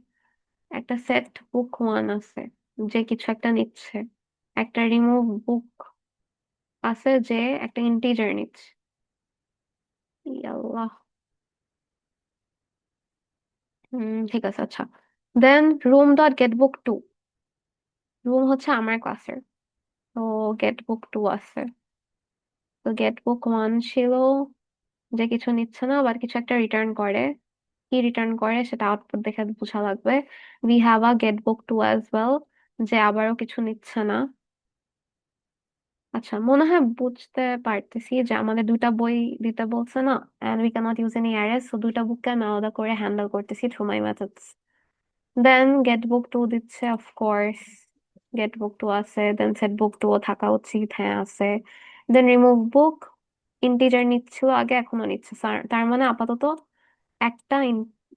একটা সেট বুক ওয়ান আছে যে কিছু একটা নিচ্ছে, একটা রিমুভ বুক আছে যে একটা ইন্টিজার নিচ্ছে। আল্লাহ, ঠিক আছে। আচ্ছা, দেন room dot get book two, room হচ্ছে আমার ক্লাসের, তো গেট বুক টু আছে। তো গেট বুক ওয়ান ছিল যে কিছু নিচ্ছে না, আবার কিছু একটা রিটার্ন করে। কি রিটার্ন করে সেটা আউটপুট দেখে বোঝা লাগবে। We have a get book two as well, যে আবারও কিছু নিচ্ছে না। আচ্ছা, মনে হয় বুঝতে পারতেছি যে আমাদের দুইটা বই দিতে বলছে না, and we cannot use any arrays, so দুইটা বুককে আমি আলাদা করে হ্যান্ডেল করতেছি through my methods. Then get book two দিচ্ছে, অফকোর্স গেট বুক টু আছে। দেন সেট বুক টু থাকা উচিত, হ্যাঁ আছে। দেন রিমুভ বুক, ইন্টিজার নিচ্ছিল আগে, এখনো নিচ্ছে, তার মানে আপাতত একটা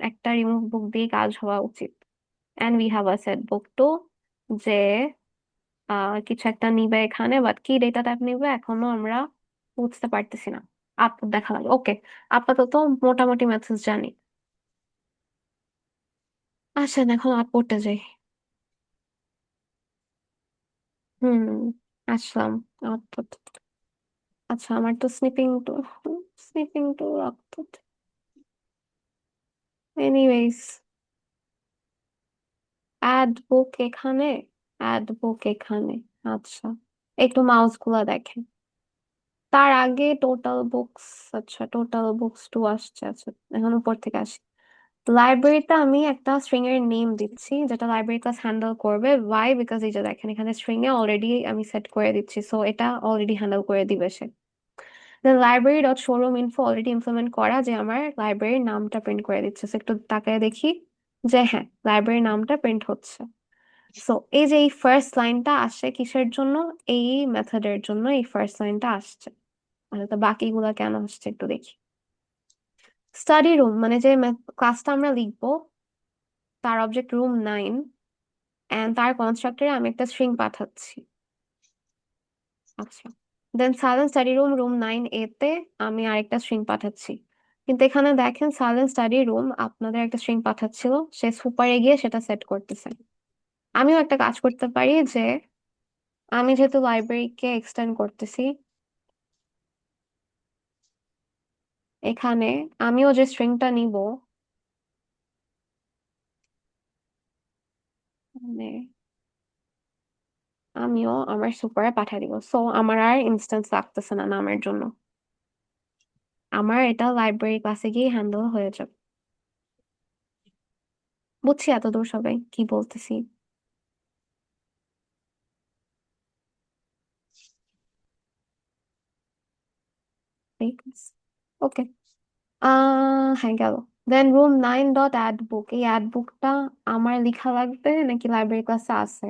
একটা রিমুভ বুক দিয়ে কাজ হওয়া উচিত। And we have a set book two, যে কিছু একটা নিবে এখানে, বাট কি ডেটা টাইপ নিবে এখনো আমরা বুঝতে পারতেছি না, আউটপুট দেখা লাগে। ওকে, আপাতত মোটামুটি মেথড জানি। আচ্ছা, এখন আউটপুটে যাই। হুম, আসলাম আউটপুট। আচ্ছা, আমার তো snipping to output. Anyways, add book এখানে। আচ্ছা, একটু মাউস গুলা দেখেন। তার আগে টোটাল বুকস, আচ্ছা টোটাল বুকস টু আসছে। আচ্ছা, এখন উপর থেকে আসি। লাইব্রেরিতে আমি একটা স্ট্রিং এর নেম দিচ্ছি যেটা লাইব্রেরি ক্লাস হ্যান্ডেল করবে। ওয়াই? বিকজ এই যে দেখেন এখানে স্ট্রিং এ অলরেডি আমি সেট করে দিচ্ছি, সো এটা অলরেডি হ্যান্ডেল করে দিবে সে। Then library dot show room info already implement করা, যে আমার লাইব্রেরির নামটা প্রিন্ট করে দিচ্ছে। So একটু তাকায় দেখি যে হ্যাঁ, লাইব্রেরির নামটা প্রিন্ট হচ্ছে। সো এই যে এই ফার্স্ট লাইনটা আসে কিসের জন্য? এই মেথডের জন্য এই ফার্স্ট লাইনটা আসছে। আচ্ছা, তো বাকিগুলা কেন আসছে একটু দেখি। স্টাডি রুম মানে যে ক্লাসটা আমরা লিখবো, তার অবজেক্ট রুম 9 এন্ড তার কনস্ট্রাক্টরে আমি একটা স্ট্রিং পাঠাচ্ছি। আচ্ছা, then silent study room room 9A তে আমি আরেকটা স্ট্রিং পাঠাচ্ছি। কিন্তু এখানে দেখেন সাইলেন্ট স্টাডি রুম আপনাদের একটা স্ট্রিং পাঠাচ্ছিল, সে সুপারে গিয়ে সেটা সেট করতেছে। আমিও একটা কাজ করতে পারি, যে আমি যেহেতু লাইব্রেরিকে এক্সটেন্ড করতেছি, এখানে আমিও যে স্ট্রিংটা নিব, মানে আমিও আমার সুপারে পাঠিয়ে দিব। সো আমার আর ইনস্ট্যান্স লাগতেছে না নামের জন্য, আমার এটা লাইব্রেরি ক্লাসে গিয়ে হ্যান্ডেল হয়ে যাবে। বুঝছি এতদূর সবাই কি বলতেছি? ওকে, হ্যাঁ গেল। দেন রুম 9 ডট অ্যাড বুক, এই অ্যাড বুকটা আমার লেখা লাগবে নাকি লাইব্রেরি ক্লাসে আছে?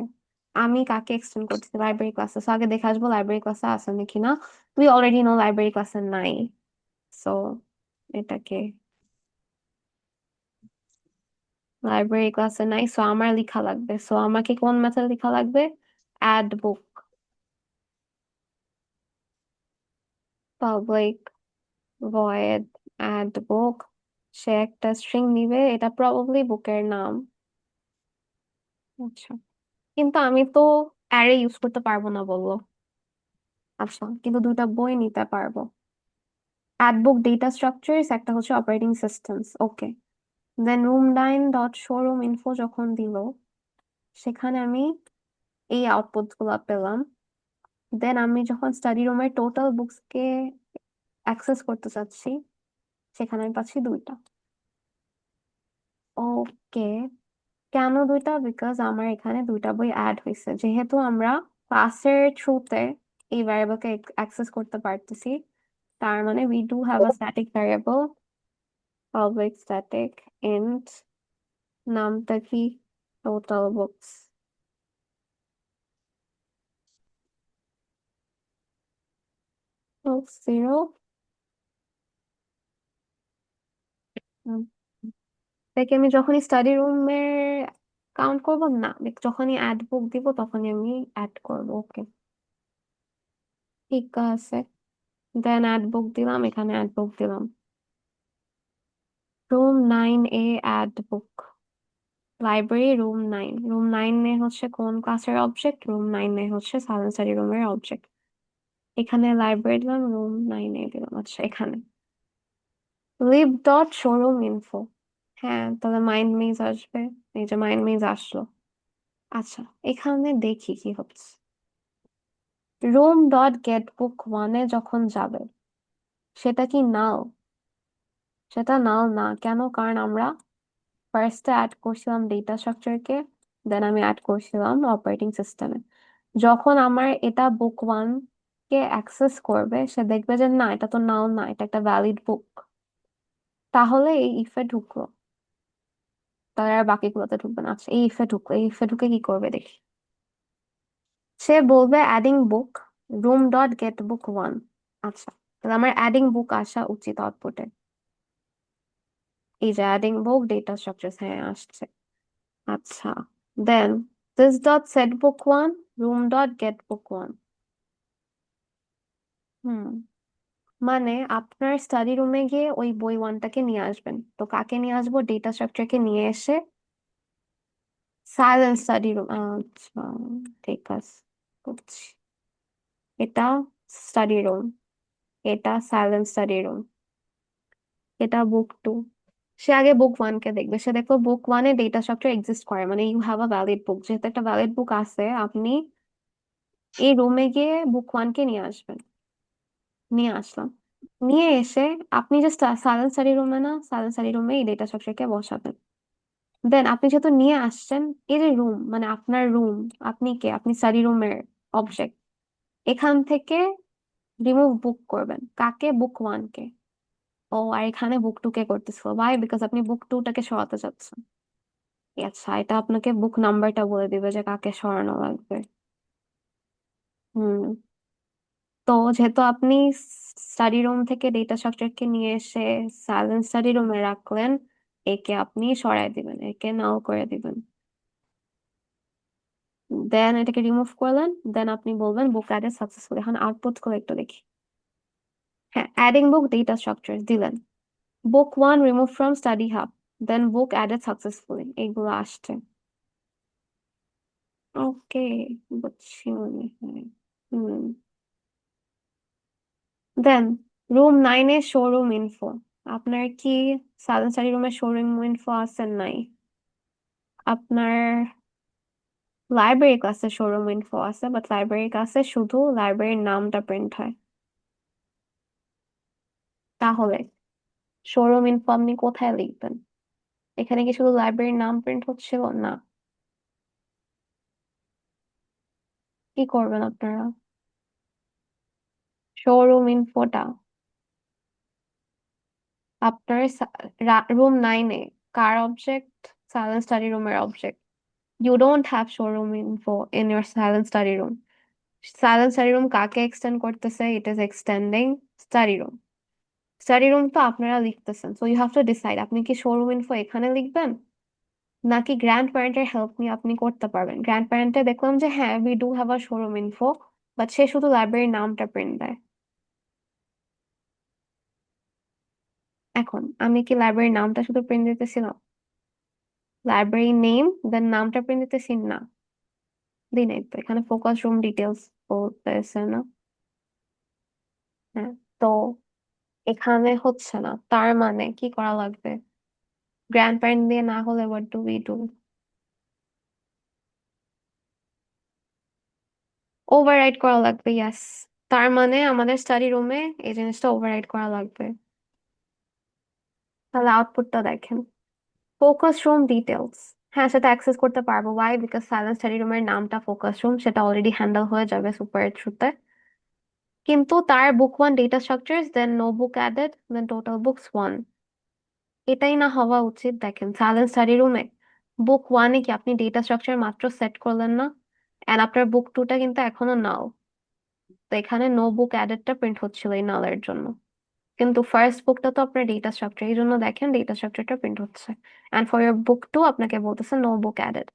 আমি কাকে এক্সটেন্ড করতেছি? লাইব্রেরি ক্লাসে। সো আগে দেখে আসবো লাইব্রেরি ক্লাসে আছে নাকি না। উই অলরেডি নো লাইব্রেরি ক্লাসে নাই। সো এটাকে লাইব্রেরি ক্লাসে নাই, সো আমার লেখা লাগবে। সো আমাকে কোন মেথড লেখা লাগবে? অ্যাড বুক পাবলিক ভয়েড অ্যাড বুক। সে একটা স্ট্রিং নিবে, এটা প্রবাবলি বুকের নাম। আচ্ছা, কিন্তু আমি তো অ্যারে ইউজ করতে পারবো না বললো। আচ্ছা, কিন্তু দুটা বই নিতে পারবো। অ্যাড বুক ডেটা স্ট্রাকচারস, একটা হচ্ছে অপারেটিং সিস্টেমস। ওকে, দেন রুম 9 ডট শোরুম ইনফো যখন দিল, সেখানে আমি এই আউটপুট গুলা পেলাম। দেন আমি যখন স্টাডি রুমের টোটাল বুকস কে অ্যাক্সেস করতে চাচ্ছি, সেখানে আমি পাচ্ছি দুইটা। ওকে, কেন দুইটা? বিকজ আমার এখানে দুইটা বই অ্যাড হয়েছে। যেহেতু আমরা ক্লাসের থ্রুতে এই ভ্যারিয়েবলকে অ্যাক্সেস করতে পারতেছি, তার মানে we do have a static variable, public static int, নামটা কি? total books, books 0। দেখে আমি যখনই স্টাডি রুমের কাউন্ট করবো না, যখনই অ্যাড বুক দিব তখনই আমি অ্যাড করবো। ওকে, ঠিক আছে। দেন অ্যাড বুক দিলাম, এখানে অ্যাড বুক দিলাম। রুম 9A অ্যাড বুক, লাইব্রেরি রুম 9। রুম 9 হচ্ছে কোন ক্লাসের অবজেক্ট? রুম 9 হচ্ছে সাইলেন্ট স্টাডি রুমের অবজেক্ট। এখানে লাইব্রেরি দিলাম, রুম 9 দিলাম। আচ্ছা, এখানে লিভ ডট শোরুম ইনফো। হ্যাঁ, তাহলে মাইন্ড মেজ আসবে। এই যে মাইন্ড মেজ আসলো। আচ্ছা, এখানে দেখি কি হচ্ছে। রুম ডট গেট বুক 1 যখন যাবে, সেটা কি নাল? সেটা নাল না। কেন? কারণ আমরা ফার্স্টে অ্যাড করছিলাম ডেটা স্ট্রাকচারকে, দেন আমি অ্যাড করছিলাম অপারেটিং সিস্টেমে। যখন আমার এটা বুক 1 কে অ্যাক্সেস করবে, সে দেখবে যে না, এটা তো নাও না, এটা একটা ভ্যালিড বুক। তাহলে এই ইফে ঢুকলো, তাহলে আর বাকিগুলোতে ঢুকবে না। আচ্ছা, এই ইফে ঢুকলো, এই ইফে ঢুকে কি করবে দেখি। সে বলবে অ্যাডিং বুক রুম ডট গেট বুক 1। আচ্ছা, তাহলে আমার অ্যাডিং বুক আসা উচিত আউটপুটে। এই যে অ্যাডিং বুক ডেটা স্ট্রাকচার, হ্যাঁ আসছে। আচ্ছা, দেন this dot set book 1 room dot get book 1। হুম, মানে আপনার স্টাডি রুমে গিয়ে ওই বই 1টাকে নিয়ে আসবেন। তো কাকে নিয়ে আসবো? ডেটা স্ট্রাকচারকে নিয়ে এসে সাইলেন্ট স্টাডি রুম। আচ্ছা, ঠিক আছে, বুঝছি। এটা স্টাডি রুম, এটা সাইলেন্ট স্টাডি রুম, এটা বুক 2। সে আগে বুক 1 কে দেখবে। সে দেখো বুক 1 এ ডেটা স্ট্রাকচার এক্সিস্ট করে, মানে ইউ হ্যাভ আ ভ্যালিড বুক। যেহেতু একটা ভ্যালিড বুক আছে, আপনি এই রুমে গিয়ে বুক 1 কে নিয়ে আসবেন। নিয়ে আসলাম, নিয়ে এসে আপনি জাস্ট সাইলেন্ট স্টাডি রুমে, না সাইলেন্ট স্টাডি রুমে এই ডেটা স্ট্রাকচারকে বসাবেন। দেন আপনি যেহেতু নিয়ে আসছেন, এই যে রুম মানে আপনার রুম, আপনি কে? আপনি স্টাডি রুমের অবজেক্ট। এখান থেকে রিমুভ বুক করবেন কাকে? বুক 1 কে। ও আর এখানে বুক 2 কে করতেছিল, বাই বিকজ আপনি বুক 2 টাকে সরাতে চাচ্ছেন। আচ্ছা, এটা আপনাকে বুক নাম্বারটা বলে দিবে যে কাকে সরানো লাগবে। হুম। তো যেহেতু আপনি স্টাডি রুম থেকে ডেটা স্ট্রাকচারকে নিয়ে এসে সাইলেন্ট স্টাডি রুমে রাখলেন, একে আপনি সরাই দিবেন, একে নাল করে দিবেন। দেন এটাকে রিমুভ করলেন, দেন আপনি বলবেন বুক অ্যাডেড সাকসেসফুল। এখন আউটপুট করে একটু দেখি। হ্যাঁ, অ্যাডিং বুক ডেটা স্ট্রাকচার দিলেন, book 1 remove from study hub, then book added successfully, এইগুলো আসছে। ওকে, বুঝছি মনে হয়। হুম। Then room 9 a showroom info, আপনার কি সাইলেন্ট স্টাডি রুমে শোরুম ইনফো আছে? নাই। আপনার লাইব্রেরি ক্লাসে শোরুম ইনফো আছে, বাট লাইব্রেরি ক্লাসে শুধু লাইব্রেরির নামটা প্রিন্ট হয়। তাহলে শোরুম ইনফো আপনি কোথায় লিখবেন? এখানে কি শুধু লাইব্রেরির নাম প্রিন্ট হচ্ছিল না? কি করবেন আপনারা? শোরুম ইনফোটা আপনার রুম 9 এ কার অবজেক্ট? সাইলেন্ট স্টাডি রুমের object. You don't have showroom info in your silent study room. Silent study room কাকে এক্সটেন্ড করতেছে? It is extending study room. Study room তো আপনারা লিখতেছেন, so you have to decide আপনি কি showroom info এখানে লিখবেন নাকি গ্র্যান্ড প্যারেন্টের হেল্প নিয়ে আপনি করতে পারবেন। গ্র্যান্ড প্যারেন্টে দেখলাম যে হ্যাঁ we do have a show room info, but সে শুধু লাইব্রেরির নামটা প্রিন্ট দেয়। এখন আমি কি লাইব্রেরির নামটা শুধু প্রিন্ট দিতেছিলাম? লাইব্রেরি নেম দেন নামটা প্রিন্ট দিতেছি না? দিই নাই তো, এখানে ফোকাস রুম ডিটেলস বলতেছে না। হ্যাঁ, তো এখানে হচ্ছে না, তার মানে কি করা লাগবে? গ্র্যান্ড প্যারেন্ট দিয়ে না হলে what do we do? Override করা লাগবে, ইয়াস। তার মানে আমাদের স্টাডি রুমে এই জিনিসটা ওভাররাইড করা লাগবে। তাহলে আউটপুটটা দেখেন, ফোকাস রুম ডিটেলস। হ্যাঁ, সেটা অ্যাক্সেস করতে পারবো, ওয়াই বিকজ সাইলেন্ট স্টাডি রুমের নামটা ফোকাস রুম, সেটা অলরেডি হ্যান্ডেল হয়ে যাবে সুপার থ্রুতে। কিন্তু তার বুক 1 ডেটা স্ট্রাকচার্স, দেন নো বুক অ্যাডেড, দেন টোটাল বুকস 1, এটাই না হওয়া উচিত? দেখেন সাইলেন্ট স্টাডি রুমে বুক 1 এ কি আপনি ডেটা স্ট্রাকচার মাত্র সেট করলেন না? এন্ড আপনার বুক 2টা কিন্তু এখনো নাও, তো এখানে নো বুক অ্যাডেডটা প্রিন্ট হচ্ছিল এই নালের জন্য। কিন্তু ফার্স্ট বুকটা তো আপনার ডেটা স্ট্রাকচার, এই জন্য দেখেন ডেটা স্ট্রাকচারটা প্রিন্ট হচ্ছে। এন্ড ফর ইয়ার বুক 2 আপনাকে বলতেছে নো বুক অ্যাডেড।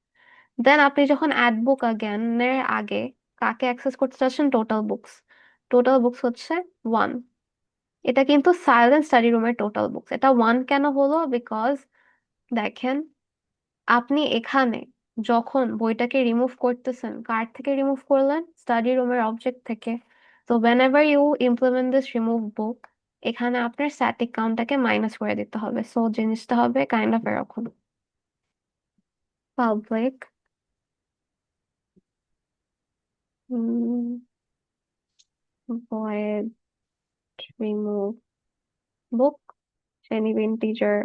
দেন আপনি যখন অ্যাড বুক अगेन এর আগে কাকে অ্যাক্সেস করতে চাচ্ছেন? Total books. টোটাল বুকস হচ্ছে 1। এটা কিন্তু সাইলেন্ট স্টাডি রুমের টোটাল বুকস। এটা 1 কেন হলো? বিকজ দেখেন আপনি এখানে যখন বইটাকে রিমুভ করতেছেন, কার থেকে রিমুভ করলেন? স্টাডি রুমের অবজেক্ট থেকে। তো whenever you implement this remove book, এখানে আপনার স্ট্যাটিক কাউন্টটাকে মাইনাস করে দিতে হবে। সো জিনিসটা হবে কাইন্ড অফ এরকম, public void remove book, any integer।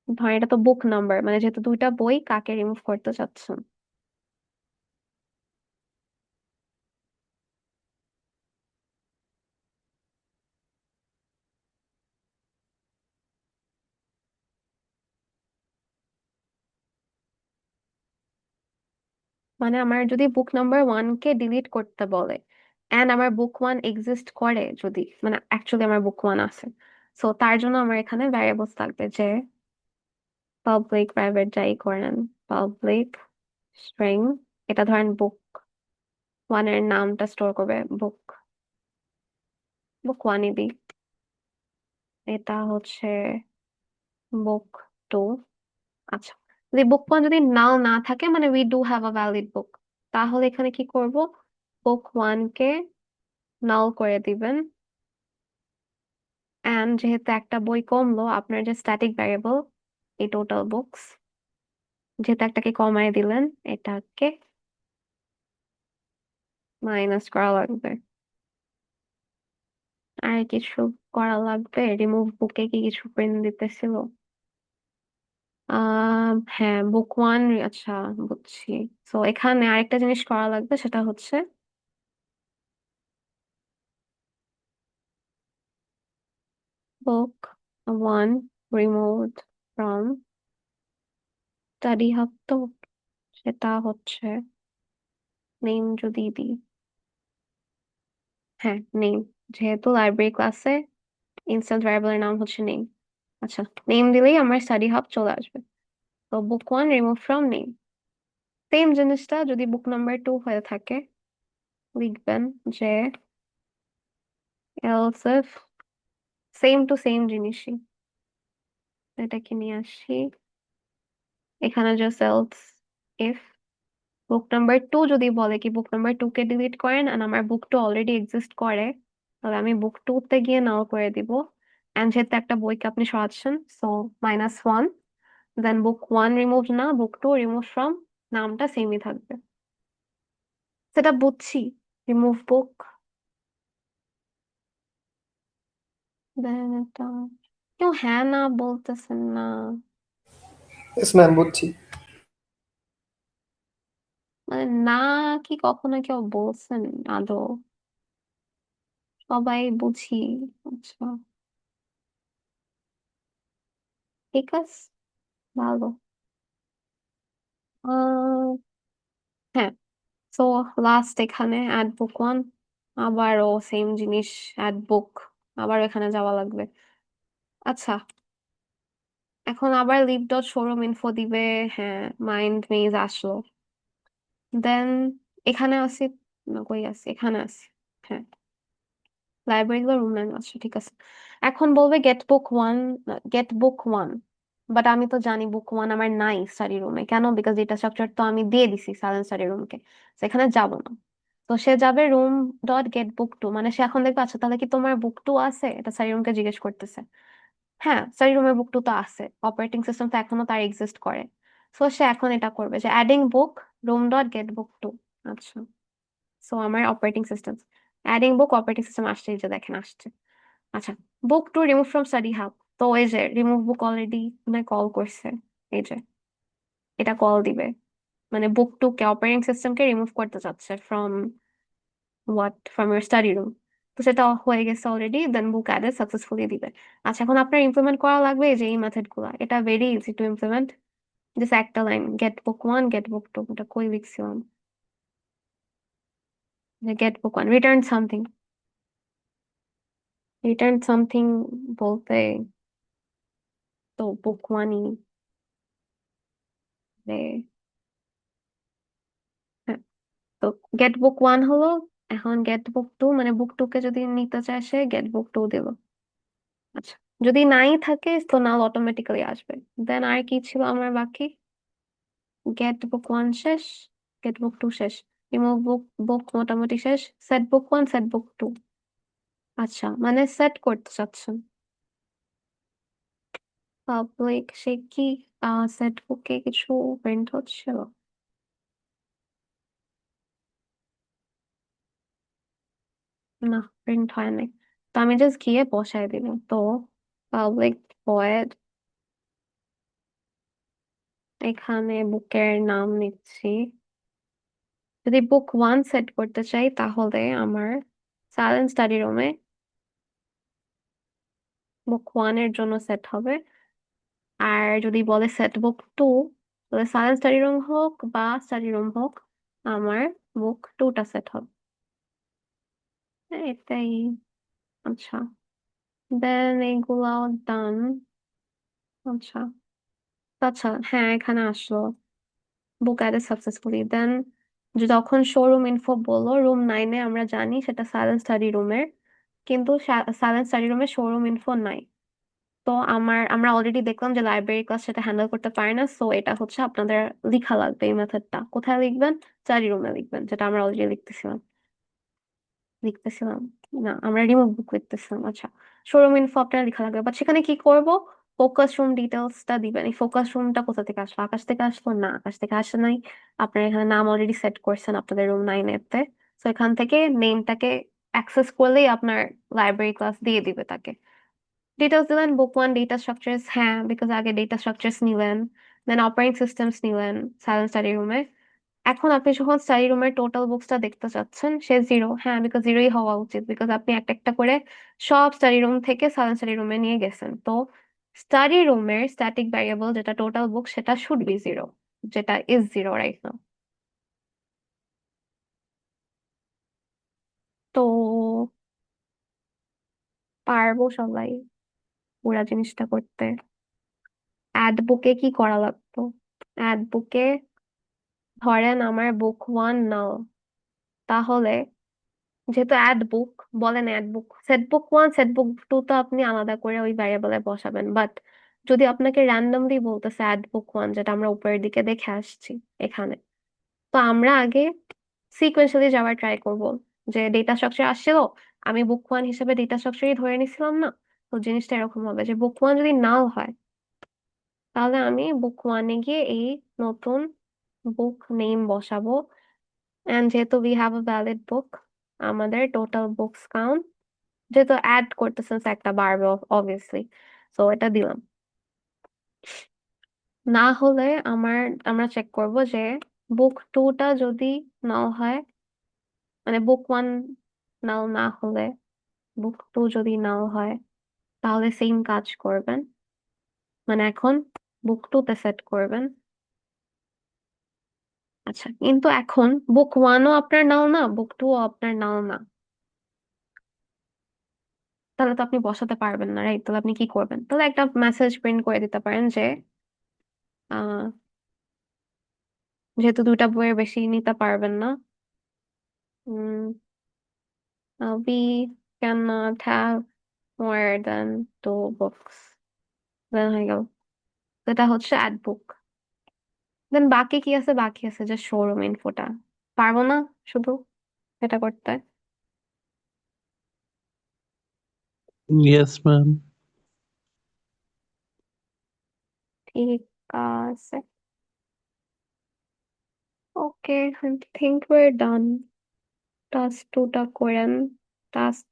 ধরেন এটা তো বুক নাম্বার, মানে যেহেতু দুইটা বই, কাকে রিমুভ করতে চাচ্ছেন? মানে আমার যদি বুক নাম্বার 1 কে ডিলিট করতে বলে এন্ড আমার বুক 1 এক্সিস্ট করে, যদি মানে অ্যাকচুয়ালি আমার বুক 1 আছে, সো তার জন্য আমার এখানে ভ্যারিয়েবলস থাকবে যে পাবলিক প্রাইভেট যাই করেন, পাবলিক স্ট্রিং, এটা ধরেন বুক 1 এর নামটা স্টোর করবে বুক বুক 1 ই দিই, এটা হচ্ছে বুক 2। আচ্ছা, যদি বুক 1 যদি নাও না থাকে, মানে we do have a valid book, তাহলে এখানে কি করব? বুক 1 কে নাল করে দিবেন। এন্ড যেহেতু একটা বই কমলো, আপনার যে স্ট্যাটিক ভ্যারিয়েবল এই টোটাল বুকস, যেহেতু একটাকে কমায় দিলেন, এটাকে মাইনাস করা লাগবে। আর কিছু করা লাগবে? রিমুভ বুকে কি কিছু প্রিন্ট দিতেছিল? হ্যাঁ, বুক 1, আচ্ছা বুঝছি। তো এখানে আরেকটা জিনিস করা লাগবে, সেটা হচ্ছে book 1 removed from study hub তো সেটা হচ্ছে নেম যদি দিই, হ্যাঁ নেম, যেহেতু লাইব্রেরি ক্লাসে ইনস্ট্যান্স ভ্যারিয়েবলের নাম হচ্ছে নেম। আচ্ছা, নেম দিলেই আমার স্টাডি হাব চলে আসবে। তো বুক 1 রিমুভ ফ্রম নেম, সেম জিনিসটা যদি বুক নাম্বার 2 হয়ে থাকে লিখবেন যে else if, same to same জিনিসই, এটাকে নিয়ে আসি এখানে just else if book number 2 যদি বলে কি বুক নাম্বার 2 কে ডিলিট করেন আর আমার বুক 2 অলরেডি এক্সিস্ট করে, তাহলে আমি বুক 2 তে গিয়ে নাও করে দিব। এন্ড যেহেতু একটা বইকে আপনি সরাচ্ছেন সো -1, দেন বুক 1 রিমুভ না, বুক 2 রিমুভ ফ্রম, নামটা সেমই থাকবে। সেটা বুঝছি, রিমুভ বুক, দেন এটা কেউ হ্যাঁ না বলতেছেন না। ইয়েস ম্যাম, বুঝছি। মানে না কি কখনো কেউ বলছেন আদৌ? সবাই বুঝি। আচ্ছা, ঠিক আছে, ভালো। আহ হ্যাঁ, সো লাস্ট এখানে অ্যাড বুক 1, আবারও সেম জিনিস, অ্যাড বুক, আবার এখানে যাওয়া লাগবে। আচ্ছা, এখন আবার লিভ ডট শোরুম ইনফো দিবে, হ্যাঁ মাইন্ড মেজ আসলো। দেন এখানে আসি, না কই আসি, এখানে আসি, হ্যাঁ লাইব্রেরি বা রুম নাইন আছে, ঠিক আছে। এখন বলবে গেট বুক ওয়ান, বাট আমি তো জানি বুক 1 আমার নাই স্টাডি রুমে, কেন? বিকজ ডেটা স্ট্রাকচার তো আমি দিয়ে দিছি সাইলেন্ট স্টাডি রুমকে, সেখানে যাব না। তো সে যাবে রুম ডট গেট বুক 2, মানে সে এখন দেখবে আচ্ছা তাহলে কি তোমার বুক 2 আছে, এটা স্টাডি রুমকে জিজ্ঞেস করতেছে। হ্যাঁ, স্টাডি রুমের বুক 2 তো আছে, অপারেটিং সিস্টেম তো এখনো তার এক্সিস্ট করে। সো সে এখন এটা করবে যে অ্যাডিং বুক রুম ডট গেট বুক 2। আচ্ছা, সো আমার অপারেটিং সিস্টেম অ্যাডিং বুক অপারেটিং সিস্টেম আসছে, এই যে দেখেন আসছে। আচ্ছা, বুক 2 রিমুভ ফ্রম স্টাডি হাব, তো এই যে রিমুভ বুক অলরেডি মানে কল করছে, এই যে এটা কল দিবে, মানে বুক 2 কে অপারেটিং সিস্টেমকে রিমুভ করতে চাচ্ছে from from your study room. তো সেটা হয়ে গেছে অলরেডি, দেন বুক অ্যাডেড সাকসেসফুলি দিবে। আচ্ছা, এখন আপনার ইমপ্লিমেন্ট করা লাগবে এই যে এই মেথড গুলা, এটা very easy to implement. Just একটা লাইন, গেট বুক 1 গেট বুক 2, এটা কই লিখছিলাম, যে গেট বুক 1 রিটার্ন সামথিং বলতে তো বুক 1ই, হ্যাঁ। তো গেট বুক 1 হলো, এখন গেট বুক 2 মানে বুক 2 কে যদি নিতে চায় সে গেট বুক 2 দিল। আচ্ছা, যদি নাই থাকে তো নাল অটোমেটিক্যালি আসবে। দেন আর কি ছিল আমার বাকি? গেট বুক 1 শেষ, গেট বুক 2 শেষ, রিমুভ বুক মোটামুটি শেষ, সেট বুক 1 সেট বুক 2। আচ্ছা, মানে সেট করতে চাচ্ছেন পাবলিক, সে কি সেট বুকে কিছু প্রিন্ট হচ্ছিল? না, প্রিন্ট হয় নাই, তো আমি জাস্ট গিয়ে বসাই দিব। তো পাবলিক ভয়েড, এখানে বুকের নাম নিচ্ছি। যদি বুক 1 সেট করতে চাই তাহলে আমার সাইলেন্ট স্টাডি রুমে বুক 1 এর জন্য সেট হবে। আর যদি বলে সেট বুক 2, তাহলে সাইলেন্ট স্টাডি রুম হোক বা স্টাডি রুম হোক, আমার বুক 2টা সেট হবে। এটাই। আচ্ছা, দেন এগুলাও ডান। আচ্ছা আচ্ছা, হ্যাঁ এখানে আসলো বুক অ্যাডেড সাকসেসফুলি। দেন যখন শোরুম ইনফো বললো রুম 9-এ, আমরা জানি সেটা সাইলেন্ট স্টাডি রুমের, কিন্তু সাইলেন্ট স্টাডি রুমে শোরুম ইনফো নাই। তো আমরা অলরেডি দেখলাম যে লাইব্রেরি ক্লাস সেটা হ্যান্ডেল করতে পারে না, সো এটা হচ্ছে আপনাদের লিখা লাগবে। এই মেথডটা কোথায় লিখবেন? স্টাডি রুমে লিখবেন, যেটা আমরা অলরেডি লিখতেছিলাম না, আমরা রিমুভ বুক লিখতেছিলাম। আচ্ছা, শোরুম ইনফো আপনার লেখা লাগবে, বাট সেখানে কি করব? ফোকাস রুম ডিটেলসটা দিবেন। এই ফোকাস রুমটা কোথা থেকে আসলো? আকাশ থেকে আসলো? না, আকাশ থেকে আসে নাই। আপনারা এখানে নাম অলরেডি সেট করছেন আপনাদের রুম 9-এতে, তো এখান থেকে নেমটাকে অ্যাক্সেস করলেই আপনার লাইব্রেরি ক্লাস দিয়ে দিবে তাকে। ডিটেলস দিলেন বুক 1 ডেটা স্ট্রাকচার্স, হ্যাঁ বিকজ আগে ডেটা স্ট্রাকচার্স নিলেন, দেন অপারেটিং সিস্টেমস নিলেন সাইলেন্ট স্টাডি রুমে। এখন আপনি যখন স্টাডি রুমের টোটাল বুকসটা দেখতে চাচ্ছেন সে 0, হ্যাঁ, বিকজ 0ই হওয়া উচিত, বিকজ আপনি একটা একটা করে সব স্টাডি রুম থেকে সাধারণ স্টাডি রুমে নিয়ে গেছেন। তো স্টাডি রুমের স্ট্যাটিক ভ্যারিয়েবল যেটা টোটাল বুক সেটা শুড বি 0, যেটা ইজ 0 রাইট নাও। তো পারবো সবাই পুরা জিনিসটা করতে? অ্যাড বুকে কি করা লাগতো? অ্যাড বুকে ধরেন আমার বুক 1 নাও, তাহলে যেহেতু অ্যাড বুক বলেন, অ্যাড বুক সেট বুক 1 সেট বুক 2 তো আপনি আলাদা করে ওই ভ্যারিয়েবলে বসাবেন, বাট যদি আপনাকে র্যান্ডমলি বলতেছে অ্যাড বুক 1, যেটা আমরা উপরের দিকে দেখে আসছি এখানে, তো আমরা আগে সিকোয়েন্সিয়ালি যাওয়ার ট্রাই করব। যে ডেটা স্ট্রাকচার আসছিল, আমি বুক 1 হিসেবে ডেটা স্ট্রাকচারই ধরে নিছিলাম না, তো জিনিসটা এরকম হবে যে বুক 1 যদি নাও হয়, তাহলে আমি বুক 1 এ গিয়ে এই নতুন বুক নেম বসাবো, এন্ড যেহেতু উই হ্যাভ আ ভ্যালিড বুক, আমাদের টোটাল বুকস কাউন্ট যেহেতু অ্যাড করতেছেন একটা বাড়বে অবভিয়াসলি, তো এটা দিলাম। না হলে আমরা চেক করব যে বুক 2টা যদি নাও হয়, মানে বুক 1 নাও না হলে বুক 2 যদি নাও হয়, তাহলে সেম কাজ করবেন, মানে এখন বুক 2 তে সেট করবেন। আচ্ছা, কিন্তু এখন বুক 1ও আপনার নাও না, বুক 2ও আপনার নাও না, তাহলে তো আপনি বসাতে পারবেন না, রাইট? তাহলে আপনি কি করবেন? তাহলে একটা মেসেজ প্রিন্ট করে দিতে পারেন যে আহ যেহেতু 2টা বইয়ের বেশি নিতে পারবেন না, we cannot have more than 2 books, দেন হয়ে গেল। তো এটা হচ্ছে অ্যাড বুক। দেন বাকি কি আছে? বাকি আছে যে শোরুম ইনফোটা, পারবো না শুধু এটা করতে? Yes, ma'am. ঠিক আছে, okay, I think we are done. Task 2টা করেন। টাস্ক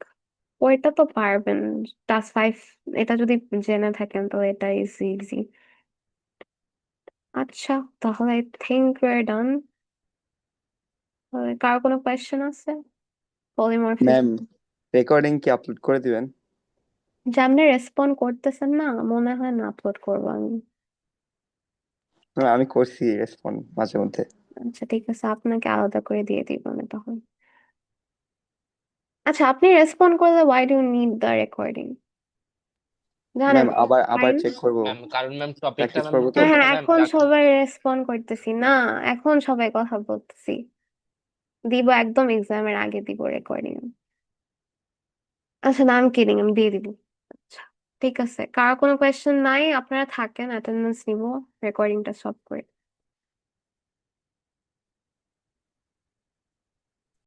ওইটা তো পারবেন, টাস্ক 5 এটা যদি জেনে থাকেন তো এটা ইজি ইজি। আচ্ছা, তাহলে আই থিঙ্ক উই আর ডান। কার কোনো কোয়েশ্চেন আছে? পলিমরফিজম ম্যাম রেকর্ডিং কি আপলোড করে দিবেন? যে আপনি রেসপন্ড করতেছেন না, মনে হয় না আপলোড করবো আমি। আমি করছি রেসপন্ড মাঝে মধ্যে। আচ্ছা ঠিক আছে, আপনাকে আলাদা করে দিয়ে দিব না তখন। আচ্ছা, আপনি রেসপন্ড করলে why do need the recording? জানেন ম্যাম আবার আবার ফাইন। চেক করব, ম্যাম কারণ ম্যাম টপিকটা প্র্যাকটিস ম্যাম করব তো। হ্যাঁ হ্যাঁ, ম্যাম এখন সবাই রেসপন্ড করতেছি না, এখন সবাই কথা বলতেছি, দিব একদম এক্সামের আগে দিব রেকর্ডিং। আচ্ছা না, আমি কিডিং, আমি দিয়ে দিব। আচ্ছা ঠিক আছে, কার কোনো কোয়েশ্চেন নাই, আপনারা থাকেন, অ্যাটেন্ডেন্স নিব, রেকর্ডিংটা সব করে